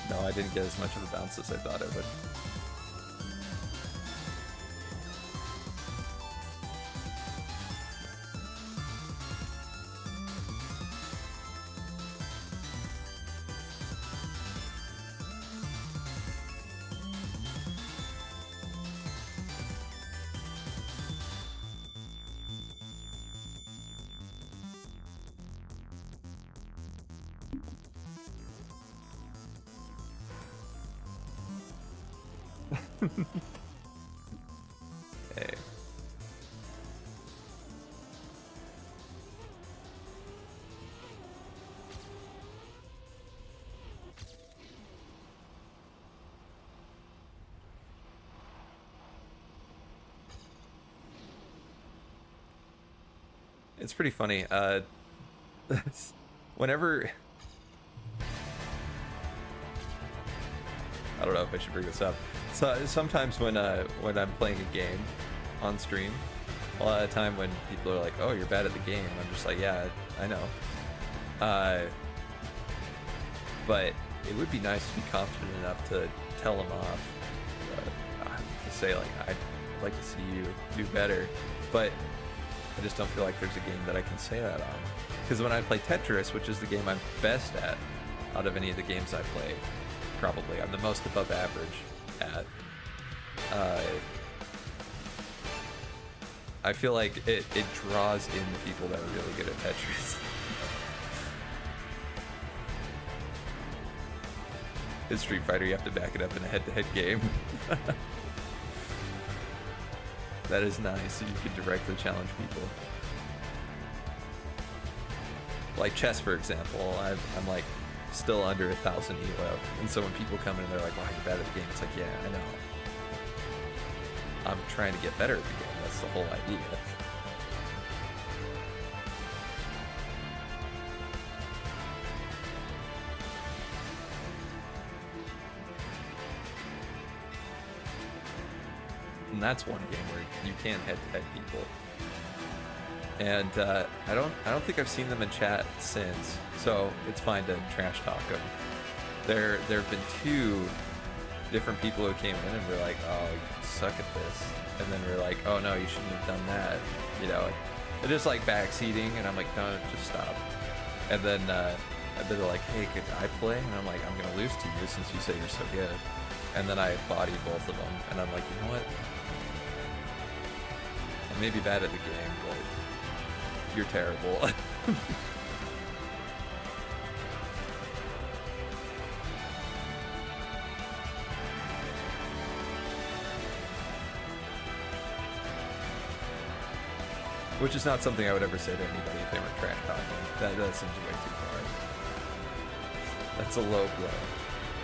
No, I didn't get as much of a bounce as I thought I would. Hey. It's pretty funny. Whenever I don't know if I should bring this up. So sometimes when I'm playing a game on stream, a lot of the time when people are like, "Oh, you're bad at the game," I'm just like, "Yeah, I know." But it would be nice to be confident enough to tell them off, to say like, "I'd like to see you do better," but I just don't feel like there's a game that I can say that on. Because when I play Tetris, which is the game I'm best at out of any of the games I play, probably I'm the most above average at. I feel like it draws in people that are really good at Tetris. In Street Fighter, you have to back it up in a head-to-head game. That is nice, so you can directly challenge people. Like chess, for example, I'm like still under 1,000 elo, and so when people come in and they're like, "Wow, you're bad at the game," it's like, yeah, I know. I'm trying to get better at the game. That's the whole idea. And that's one game where you can head-to-head people. And I don't think I've seen them in chat since, so it's fine to trash talk them. There have been two different people who came in and were like, "Oh, you suck at this," and then we're like, "Oh no, you shouldn't have done that," you know. They're just like backseating, and I'm like, "No, just stop." And then they're like, "Hey, could I play?" And I'm like, "I'm gonna lose to you since you say you're so good." And then I body both of them, and I'm like, "You know what? I may be bad at the game, but You're terrible. Which is not something I would ever say to anybody if they were trash talking. That seems way too far. That's a low blow.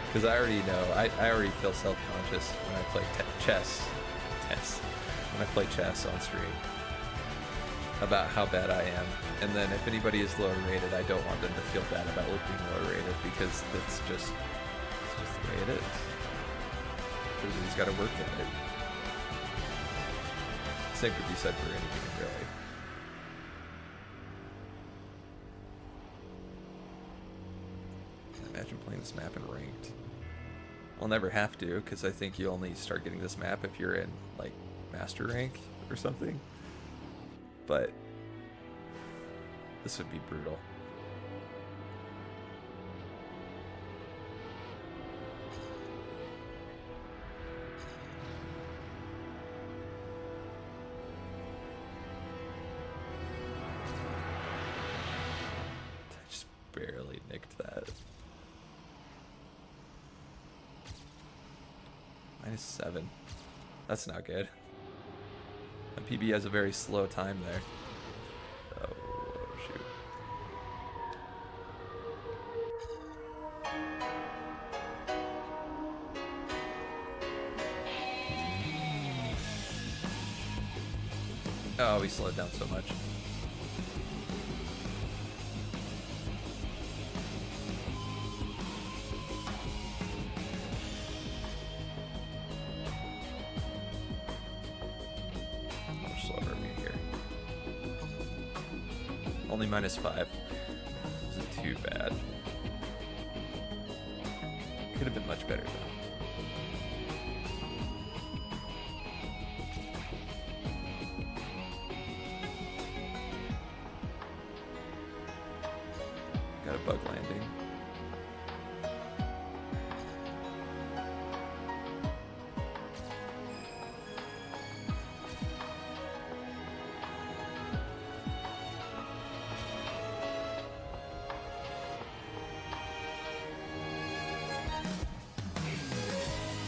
Because I already know, I already feel self-conscious when I play chess. When I play chess on stream. About how bad I am. And then if anybody is lower rated, I don't want them to feel bad about looking lower rated because it's just the way it is. Everybody's got to work at it. Same could be said for anything, really. Imagine playing this map in ranked. I'll never have to, because I think you only start getting this map if you're in, like, master rank or something. But this would be brutal. I just barely nicked that. -7. That's not good. And PB has a very slow time there. Oh, shoot. Oh, we slowed down so much. Only -5. Isn't too bad. Could have been much better though. Got a bug landing.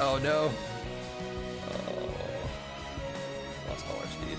Oh no! Oh, lost all our speed.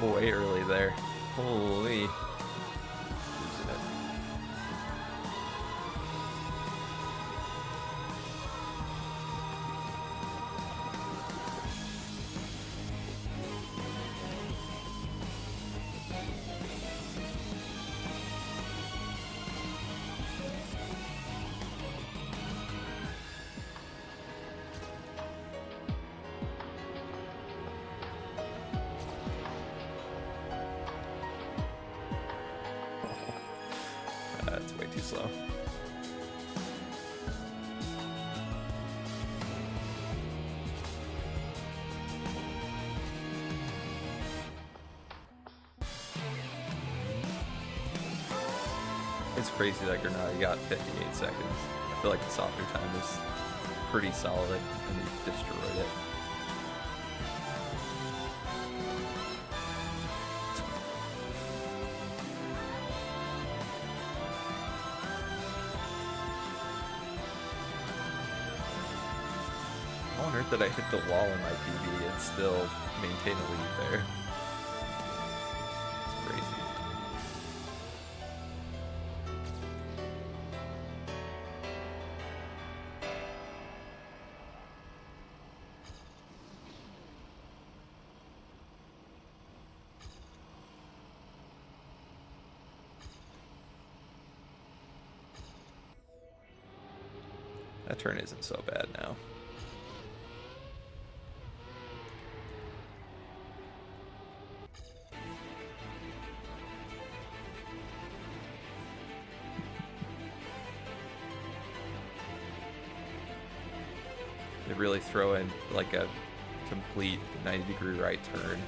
Way early there. Holy. Losing it. That's way too slow. It's crazy that Granada got 58 seconds. I feel like the softer time is pretty solid and he destroyed it. On earth that I hit the wall in my PB and still maintain a lead there. It's crazy. That turn isn't so bad now. They really throw in like a complete 90-degree right turn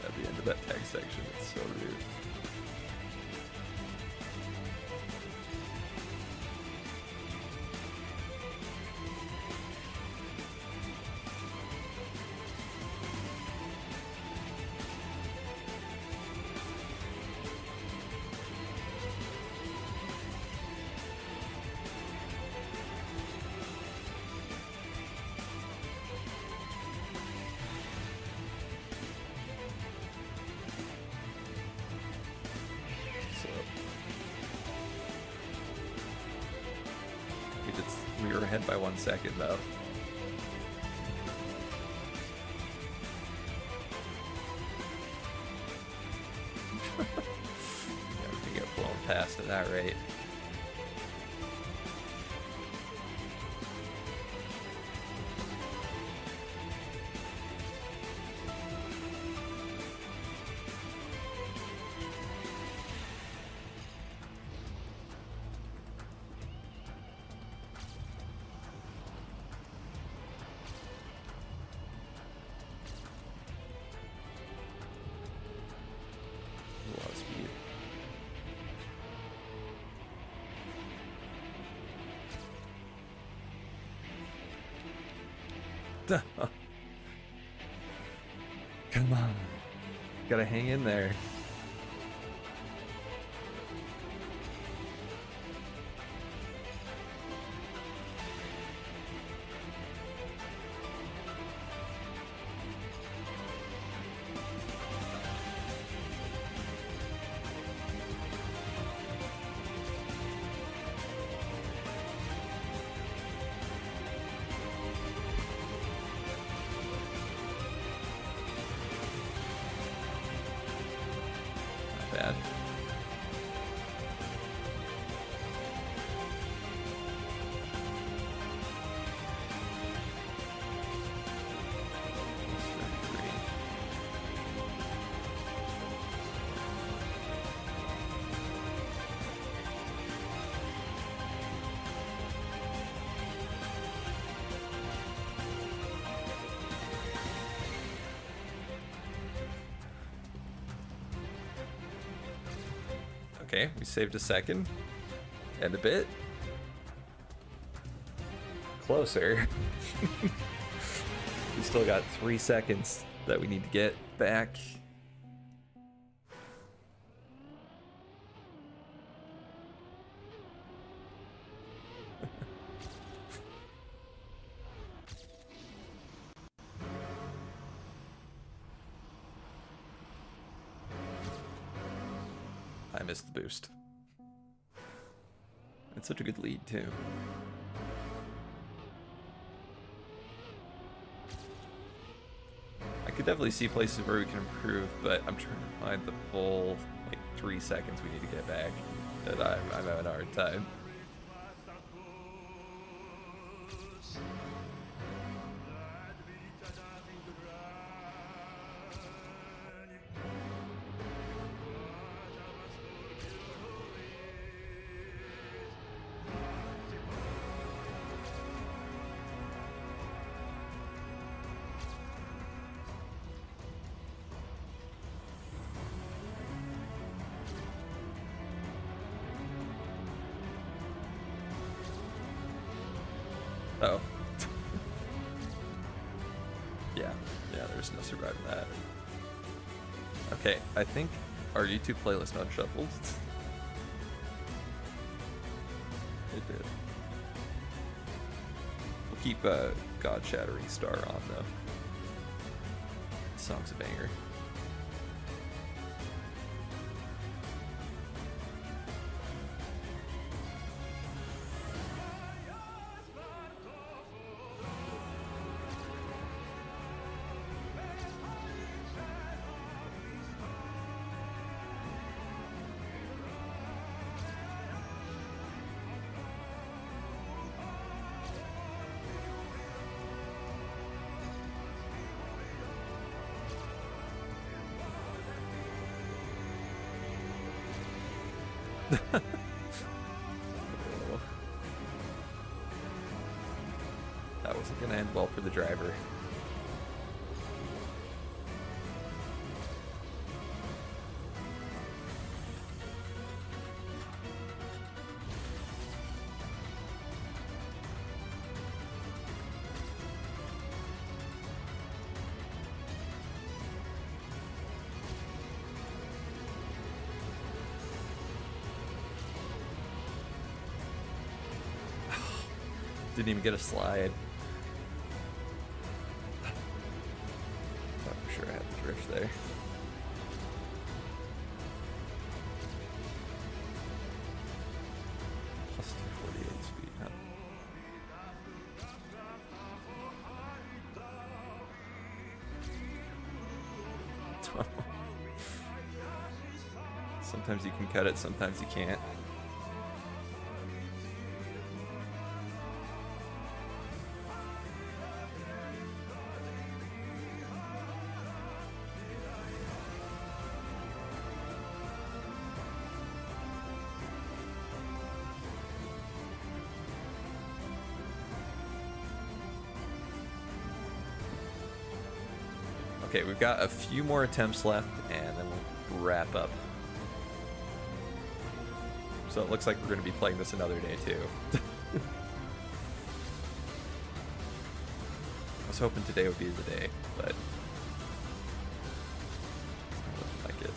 at the end of that tag section. It's so rude. We were ahead by 1 second though. Yeah, we can get blown past at that rate. Come on. Gotta hang in there. Bad. Okay, we saved a second and a bit. Closer. We still got 3 seconds that we need to get back. I missed the boost. It's such a good lead, too. I could definitely see places where we can improve, but I'm trying to find the full, like, 3 seconds we need to get back. And I'm having a hard time. Oh. Yeah, there's no surviving that. Okay, I think our YouTube playlist unshuffled. It did. We'll keep God Shattering Star on though. The song's a banger. That wasn't gonna end well for the driver. Didn't even get a slide. Thought for sure I had the drift there. Plus 248 speed, huh? Sometimes you can cut it, sometimes you can't. Okay, we've got a few more attempts left, and then we'll wrap up. So it looks like we're going to be playing this another day, too. I was hoping today would be the day, but... It doesn't like it.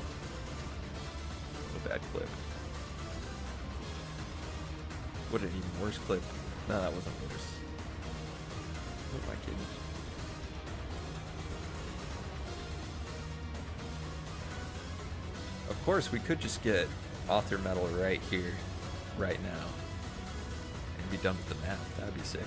A bad clip. What an even worse clip. No, that wasn't worse. What am I kidding? Of course, we could just get author medal right here, right now, and be done with the map. That'd be sick.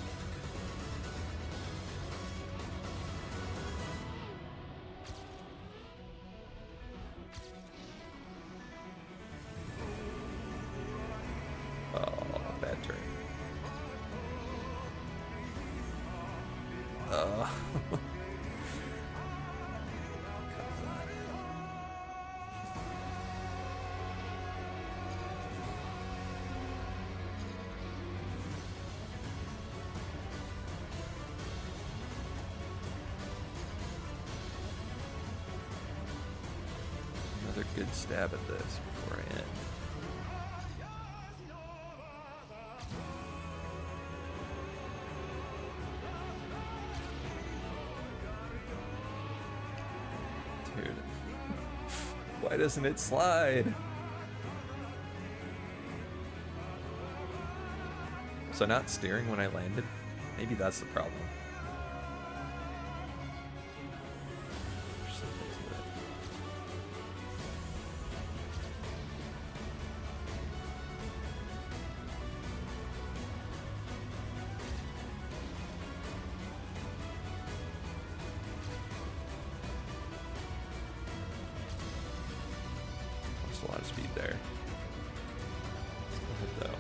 Oh, bad turn. Another good stab at this before I end. Dude, why doesn't it slide? So not steering when I landed? Maybe that's the problem. A lot of speed there. Let's go ahead, though.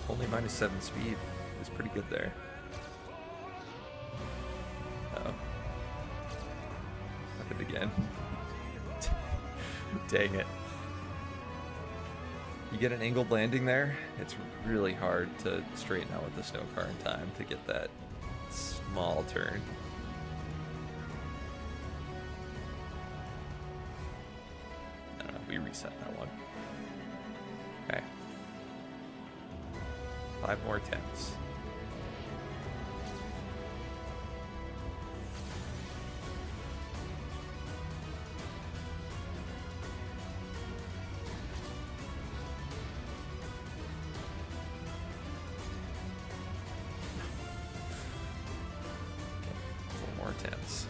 Only -7 speed is pretty good there. Uh-oh. Happened again. Dang it. You get an angled landing there, it's really hard to straighten out with the snow car in time to get that small turn. I don't know, we reset that one. Okay. 5 more attempts. Attempts.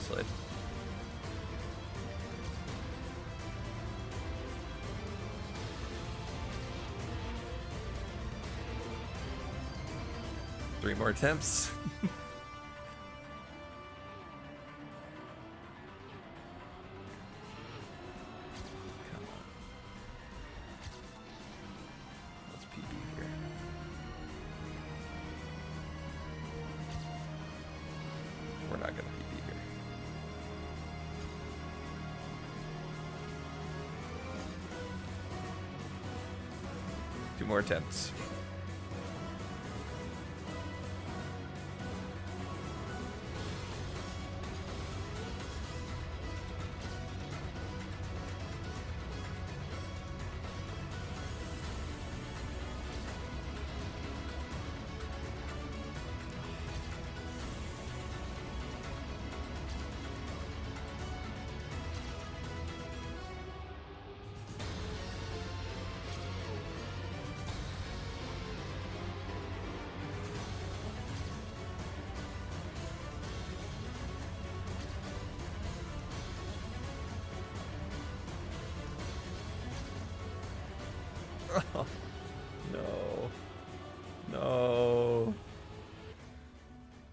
Slide. 3 more attempts. Come on. Let's PB here. We're not gonna PB here. Two more attempts. Oh, no. No.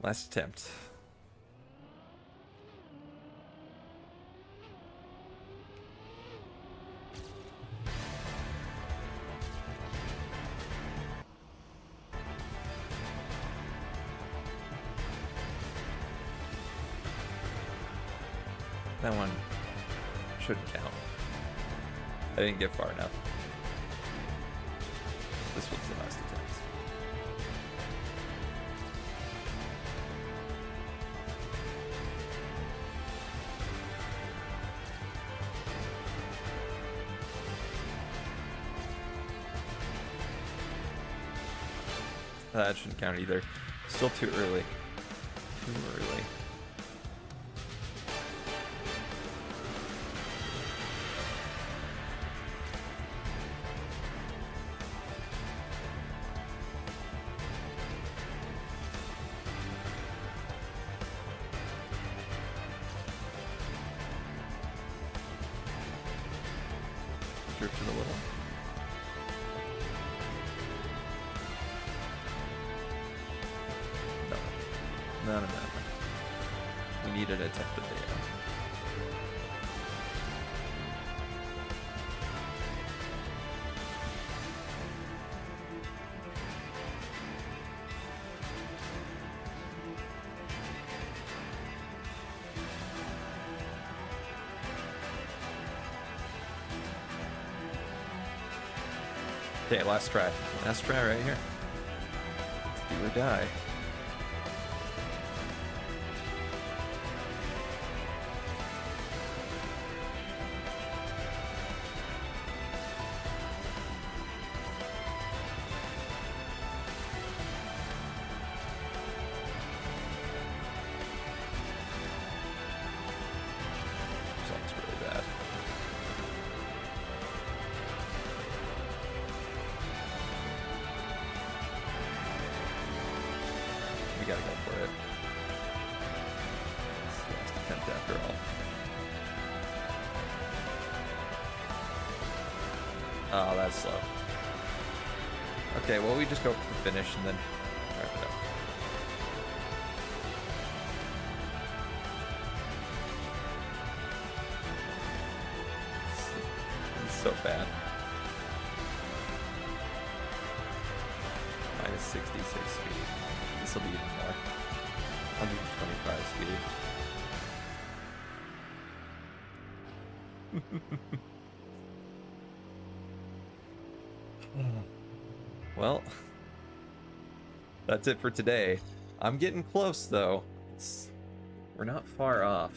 Last attempt. That one shouldn't count. I didn't get far enough. This was the last attempt. That shouldn't count either. Still too early. Too early. Drifted a little. No. We needed a tech video. Okay, last try. Last try right here. Do or die. Sounds really bad. We gotta go for it. It's the last attempt after all. Oh, that's slow. Okay, well, we just go for the finish and then wrap it up. It's so bad. Minus 66 speed. This will be even more. 125 speed. Well, that's it for today. I'm getting close, though. We're not far off.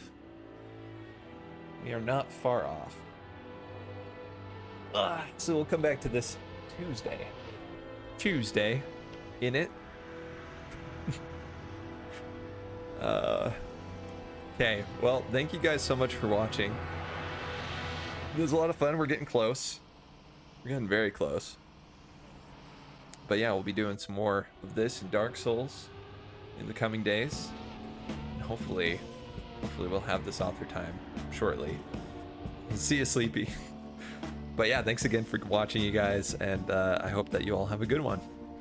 We are not far off. So we'll come back to this Tuesday. Tuesday, in it. Okay, well, thank you guys so much for watching. It was a lot of fun. We're getting close. We're getting very close. But yeah, we'll be doing some more of this in Dark Souls in the coming days. And hopefully we'll have this author time shortly. See you, Sleepy. But yeah, thanks again for watching, you guys, and I hope that you all have a good one.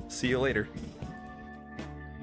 See you later.